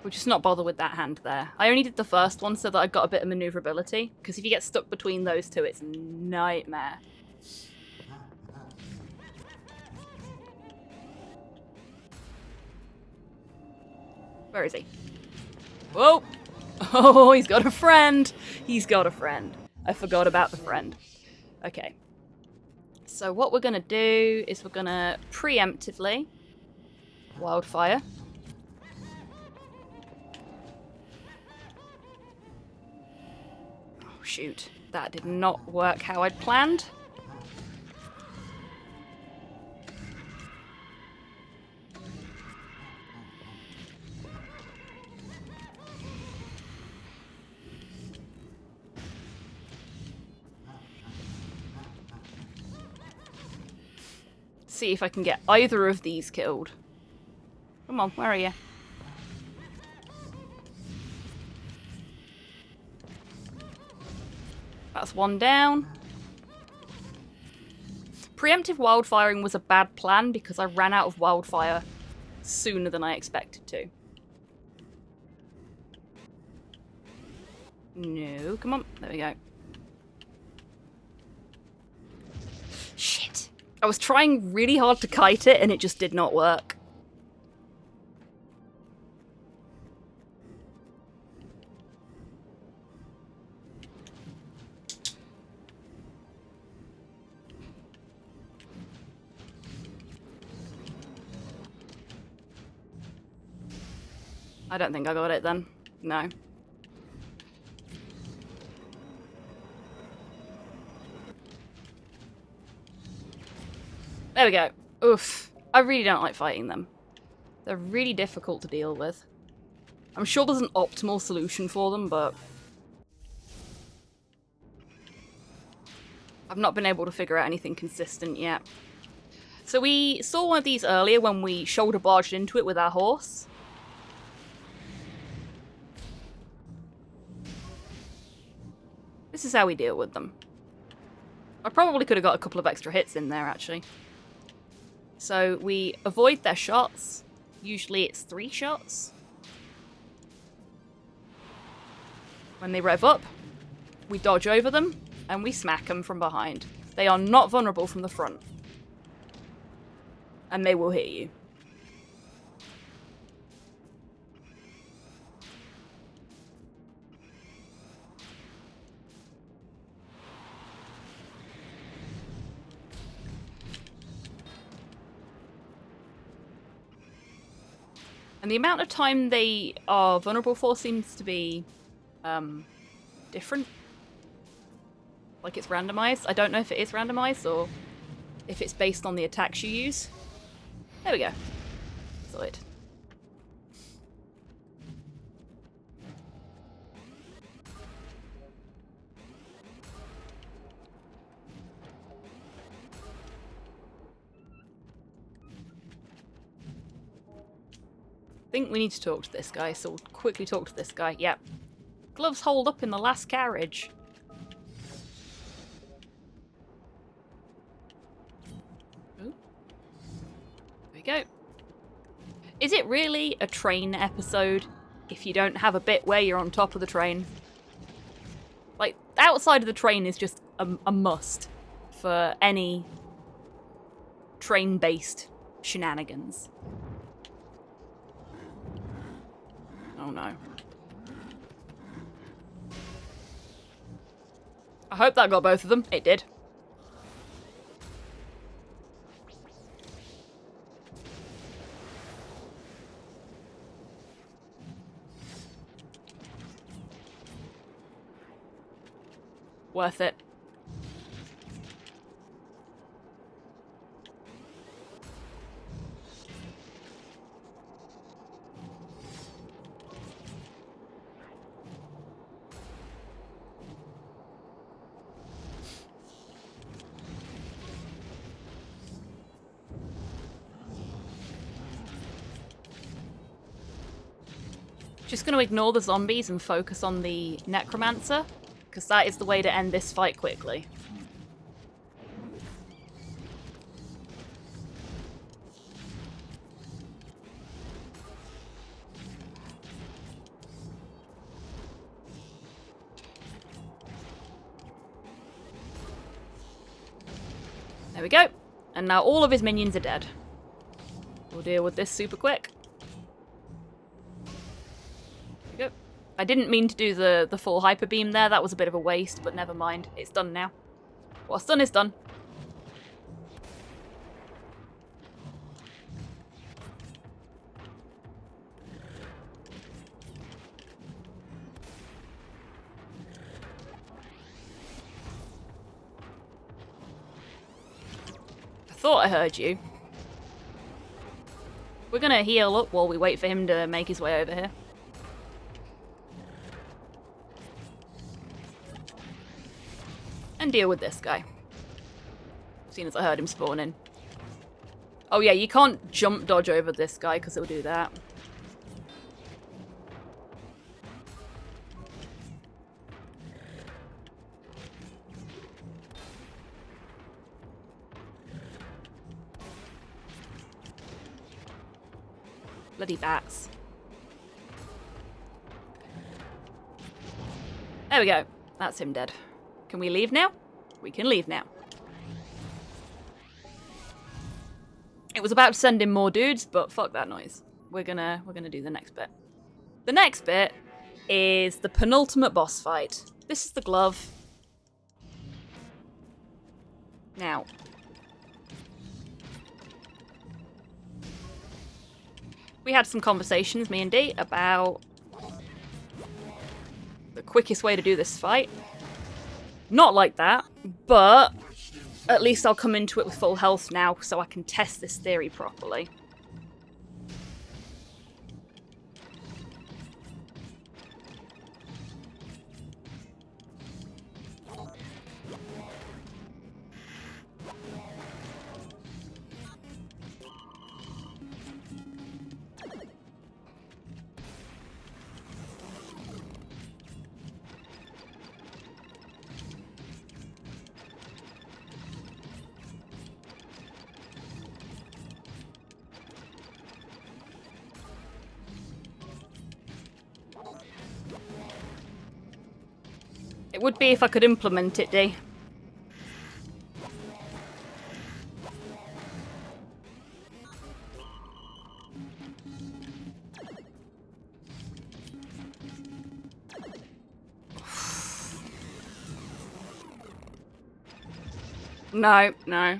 We'll just not bother with that hand there. I only did the first one so that I got a bit of maneuverability, because if you get stuck between those two, it's a nightmare. Where is he? Whoa! Oh, he's got a friend! He's got a friend. I forgot about the friend. Okay. So what we're gonna do is we're gonna preemptively wildfire. Oh shoot, that did not work how I'd planned. See if I can get either of these killed. Come on, where are you? That's one down. Preemptive wildfiring was a bad plan because I ran out of wildfire sooner than I expected to. No, come on. There we go. Shit. I was trying really hard to kite it and it just did not work. I don't think I got it then. No. There we go. Oof. I really don't like fighting them. They're really difficult to deal with. I'm sure there's an optimal solution for them, but I've not been able to figure out anything consistent yet. So we saw one of these earlier when we shoulder barged into it with our horse. This is how we deal with them. I probably could have got a couple of extra hits in there, actually. So we avoid their shots. Usually it's 3 shots. When they rev up, we dodge over them, and we smack them from behind. They are not vulnerable from the front. And they will hit you. And the amount of time they are vulnerable for seems to be different. Like it's randomized. I don't know if it is randomized or if it's based on the attacks you use. There we go. Solid. think we need to talk to this guy, so we'll quickly talk to this guy. Yep. Gloves hold up in the last carriage. Ooh. There we go. Is it really a train episode if you don't have a bit where you're on top of the train? Like, outside of the train is just a must for any train-based shenanigans. Oh no. I hope that got both of them. It did. Worth it. Just going to ignore the zombies and focus on the necromancer, because that is the way to end this fight quickly. There we go. And now all of his minions are dead. We'll deal with this super quick. Go. I didn't mean to do the full hyper beam there. That was a bit of a waste, but never mind. It's done now. What's done is done. I thought I heard you. We're gonna heal up while we wait for him to make his way over here. And deal with this guy. Seeing as I heard him spawn in. Oh yeah, you can't jump dodge over this guy because he'll do that. Bloody bats. There we go. That's him dead. Can we leave now? We can leave now. It was about to send in more dudes, but fuck that noise. We're gonna do the next bit. The next bit is the penultimate boss fight. This is the glove. Now, we had some conversations, me and Dee, about the quickest way to do this fight. Not like that, but at least I'll come into it with full health now so I can test this theory properly. It would be if I could implement it, Dee. No, no.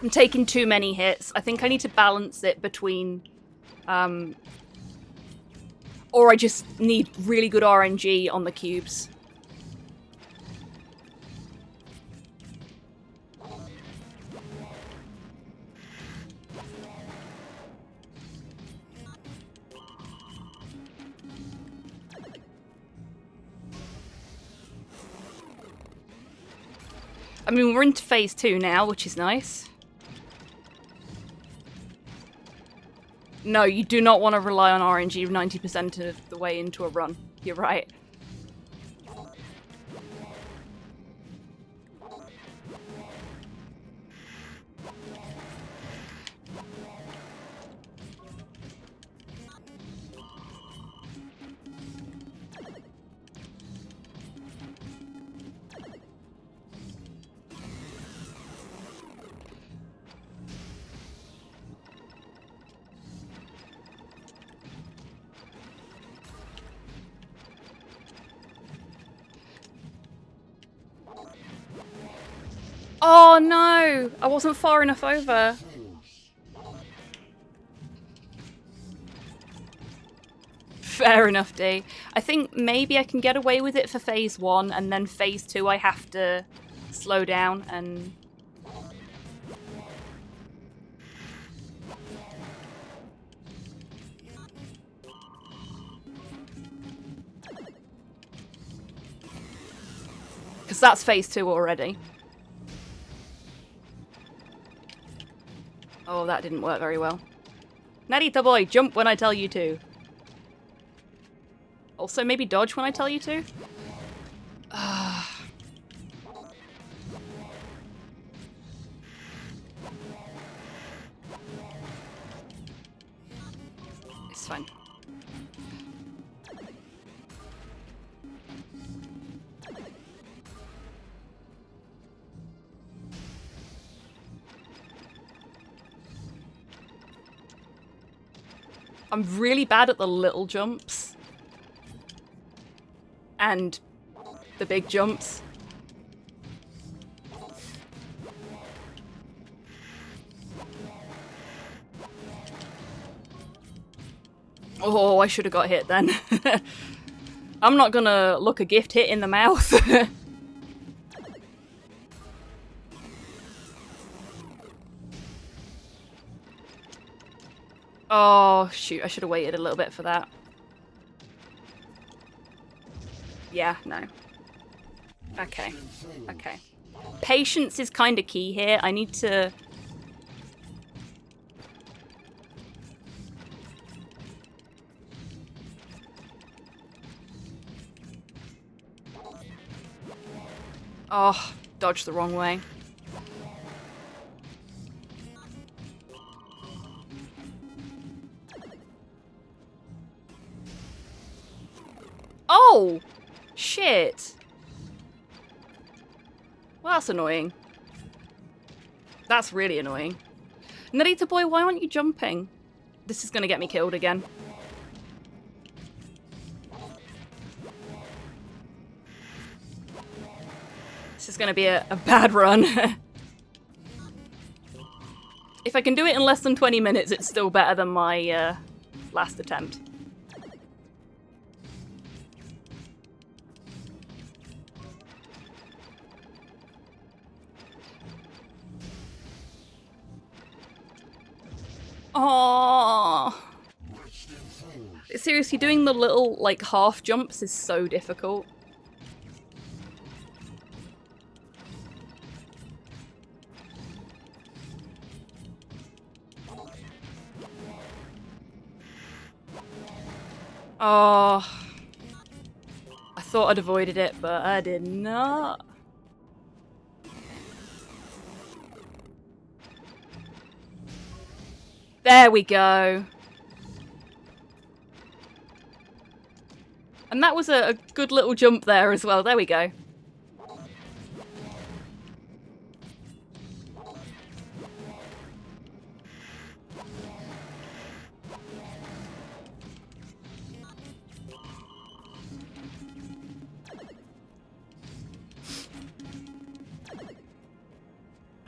I'm taking too many hits. I think I need to balance it between... or I just need really good RNG on the cubes. I mean, we're into phase 2 now, which is nice. No, you do not want to rely on RNG 90% of the way into a run. You're right. Oh no! I wasn't far enough over. Fair enough, D. I think maybe I can get away with it for phase 1, and then phase 2 I have to slow down and... Because that's phase 2 already. Oh, that didn't work very well. Narita boy, jump when I tell you to. Also, maybe dodge when I tell you to? It's fine. I'm really bad at the little jumps. And the big jumps. Oh, I should have got hit then. I'm not gonna look a gift hit in the mouth. Oh, shoot. I should have waited a little bit for that. Yeah, no. Okay. Okay. Patience is kind of key here. I need to... Oh, dodged the wrong way. Oh! Shit! Well, that's annoying. That's really annoying. Narita boy, why aren't you jumping? This is gonna get me killed again. This is gonna be a bad run. If I can do it in less than 20 minutes, it's still better than my last attempt. Oh, seriously, doing the little like half jumps is so difficult. Oh, I thought I'd avoided it, but I did not. There we go. And that was a good little jump there as well. There we go.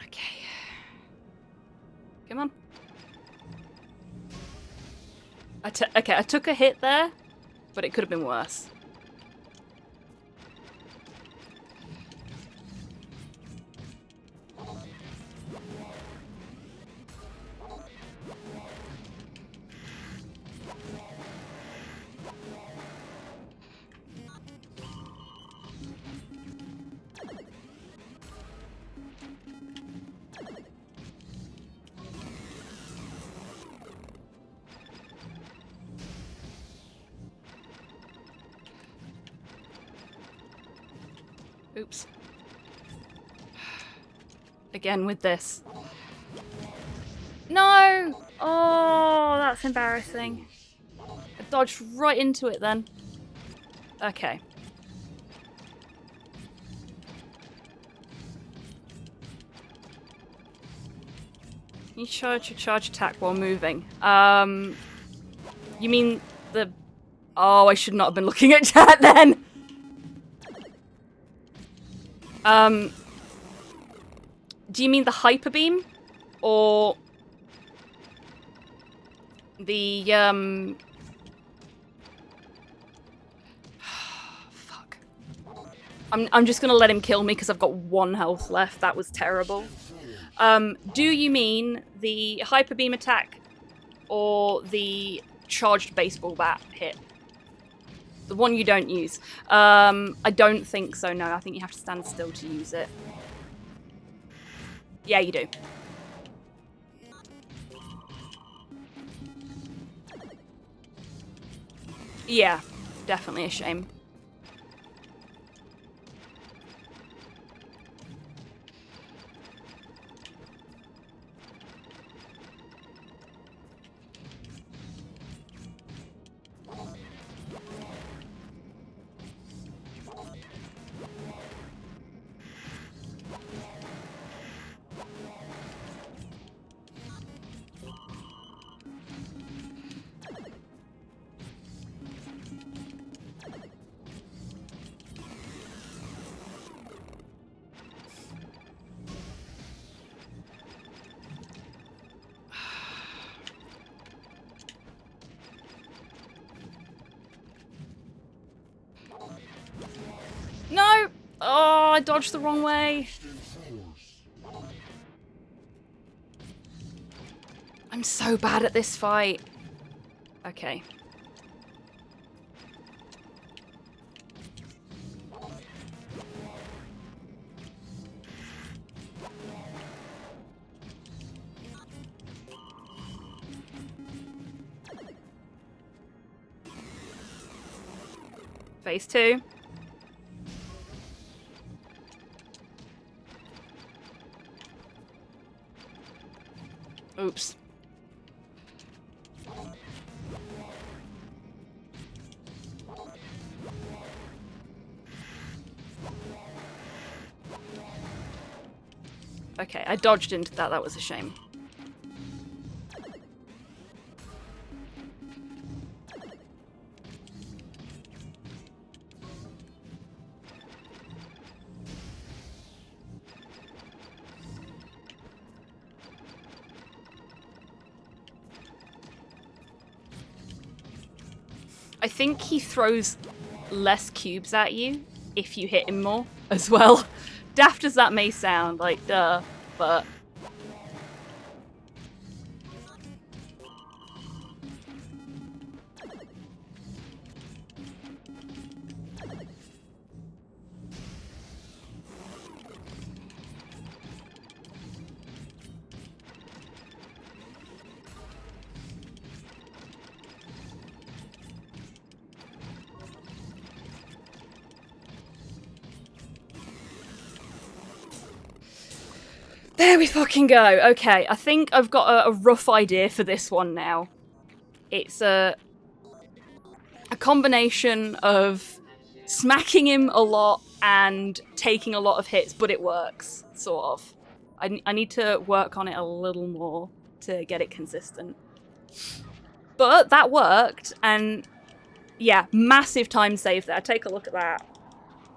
Okay. Come on. Okay, I took a hit there, but it could have been worse. Oops. Again with this. No! Oh, that's embarrassing. I dodged right into it then. Okay. You charge your charge attack while moving. You mean the... Oh, I should not have been looking at chat then! Do you mean the hyper beam? Or... the, fuck. I'm just gonna let him kill me because I've got 1 health left. That was terrible. Do you mean the hyper beam attack or the charged baseball bat hit? The one you don't use. I don't think so, no. I think you have to stand still to use it. Yeah, you do. Yeah, definitely a shame. No! Oh, I dodged the wrong way. I'm so bad at this fight. Okay. Phase 2. Oops. Okay, I dodged into that. That was a shame. I think he throws less cubes at you if you hit him more as well. Daft as that may sound, like, duh, but... There we fucking go. Okay, I think I've got a rough idea for this one now. It's a combination of smacking him a lot and taking a lot of hits, but it works, sort of. I need to work on it a little more to get it consistent. But that worked, and yeah, massive time save there. Take a look at that.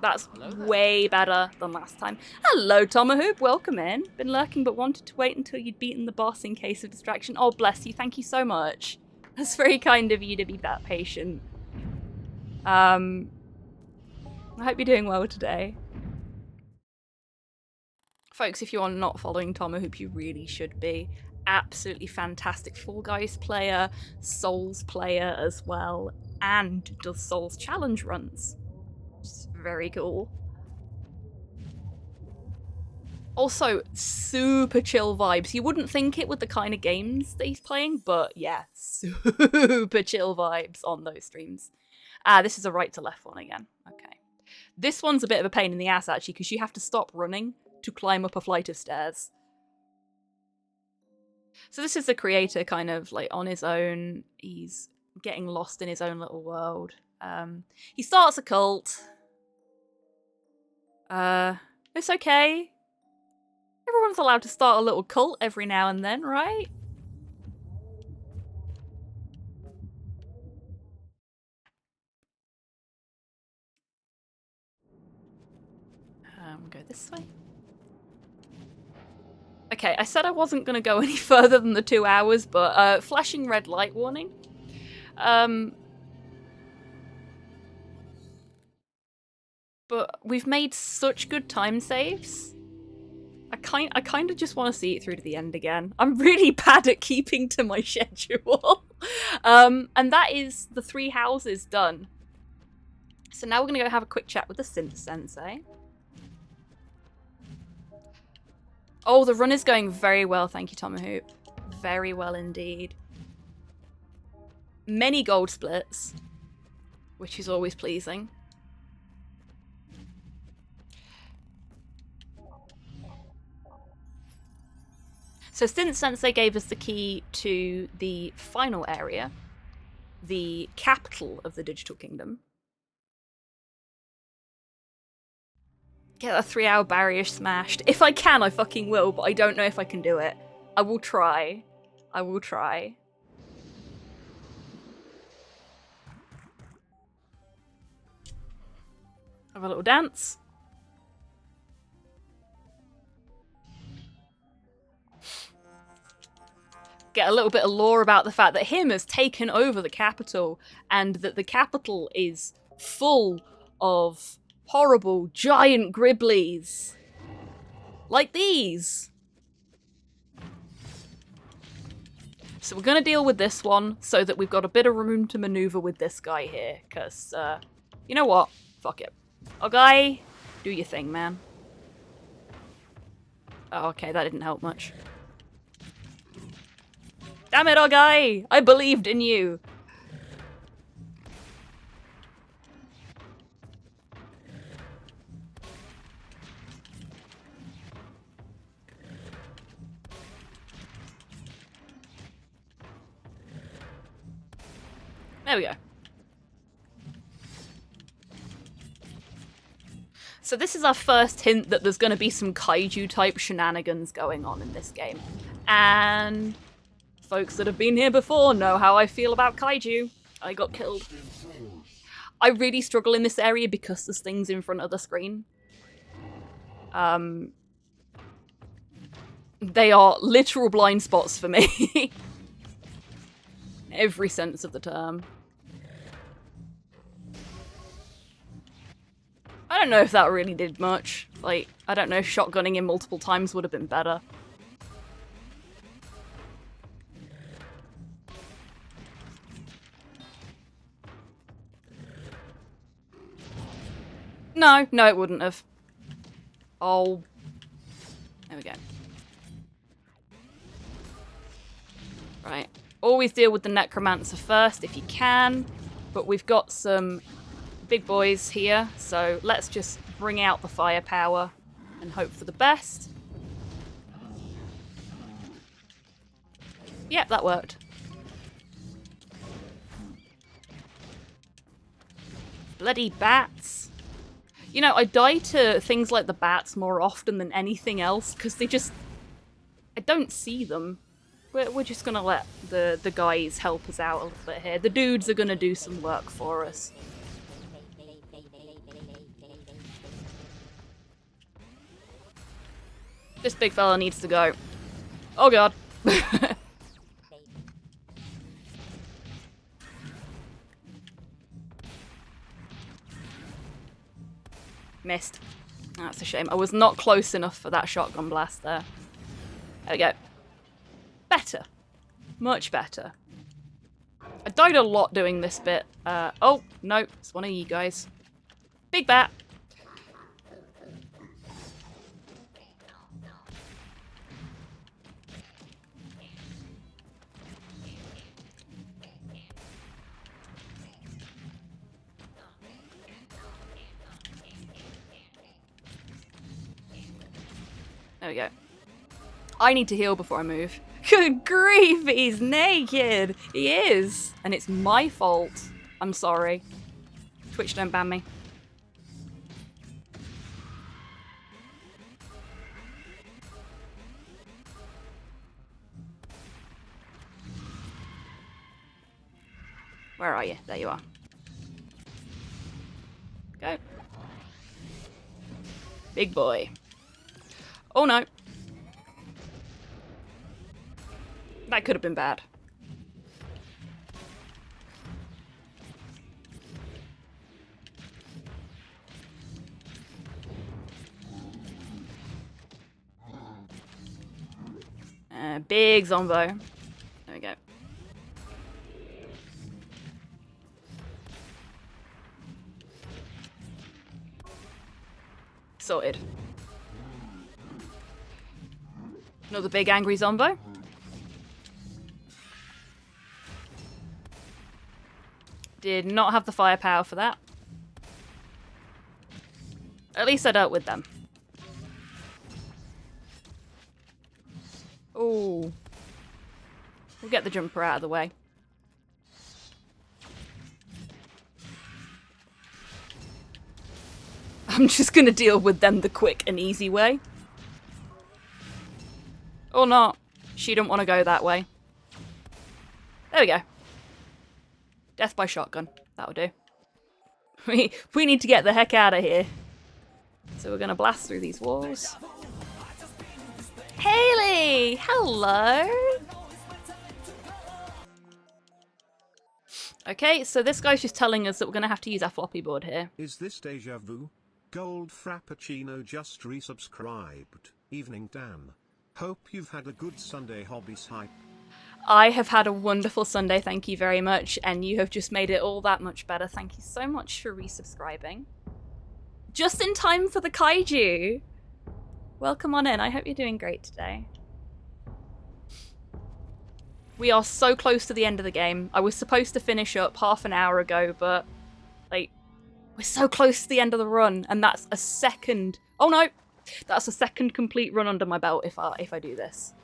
That's way better than last time. Hello, Tomahawk. Welcome in. Been lurking but wanted to wait until you'd beaten the boss in case of distraction. Oh, bless you. Thank you so much. That's very kind of you to be that patient. I hope you're doing well today. Folks, if you are not following Tomahawk, you really should be. Absolutely fantastic Fall Guys player, Souls player as well, and does Souls challenge runs. Very cool. Also, super chill vibes. You wouldn't think it with the kind of games that he's playing, but yeah, super chill vibes on those streams. This is a right to left one again. Okay. This one's a bit of a pain in the ass, actually, because you have to stop running to climb up a flight of stairs. So this is the creator kind of like on his own. He's getting lost in his own little world. He starts a cult. It's okay. Everyone's allowed to start a little cult every now and then, right? Go this way. Okay, I said I wasn't going to go any further than the 2 hours, but flashing red light warning. But we've made such good time saves. I kind of just want to see it through to the end again. I'm really bad at keeping to my schedule. And that is the 3 houses done. So now we're going to go have a quick chat with the synth sensei. Oh, the run is going very well, thank you, Tomahoop. Very well indeed. Many gold splits, which is always pleasing. So Synth Sensei gave us the key to the final area, the capital of the Digital Kingdom. Get a 3-hour barrier smashed. If I can, I fucking will, but I don't know if I can do it. I will try. I will try. Have a little dance. Get a little bit of lore about the fact that him has taken over the capital and that the capital is full of horrible giant Griblies. Like these. So we're going to deal with this one so that we've got a bit of room to maneuver with this guy here. Because, you know what? Fuck it. Okay, do your thing, man. Oh, okay, that didn't help much. Damn it, Ogai! I believed in you! There we go. So this is our first hint that there's going to be some kaiju-type shenanigans going on in this game. And folks that have been here before know how I feel about kaiju. I got killed. I really struggle in this area because there's things in front of the screen. They are literal blind spots for me. Every sense of the term. I don't know if that really did much. Like, I don't know if shotgunning him multiple times would have been better. No, it wouldn't have. Oh. There we go. Right. Always deal with the necromancer first if you can. But we've got some big boys here, so let's just bring out the firepower and hope for the best. Yep, that worked. Bloody bats. You know, I die to things like the bats more often than anything else, because they just... I don't see them. We're just gonna let the guys help us out a little bit here. The dudes are gonna do some work for us. This big fella needs to go. Oh god. Missed. That's a shame. I was not close enough for that shotgun blast there. There we go. Better. Much better. I died a lot doing this bit. Oh, no. It's one of you guys. Big bat. There we go. I need to heal before I move. Good grief, he's naked! He is! And it's my fault. I'm sorry. Twitch, don't ban me. Where are you? There you are. Go. Big boy. Oh no. That could have been bad. Big Zombo. There we go. Sorted. Another big angry Zombo. Did not have the firepower for that. At least I dealt with them. Ooh. We'll get the jumper out of the way. I'm just gonna deal with them the quick and easy way. Or not. She don't want to go that way. There we go. Death by shotgun. That'll do. We need to get the heck out of here. So we're gonna blast through these walls. Haley! Hello! Okay, so this guy's just telling us that we're gonna have to use our floppy board here. Is this deja vu? Gold Frappuccino just resubscribed. Evening Dan. Hope you've had a good Sunday hobbies hype. I have had a wonderful Sunday, thank you very much, and you have just made it all that much better. Thank you so much for resubscribing. Just in time for the kaiju! Welcome on in, I hope you're doing great today. We are so close to the end of the game. I was supposed to finish up half an hour ago, but, like, we're so close to the end of the run, and that's a second... Oh no! That's a second complete run under my belt if I do this.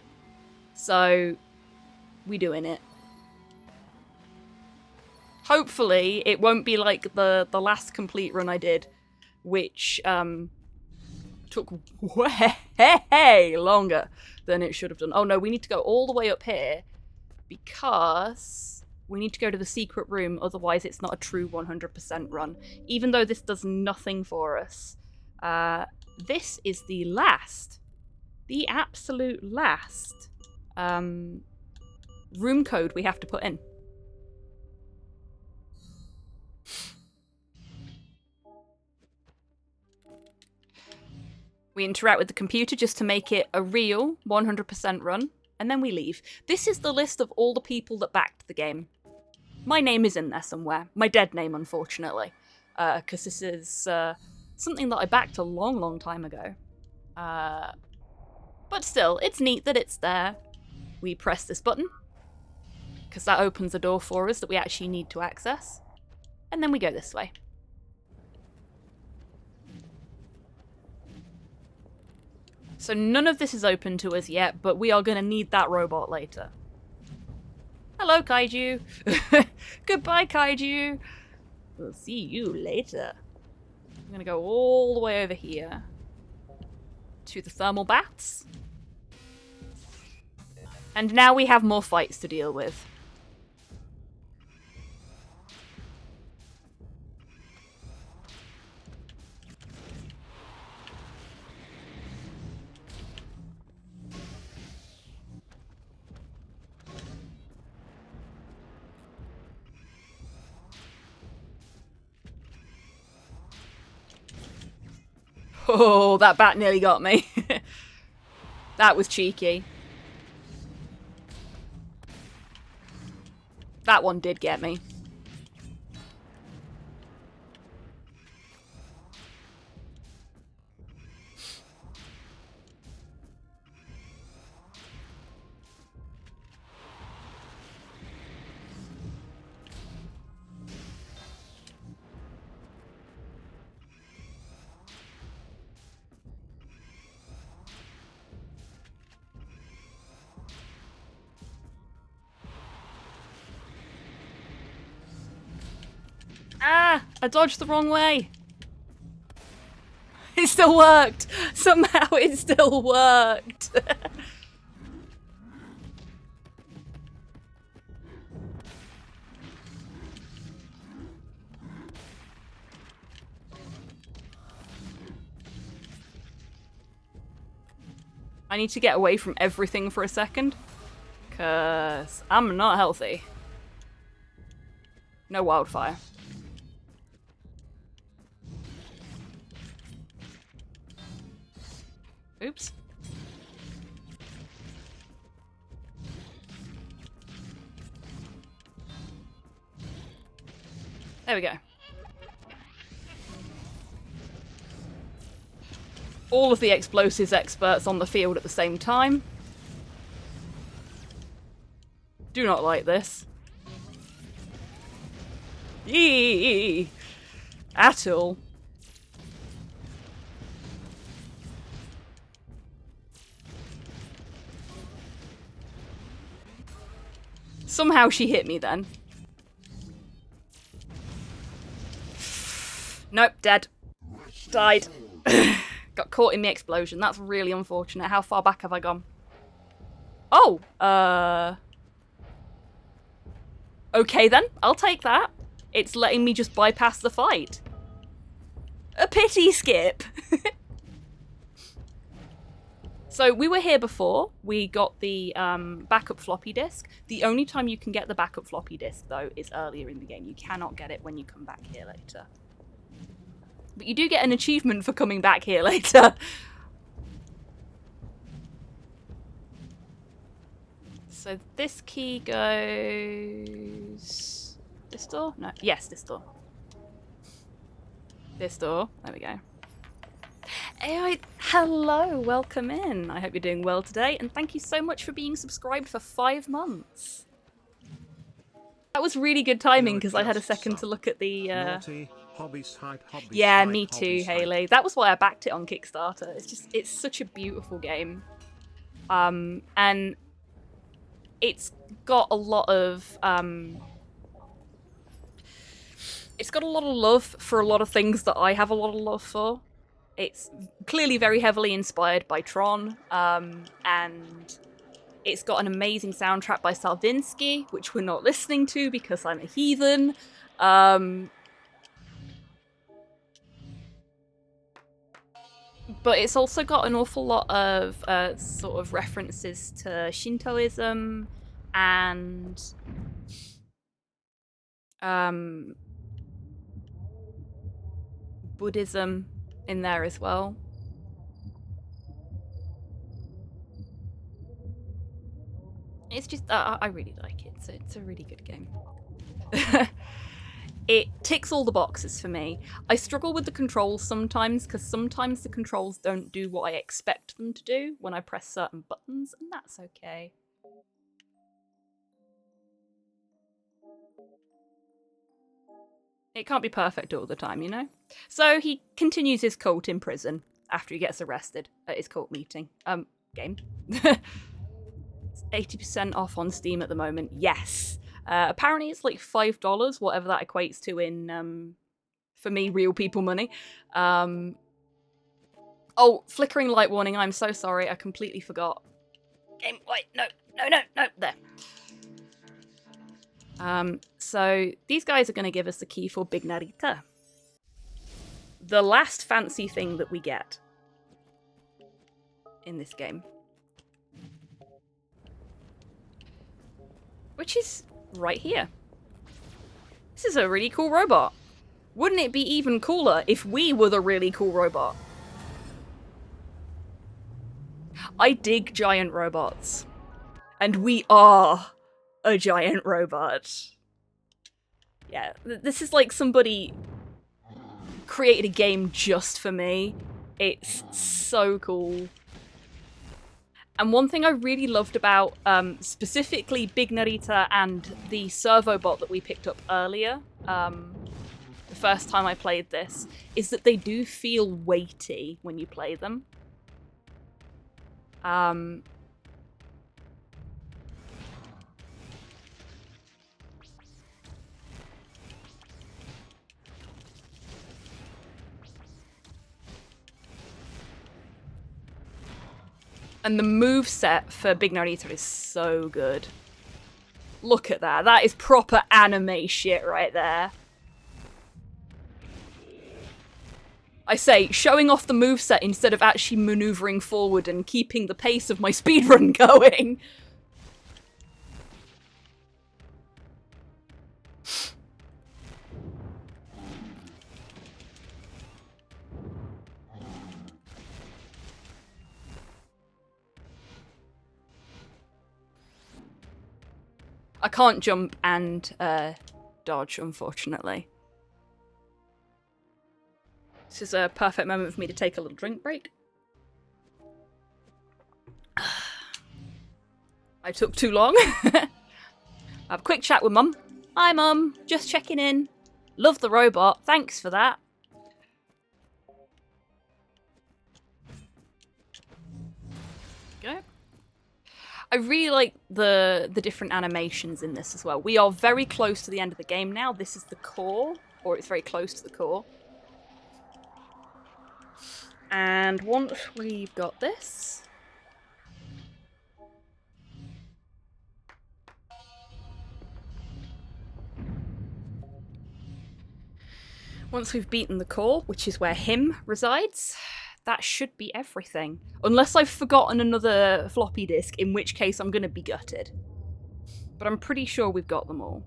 So... we doing it. Hopefully, it won't be like the last complete run I did, which took way longer than it should have done. Oh no, we need to go all the way up here because we need to go to the secret room, otherwise it's not a true 100% run. Even though this does nothing for us. This is the last, the absolute last room code we have to put in. We interact with the computer just to make it a real 100% run, and then we leave. This is the list of all the people that backed the game. My name is in there somewhere. My dead name, unfortunately. Because this is something that I backed a long, long time ago. But still, it's neat that it's there. We press this button, because that opens a door for us that we actually need to access. And then we go this way. So none of this is open to us yet, but we are going to need that robot later. Hello, kaiju. Goodbye, kaiju. We'll see you later. I'm going to go all the way over here to the thermal baths. And now we have more fights to deal with. Oh, that bat nearly got me. That was cheeky. That one did get me. Ah! I dodged the wrong way. It still worked! Somehow it still worked! I need to get away from everything for a second. Cause I'm not healthy. No wildfire. Oops. There we go. All of the explosives experts on the field at the same time. Do not like this. Yee! At all. Somehow she hit me then. Nope, dead. Died. Got caught in the explosion. That's really unfortunate. How far back have I gone? Oh, okay then, I'll take that. It's letting me just bypass the fight. A pity skip. So we were here before. We got the backup floppy disk. The only time you can get the backup floppy disk, though, is earlier in the game. You cannot get it when you come back here later. But you do get an achievement for coming back here later. So this key goes... this door? No. Yes, this door. This door. There we go. Hey, hello, welcome in. I hope you're doing well today, and thank you so much for being subscribed for 5 months. That was really good timing because I had a second to look at the... Yeah, me too, Hayley. That was why I backed it on Kickstarter. It's such a beautiful game. And it's got a lot of love for a lot of things that I have a lot of love for. It's clearly very heavily inspired by Tron, and it's got an amazing soundtrack by Salvinsky, which we're not listening to because I'm a heathen. But it's also got an awful lot of sort of references to Shintoism and Buddhism in there as well. It's just, I really like it. It's a really good game. It ticks all the boxes for me. I struggle with the controls sometimes, because sometimes the controls don't do what I expect them to do when I press certain buttons, and that's okay. It can't be perfect all the time, you know? So he continues his cult in prison after he gets arrested at his cult meeting. Game. It's 80% off on Steam at the moment. Yes. Apparently it's like $5, whatever that equates to in, for me, real people money. Oh, flickering light warning. I'm so sorry. I completely forgot. Game, wait, no, there. So these guys are going to give us the key for Big Narita. The last fancy thing that we get in this game. Which is right here. This is a really cool robot. Wouldn't it be even cooler if we were the really cool robot? I dig giant robots. And we are a giant robot. Yeah, this is like somebody created a game just for me. It's so cool. And one thing I really loved about specifically Big Narita and the servo bot that we picked up earlier, the first time I played this, is that they do feel weighty when you play them. And the move set for Big Narita is so good. Look at that. That is proper anime shit right there. I say, showing off the moveset instead of actually maneuvering forward and keeping the pace of my speedrun going. I can't jump and dodge, unfortunately. This is a perfect moment for me to take a little drink break. I took too long. Have a quick chat with Mum. Hi, Mum. Just checking in. Love the robot. Thanks for that. Go. I really like the different animations in this as well. We are very close to the end of the game now. This is the core, or it's very close to the core. And once we've got this... Once we've beaten the core, which is where him resides, that should be everything. Unless I've forgotten another floppy disk, in which case I'm going to be gutted. But I'm pretty sure we've got them all.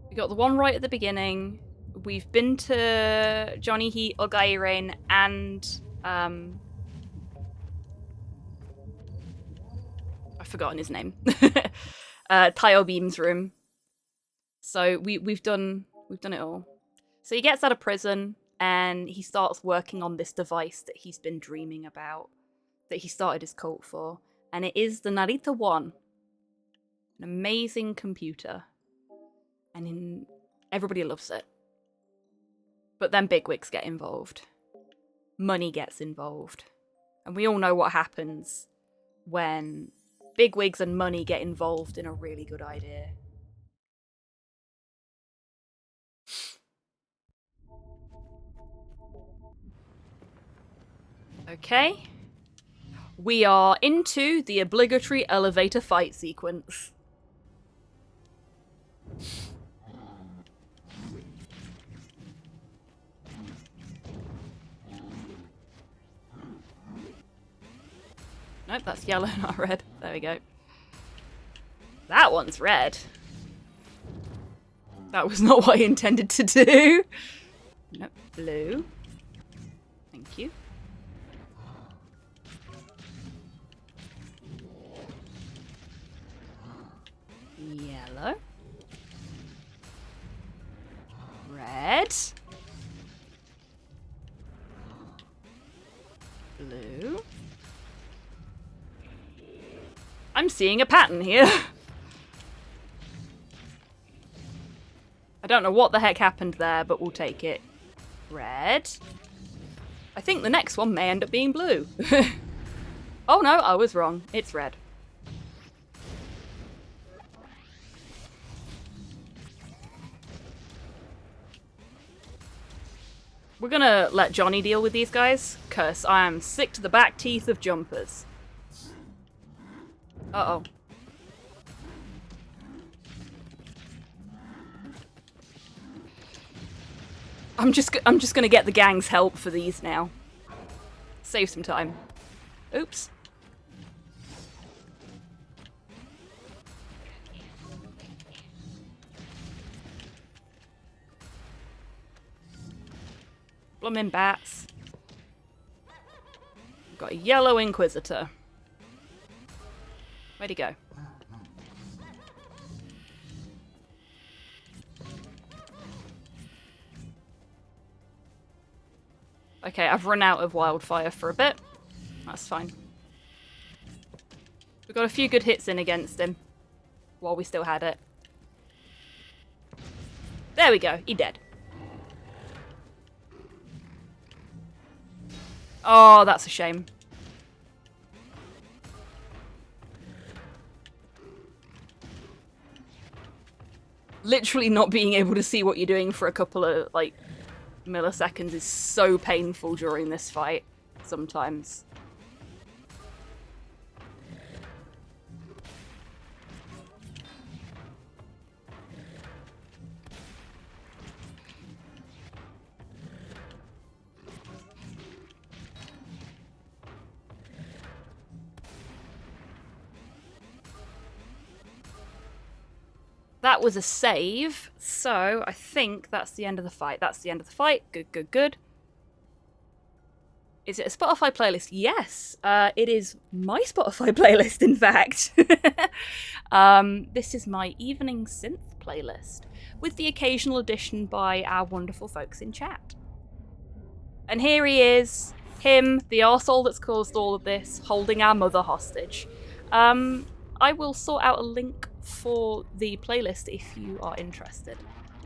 We got the one right at the beginning. We've been to Johnny Heat, Ogairen, and I've forgotten his name. Tayo Beam's room. So we've done it all. So he gets out of prison and he starts working on this device that he's been dreaming about, that he started his cult for, and it is the Narita 1, an amazing computer, and everybody loves it. But then bigwigs get involved. Money gets involved. And we all know what happens when bigwigs and money get involved in a really good idea. Okay. We are into the obligatory elevator fight sequence. Nope, that's yellow, not red. There we go. That one's red. That was not what I intended to do. Nope, blue. Thank you. Yellow. Red. Blue. I'm seeing a pattern here. I don't know what the heck happened there, but we'll take it. Red. I think the next one may end up being blue. Oh no, I was wrong. It's red. We're gonna let Johnny deal with these guys, cause I am sick to the back teeth of jumpers. Uh-oh. I'm just gonna get the gang's help for these now. Save some time. Oops. Bloomin' bats. We've got a yellow Inquisitor. Where'd he go? Okay, I've run out of wildfire for a bit. That's fine. We got a few good hits in against him while we still had it. There we go, he dead. Oh, that's a shame. Literally not being able to see what you're doing for a couple of, like, milliseconds is so painful during this fight sometimes. That was a save, so I think that's the end of the fight. That's the end of the fight. Good, good, good. Is it a Spotify playlist? Yes, it is my Spotify playlist, in fact. This is my evening synth playlist, with the occasional addition by our wonderful folks in chat. And here he is, him, the arsehole that's caused all of this, holding our mother hostage. I will sort out a link for the playlist if you are interested,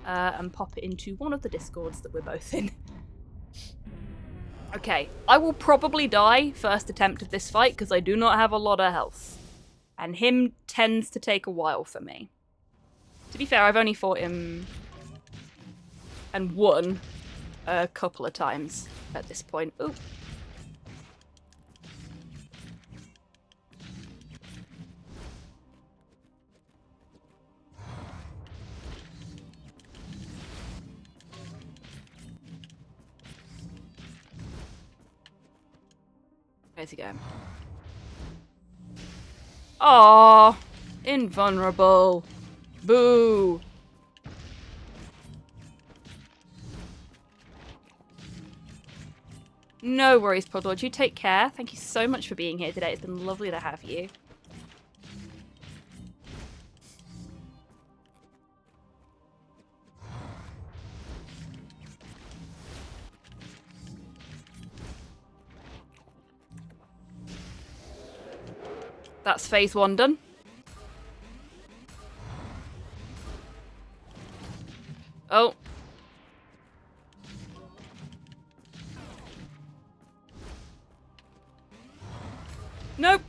and pop it into one of the Discords that we're both in. Okay, I will probably die first attempt of this fight because I do not have a lot of health. And him tends to take a while for me. To be fair, I've only fought him and won a couple of times at this point. Ooh. Where's he going? Aww, invulnerable. Boo. No worries, Podlord. You take care. Thank you so much for being here today. It's been lovely to have you. That's phase 1 done. Oh. Nope.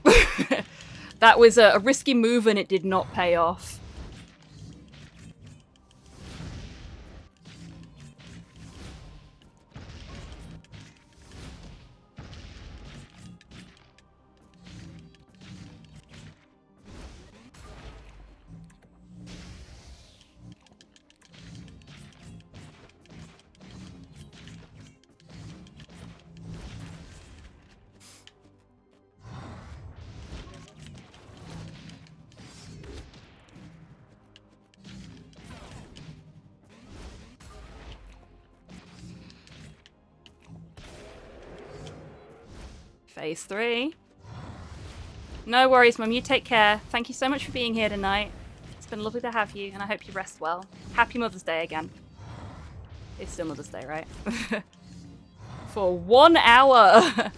That was a risky move and it did not pay off. Phase 3. No worries, Mum. You take care. Thank you so much for being here tonight. It's been lovely to have you, and I hope you rest well. Happy Mother's Day again. It's still Mother's Day, right? For 1 hour!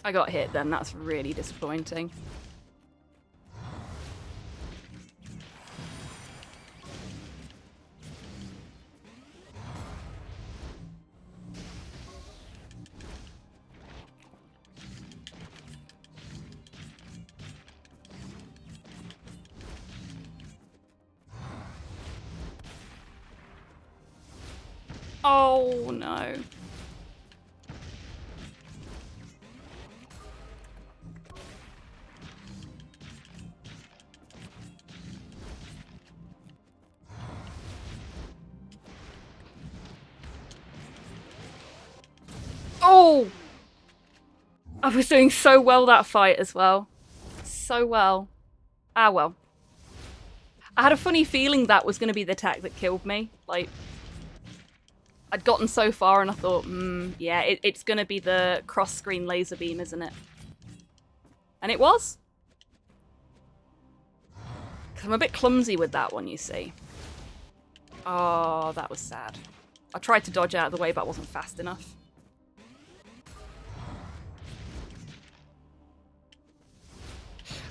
I got hit then, that's really disappointing. Oh no. Oh! I was doing so well that fight as well. So well. Ah, well. I had a funny feeling that was going to be the attack that killed me. Like, I'd gotten so far and I thought, yeah, it's going to be the cross-screen laser beam, isn't it? And it was. Because I'm a bit clumsy with that one, you see. Oh, that was sad. I tried to dodge out of the way, but I wasn't fast enough.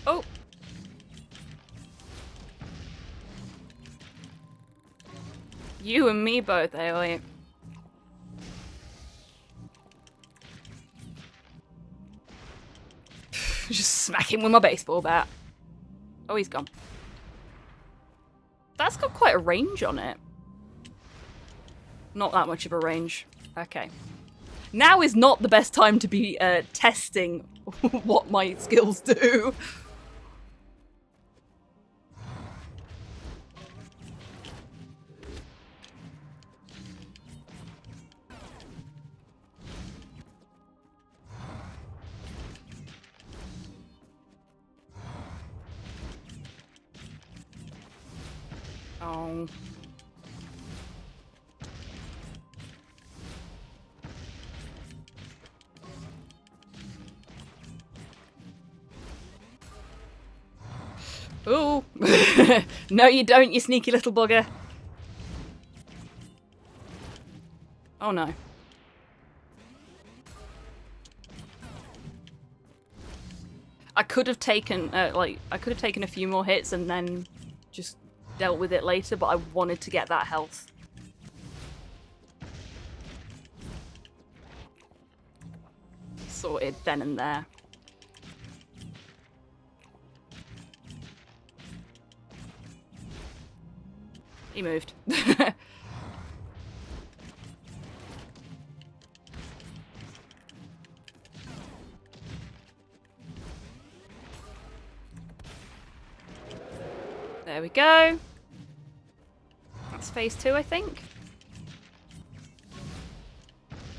Oh! You and me both, AOE. Just smack him with my baseball bat. Oh, he's gone. That's got quite a range on it. Not that much of a range. Okay. Now is not the best time to be testing what my skills do. Oh. Ooh. No, you don't, you sneaky little bugger. Oh no. I could have taken, I could have taken a few more hits and then just dealt with it later, but I wanted to get that health. Sorted then and there. He moved. There we go. That's phase 2, I think.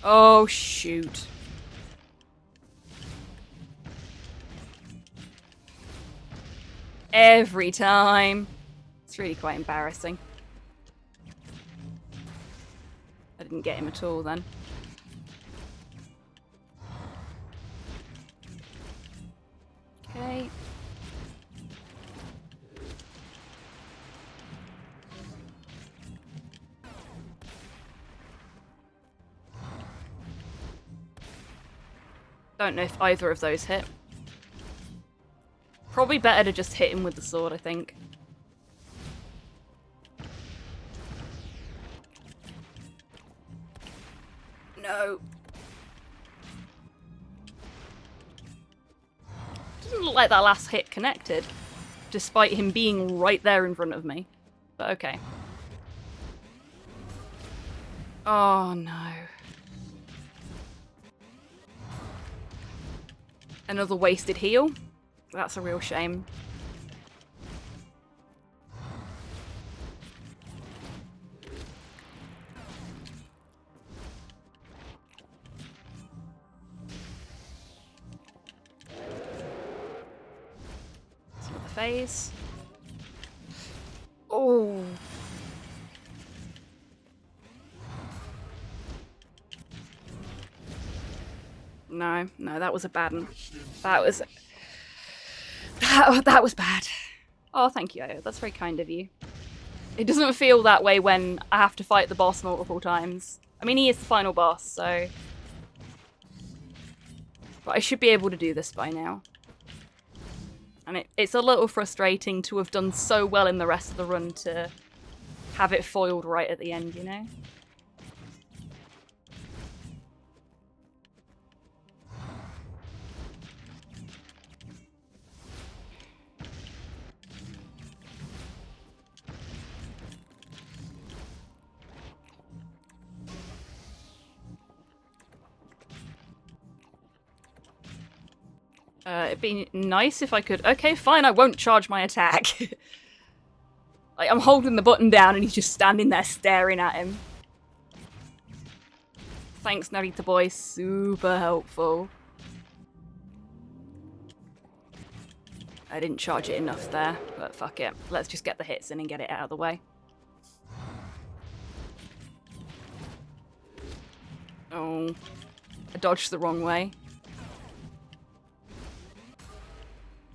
Oh, shoot. Every time. It's really quite embarrassing. I didn't get him at all then. Okay. Don't know if either of those hit. Probably better to just hit him with the sword, I think. No. Doesn't look like that last hit connected, despite him being right there in front of me. But okay. Oh no. Another wasted heal. That's a real shame. Another phase. Oh. No, that was a bad one. That was bad. Oh, thank you, Io. That's very kind of you. It doesn't feel that way when I have to fight the boss multiple times. I mean, he is the final boss, so... But I should be able to do this by now. And it's a little frustrating to have done so well in the rest of the run to have it foiled right at the end, you know? It'd be nice if I could... Okay, fine, I won't charge my attack. Like, I'm holding the button down and he's just standing there staring at him. Thanks, Narita boy. Super helpful. I didn't charge it enough there, but fuck it. Let's just get the hits in and get it out of the way. Oh. I dodged the wrong way.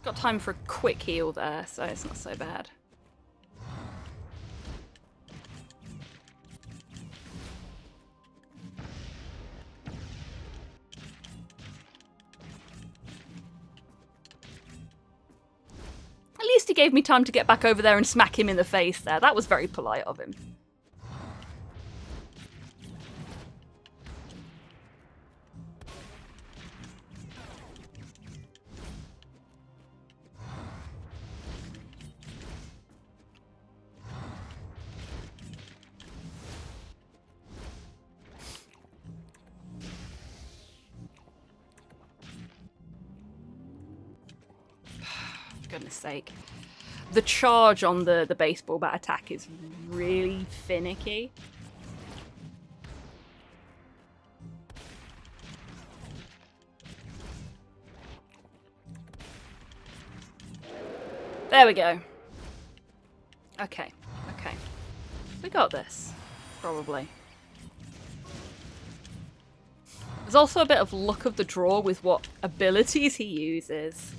Got time for a quick heal there, so it's not so bad. At least he gave me time to get back over there and smack him in the face there. That was very polite of him. Goodness sake. The charge on the baseball bat attack is really finicky. There we go. Okay, okay. We got this. Probably. There's also a bit of luck of the draw with what abilities he uses.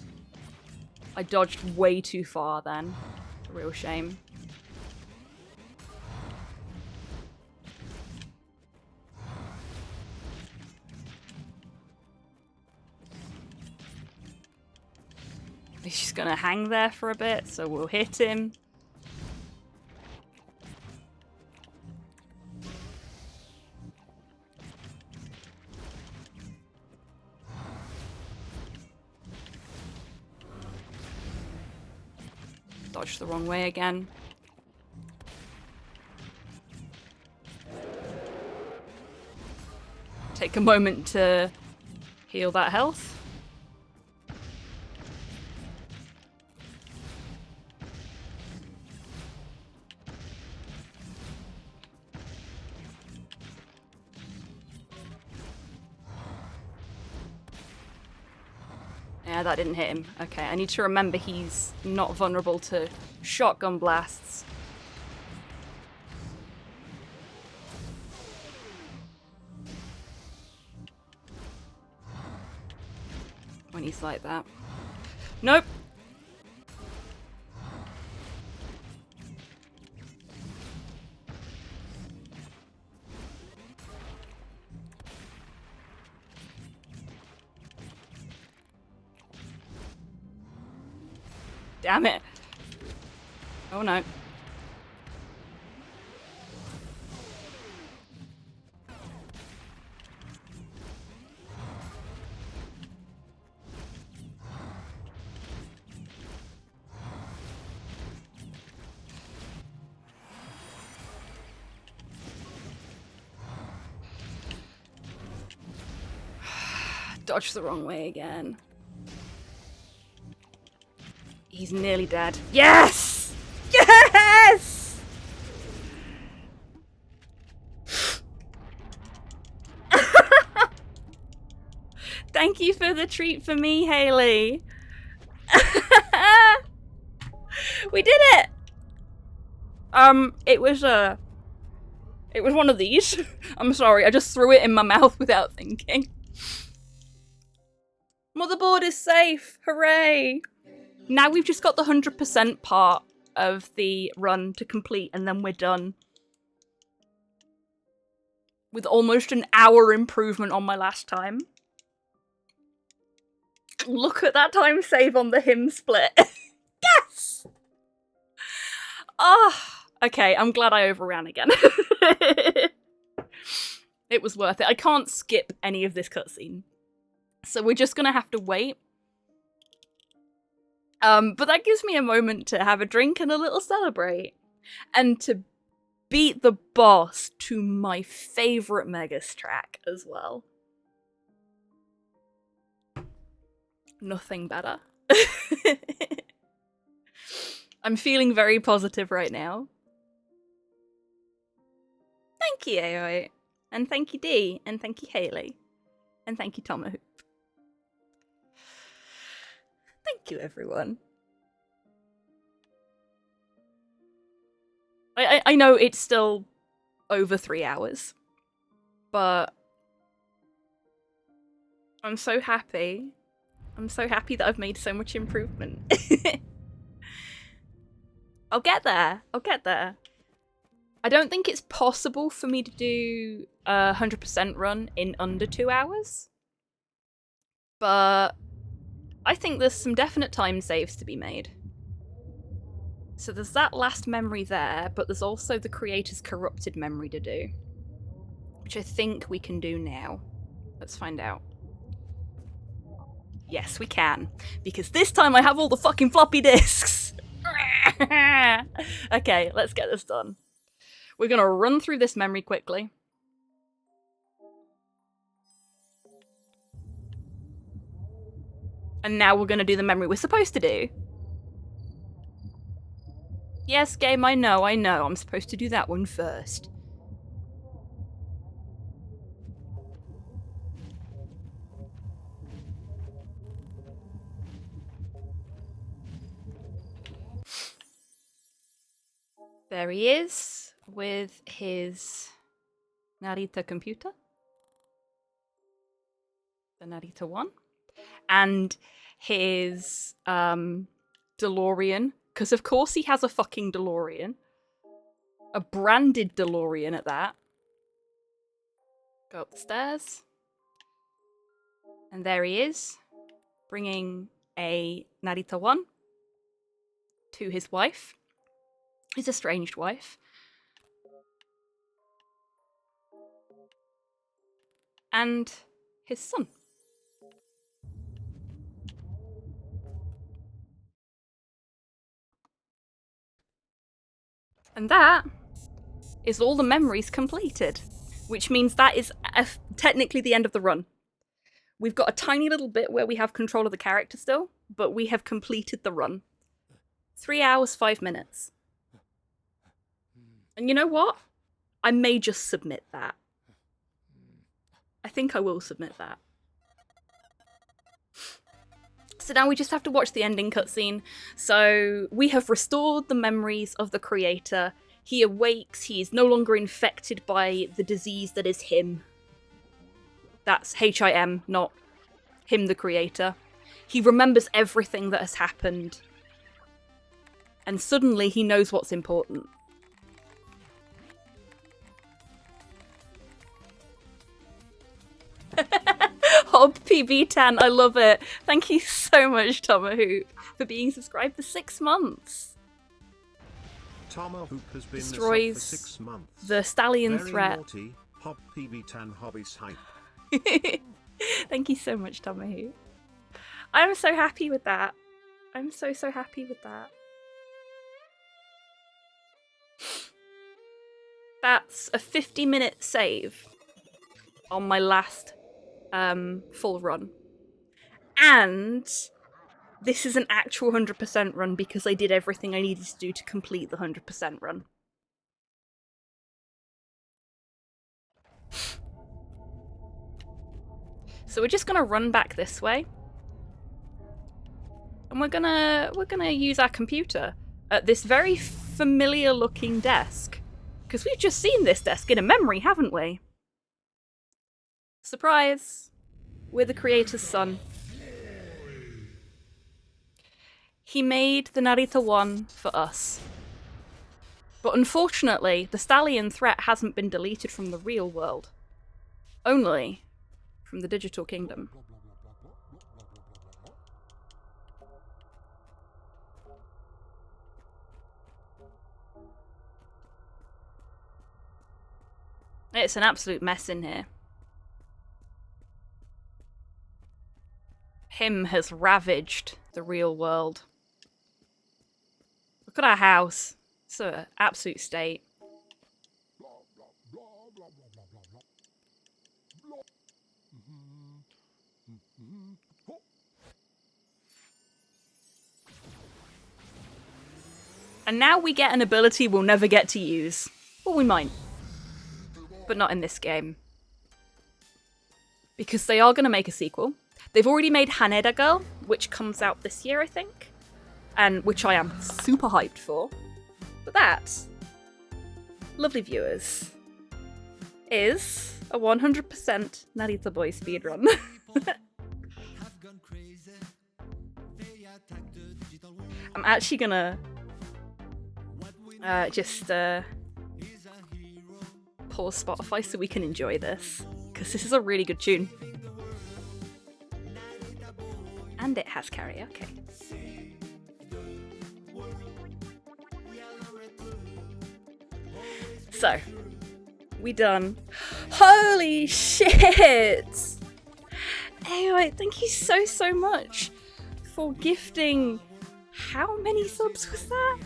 I dodged way too far then. It's a real shame. He's just gonna hang there for a bit, so we'll hit him. Dodged the wrong way again. Take a moment to heal that health. Yeah, that didn't hit him. Okay, I need to remember he's not vulnerable to shotgun blasts. When he's like that. Nope. Damn it. Oh no. Dodged the wrong way again. He's nearly dead. Yes! Yes! Thank you for the treat for me, Haley. We did it! It was one of these. I'm sorry, I just threw it in my mouth without thinking. Motherboard is safe! Hooray! Now we've just got the 100% part of the run to complete and then we're done. With almost an hour improvement on my last time. Look at that time save on the hymn split. Yes! Ah, okay, I'm glad I overran again. It was worth it. I can't skip any of this cutscene. So we're just gonna have to wait. But that gives me a moment to have a drink and a little celebrate. And to beat the boss to my favourite Megas track as well. Nothing better. I'm feeling very positive right now. Thank you, AOI. And thank you, D. And thank you, Haley. And thank you, Tomahawk. Thank you, everyone. I know it's still over 3 hours, but I'm so happy. I'm so happy that I've made so much improvement. I'll get there. I'll get there. I don't think it's possible for me to do a 100% run in under 2 hours, but I think there's some definite time saves to be made. So there's that last memory there, but there's also the creator's corrupted memory to do, which I think we can do now. Let's find out. Yes, we can, because this time I have all the fucking floppy disks. Okay, let's get this done. We're gonna run through this memory quickly. And now we're gonna do the memory we're supposed to do, Yes, game, I know. I'm supposed to do that one first. There he is with his Narita computer. The Narita 1. And his DeLorean. Because of course he has a fucking DeLorean. A branded DeLorean at that. Go up the stairs. And there he is. Bringing a Narita 1 to his wife. His estranged wife. And his son. And that is all the memories completed. Which means that is technically the end of the run. We've got a tiny little bit where we have control of the character still, but we have completed the run. 3 hours, 5 minutes. And you know what? I may just submit that. I think I will submit that. So now we just have to watch the ending cutscene. So we have restored the memories of the creator. He awakes, he is no longer infected by the disease that is him. That's H-I-M, not him the creator. He remembers everything that has happened. And suddenly he knows what's important. Hob PB Tan, I love it. Thank you so much, Tomahoop, for being subscribed for 6 months. Tomahoop has been Destroys for 6 months. The stallion Very threat. Naughty. Hob PB Tan hobbies hype. Thank you so much, Tomahoop. I'm so happy with that. I'm so happy with that. That's a 50-minute save on my last full run. And this is an actual 100% run because I did everything I needed to do to complete the 100% run. So we're just gonna run back this way. And we're gonna use our computer at this very familiar looking desk. Because we've just seen this desk in a memory, haven't we? Surprise! We're the creator's son. He made the Narita 1 for us. But unfortunately, the stallion threat hasn't been deleted from the real world. Only from the digital kingdom. It's an absolute mess in here. Him has ravaged the real world. Look at our house. It's an absolute state. And now we get an ability we'll never get to use. Well, we might. But not in this game. Because they are going to make a sequel. They've already made Haneda Girl, which comes out this year, I think. And which I am super hyped for. But that, lovely viewers, is a 100% Narita Boy speedrun. I'm actually gonna just pause Spotify so we can enjoy this, because this is a really good tune. And it has karaoke. So, we done. Holy shit! Anyway, thank you so much for gifting. How many subs was that?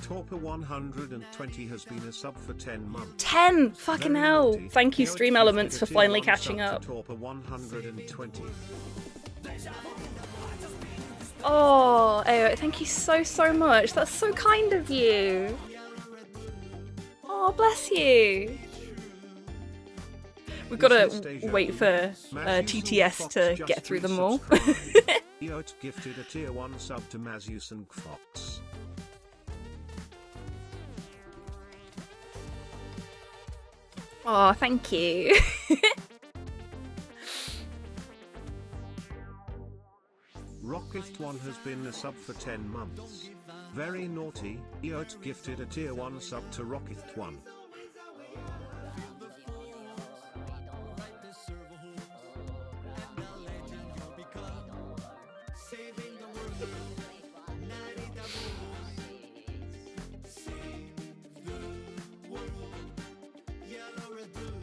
Torpa 120 has been a sub for 10 months. 10! Fucking Very hell! naughty. Thank you, Stream Elements, for finally catching up. Torpa 120. Oh, Ayo, thank you so much. That's so kind of you. Oh, bless you. We've got to wait for TTS to get through them all. Yote gifted a tier 1 sub to Mazus and Fox. Oh, thank you. Rocketh1 has been a sub for 10 months. Very naughty, Yote gifted a tier 1 sub to Rocketh1.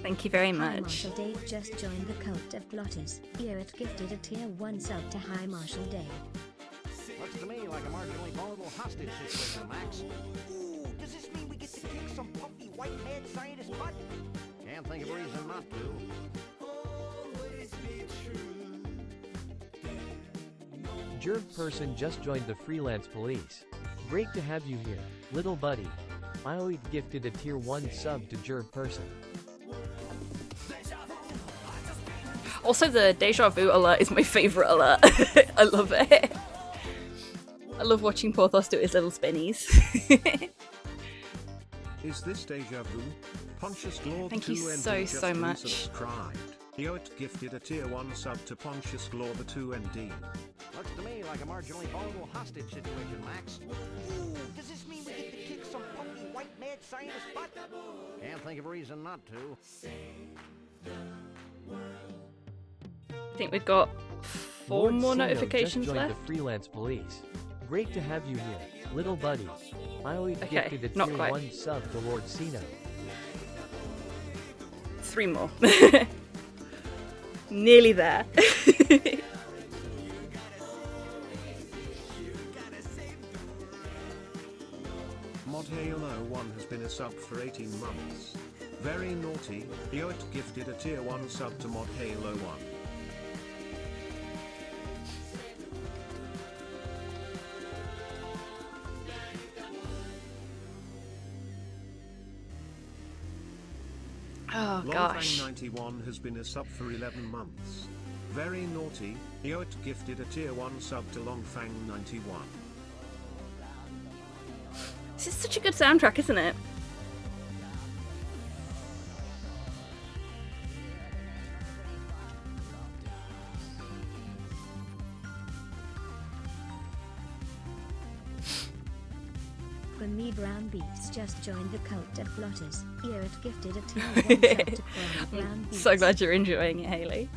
Thank you very High much. Marshal Dave just joined the cult of plotters. Yote gifted a tier 1 sub to High Marshal Dave. Looks to me like a marginally vulnerable hostage situation, Max. Ooh, does this mean we get to kick some puffy white mad scientist butt? Can't think of a reason not to. Jerv person just joined the freelance police. Great to have you here, little buddy. Ioid gifted a tier 1 sub to Jerv person. Also, the deja vu alert is my favourite alert. I love it. I love watching Porthos do his little spinnies. Is this deja vu? Pontius Lord Thank you 2 so, just so much. resubscribed. Yote gifted a tier 1 sub to Pontius Lord 2 ND. Looks to me like a marginally vulnerable hostage situation, Max. Ooh, does this mean we get to kick some puffy white mad scientist butt? Can't think of a reason not to. I think we've got 4 Lord more Sino notifications just joined left. the freelance police. Great to have you here, little buddy. Ioid Okay, gifted a not tier quite. 1 sub to Lord Sino. 3 more. Nearly there. Modhale01 has been a sub for 18 months. Very naughty, Yote gifted a tier 1 sub to Modhale01. Oh gosh. Longfang91 has been a sub for 11 months. Very naughty, Yote gifted a tier 1 sub to Longfang91. This is such a good soundtrack, isn't it? When Me Brown Beats just joined the cult of plotters. Yote gifted a tier 1 sub to Kwame Brown Beats. So glad you're enjoying it, Haley.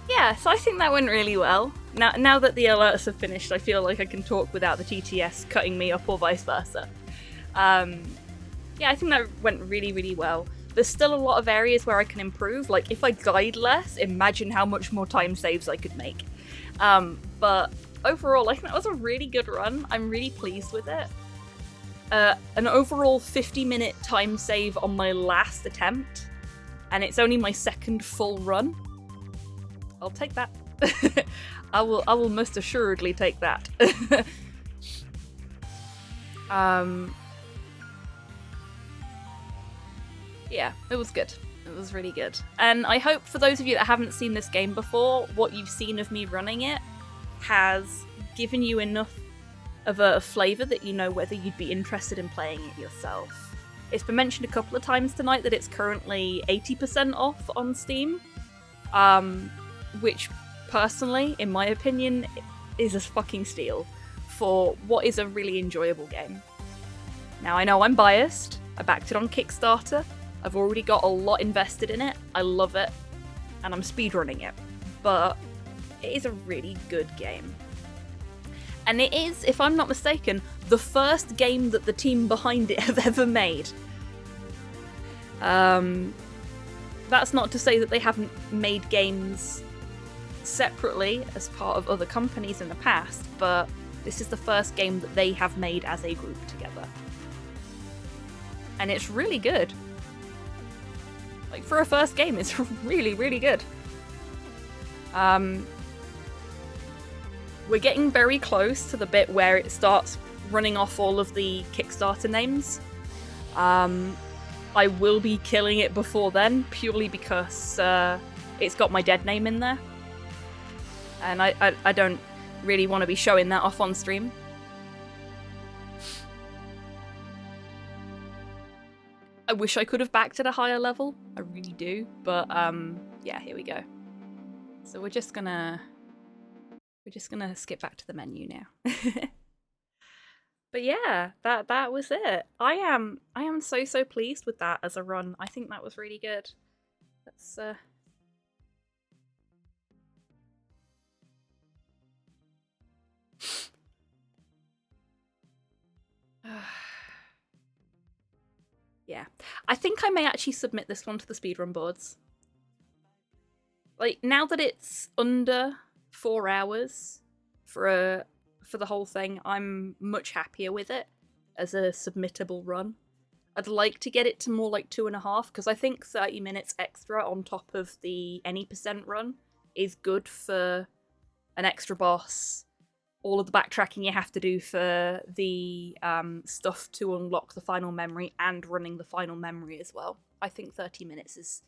Yeah, so I think that went really well. Now that the alerts have finished, I feel like I can talk without the TTS cutting me up or vice versa. Yeah, I think that went really, really well. There's still a lot of areas where I can improve. Like, if I guide less, imagine how much more time saves I could make. But overall, I think that was a really good run. I'm really pleased with it. An overall 50-minute time save on my last attempt, and it's only my second full run. I'll take that. I will most assuredly take that. Yeah, it was good. It was really good. And I hope for those of you that haven't seen this game before, what you've seen of me running it has given you enough of a flavour that you know whether you'd be interested in playing it yourself. It's been mentioned a couple of times tonight that it's currently 80% off on Steam, which personally, in my opinion, is a fucking steal for what is a really enjoyable game. Now, I know I'm biased. I backed it on Kickstarter. I've already got a lot invested in it. I love it. And I'm speedrunning it. But it is a really good game. And it is, if I'm not mistaken, the first game that the team behind it have ever made. That's not to say that they haven't made games separately as part of other companies in the past, but this is the first game that they have made as a group together. and it's really good. Like, for a first game, it's really, really good. We're getting very close to the bit where it starts running off all of the Kickstarter names. I will be killing it before then, purely because it's got my dead name in there. And I don't really want to be showing that off on stream. I wish I could have backed at a higher level. I really do. But yeah, here we go. So we're just gonna skip back to the menu now. But yeah, that was it. I am so pleased with that as a run. I think that was really good. Let's yeah. I think I may actually submit this one to the speedrun boards. Like, now that it's under 4 hours for the whole thing, I'm much happier with it as a submittable run. I'd like to get it to more like 2.5, because I think 30 minutes extra on top of the any percent run is good for an extra boss, all of the backtracking you have to do for the stuff to unlock the final memory, and running the final memory as well. I think 30 minutes is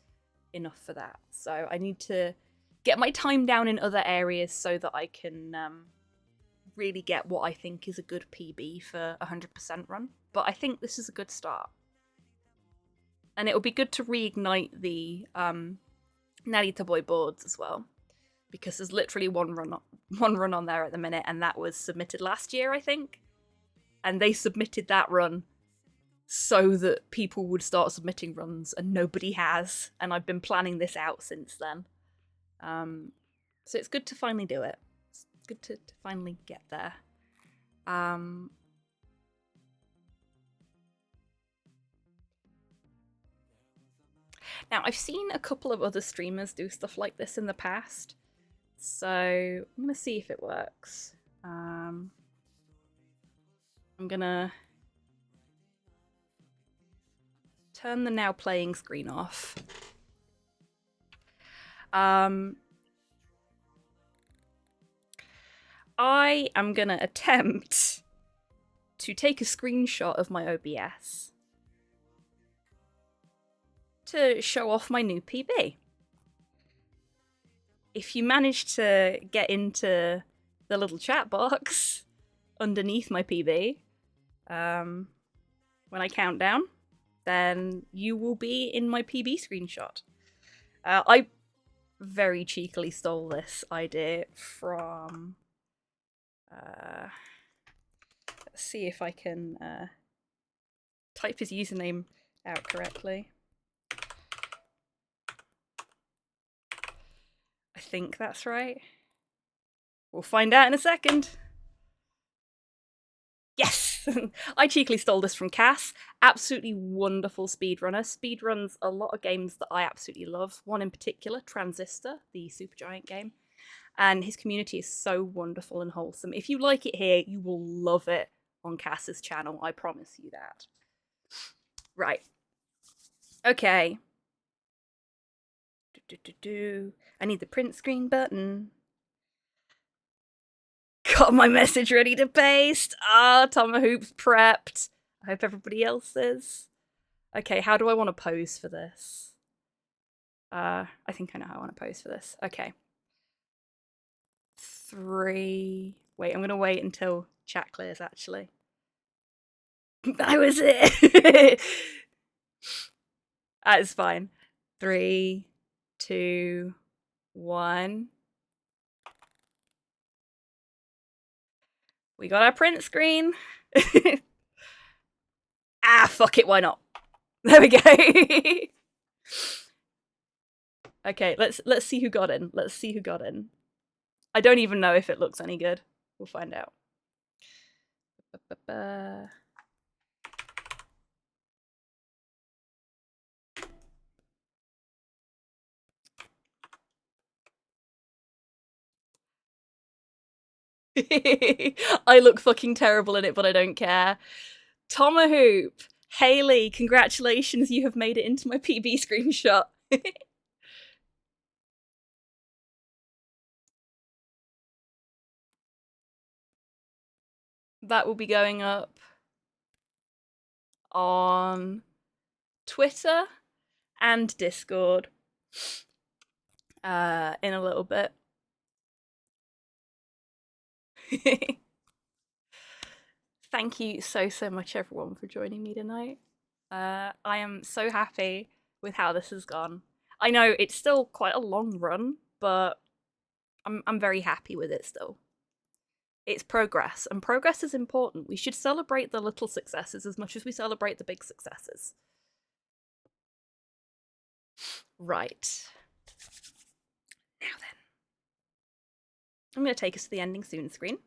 enough for that. So I need to get my time down in other areas so that I can really get what I think is a good PB for 100% run. But I think this is a good start. And it'll be good to reignite the Narita Boy boards as well, because there's literally one run on there at the minute, and that was submitted last year, I think. And they submitted that run so that people would start submitting runs, and nobody has. And I've been planning this out since then. So it's good to finally do it. It's good to finally get there. Now, I've seen a couple of other streamers do stuff like this in the past, so I'm going to see if it works. I'm going to turn the now playing screen off. I am going to attempt to take a screenshot of my OBS to show off my new PB. If you manage to get into the little chat box underneath my PB, when I count down, then you will be in my PB screenshot. I very cheekily stole this idea from... let's see if I can type his username out correctly. I think that's right. We'll find out in a second. Yes! I cheekily stole this from Cass. Absolutely wonderful speedrunner. Speedruns a lot of games that I absolutely love. One in particular, Transistor, the Supergiant game. And his community is so wonderful and wholesome. If you like it here, you will love it on Cass's channel. I promise you that. Right. Okay. I need the print screen button. Got my message ready to paste. Tomahoop's prepped. I hope everybody else is. Okay, how do I want to pose for this? I think I know how I want to pose for this. Okay. 3... Wait, I'm going to wait until chat clears, actually. That was it! That is fine. 3, 2, 1. We got our print screen. Fuck it, why not? There we go. Okay, let's see who got in. Let's see who got in. I don't even know if it looks any good. We'll find out. I look fucking terrible in it, but I don't care. Tomahoop, Haley, congratulations, you have made it into my PB screenshot. That will be going up on Twitter and Discord in a little bit. Thank you so much, everyone, for joining me tonight. I am so happy with how this has gone. I know it's still quite a long run, but I'm very happy with it still. It's progress, and progress is important. We should celebrate the little successes as much as we celebrate the big successes. Right. Now then. I'm going to take us to the ending soon screen.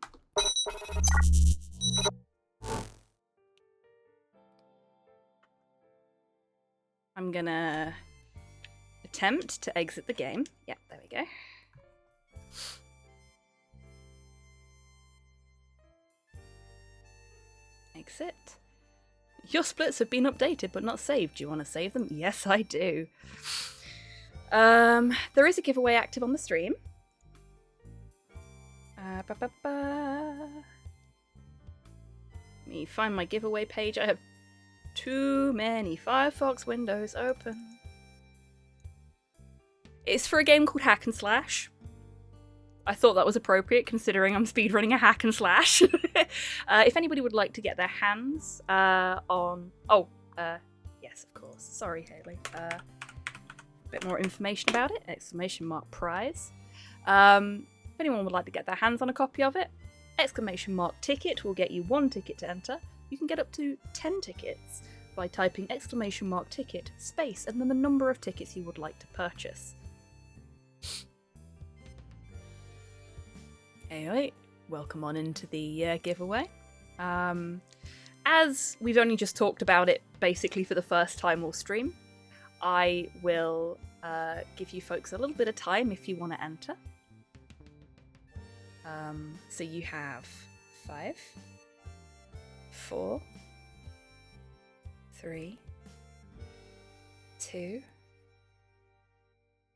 I'm going to attempt to exit the game. Yeah, there we go. Exit. Your splits have been updated but not saved. Do you want to save them? Yes, I do. There is a giveaway active on the stream. Let me find my giveaway page. I have too many Firefox windows open. It's for a game called Hack and Slash. I thought that was appropriate considering I'm speedrunning a hack and slash. If anybody would like to get their hands on... Oh, yes, of course. Sorry, Haley. A bit more information about it. Exclamation mark prize. If anyone would like to get their hands on a copy of it, exclamation mark ticket will get you 1 ticket to enter. You can get up to 10 tickets by typing exclamation mark ticket, space, and then the number of tickets you would like to purchase. Anyway, welcome on into the giveaway. As we've only just talked about it basically for the first time all stream, I will give you folks a little bit of time if you want to enter. So you have 5, 4, 3, 2,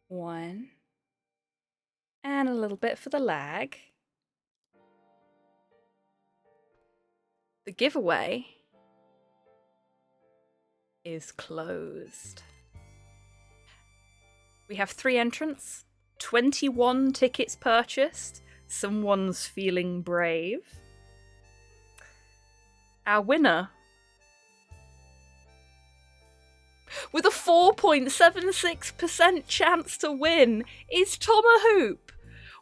1, and a little bit for the lag. The giveaway is closed. We have 3 entrants, 21 tickets purchased. Someone's feeling brave. Our winner, with a 4.76% chance to win, is Tomahoop.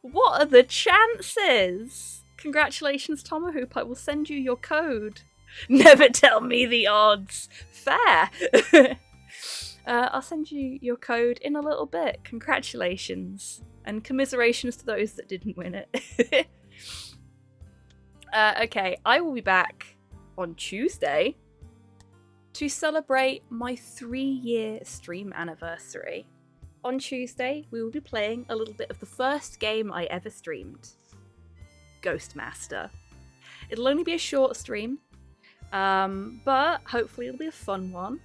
What are the chances? Congratulations, Tomahoop. I will send you your code. Never tell me the odds. Fair. I'll send you your code in a little bit. Congratulations. And commiserations to those that didn't win it. Okay, I will be back on Tuesday to celebrate my 3-year stream anniversary. On Tuesday, we will be playing a little bit of the first game I ever streamed. Ghostmaster. It'll only be a short stream, but hopefully it'll be a fun one.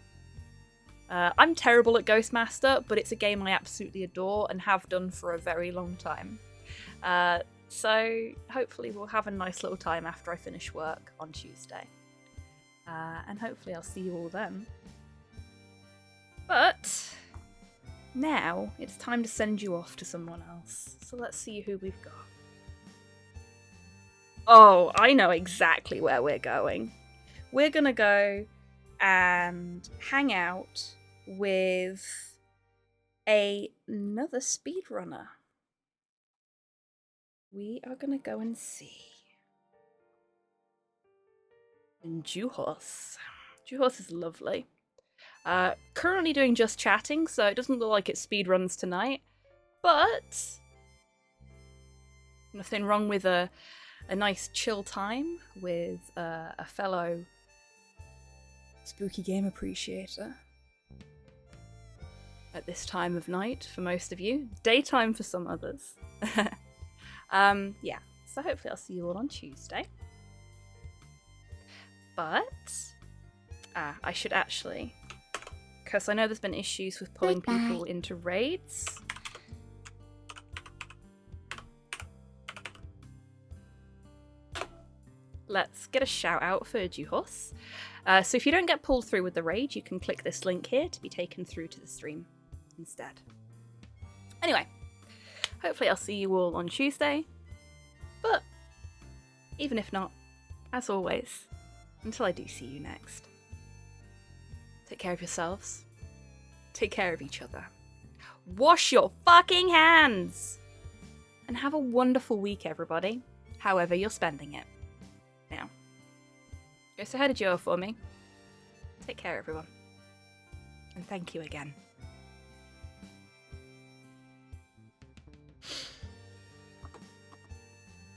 I'm terrible at Ghostmaster, but it's a game I absolutely adore and have done for a very long time. So hopefully we'll have a nice little time after I finish work on Tuesday. And hopefully I'll see you all then. But now it's time to send you off to someone else. So let's see who we've got. Oh, I know exactly where we're going. We're gonna go and hang out with another speedrunner. We are gonna go and see Juhos. Juhos is lovely. Currently doing just chatting, so it doesn't look like it speedruns tonight, but nothing wrong with a nice chill time with a fellow spooky game appreciator at this time of night for most of you, daytime for some others. Yeah, so hopefully I'll see you all on Tuesday. But I should actually, because I know there's been issues with pulling people into raids. Let's get a shout out for Juhos. So if you don't get pulled through with the raid, you can click this link here to be taken through to the stream instead. Anyway, hopefully I'll see you all on Tuesday. But even if not, as always, until I do see you next, take care of yourselves. Take care of each other. Wash your fucking hands! And have a wonderful week, everybody, however you're spending it. Now, go say hi to Joe for me. Take care, everyone. And thank you again.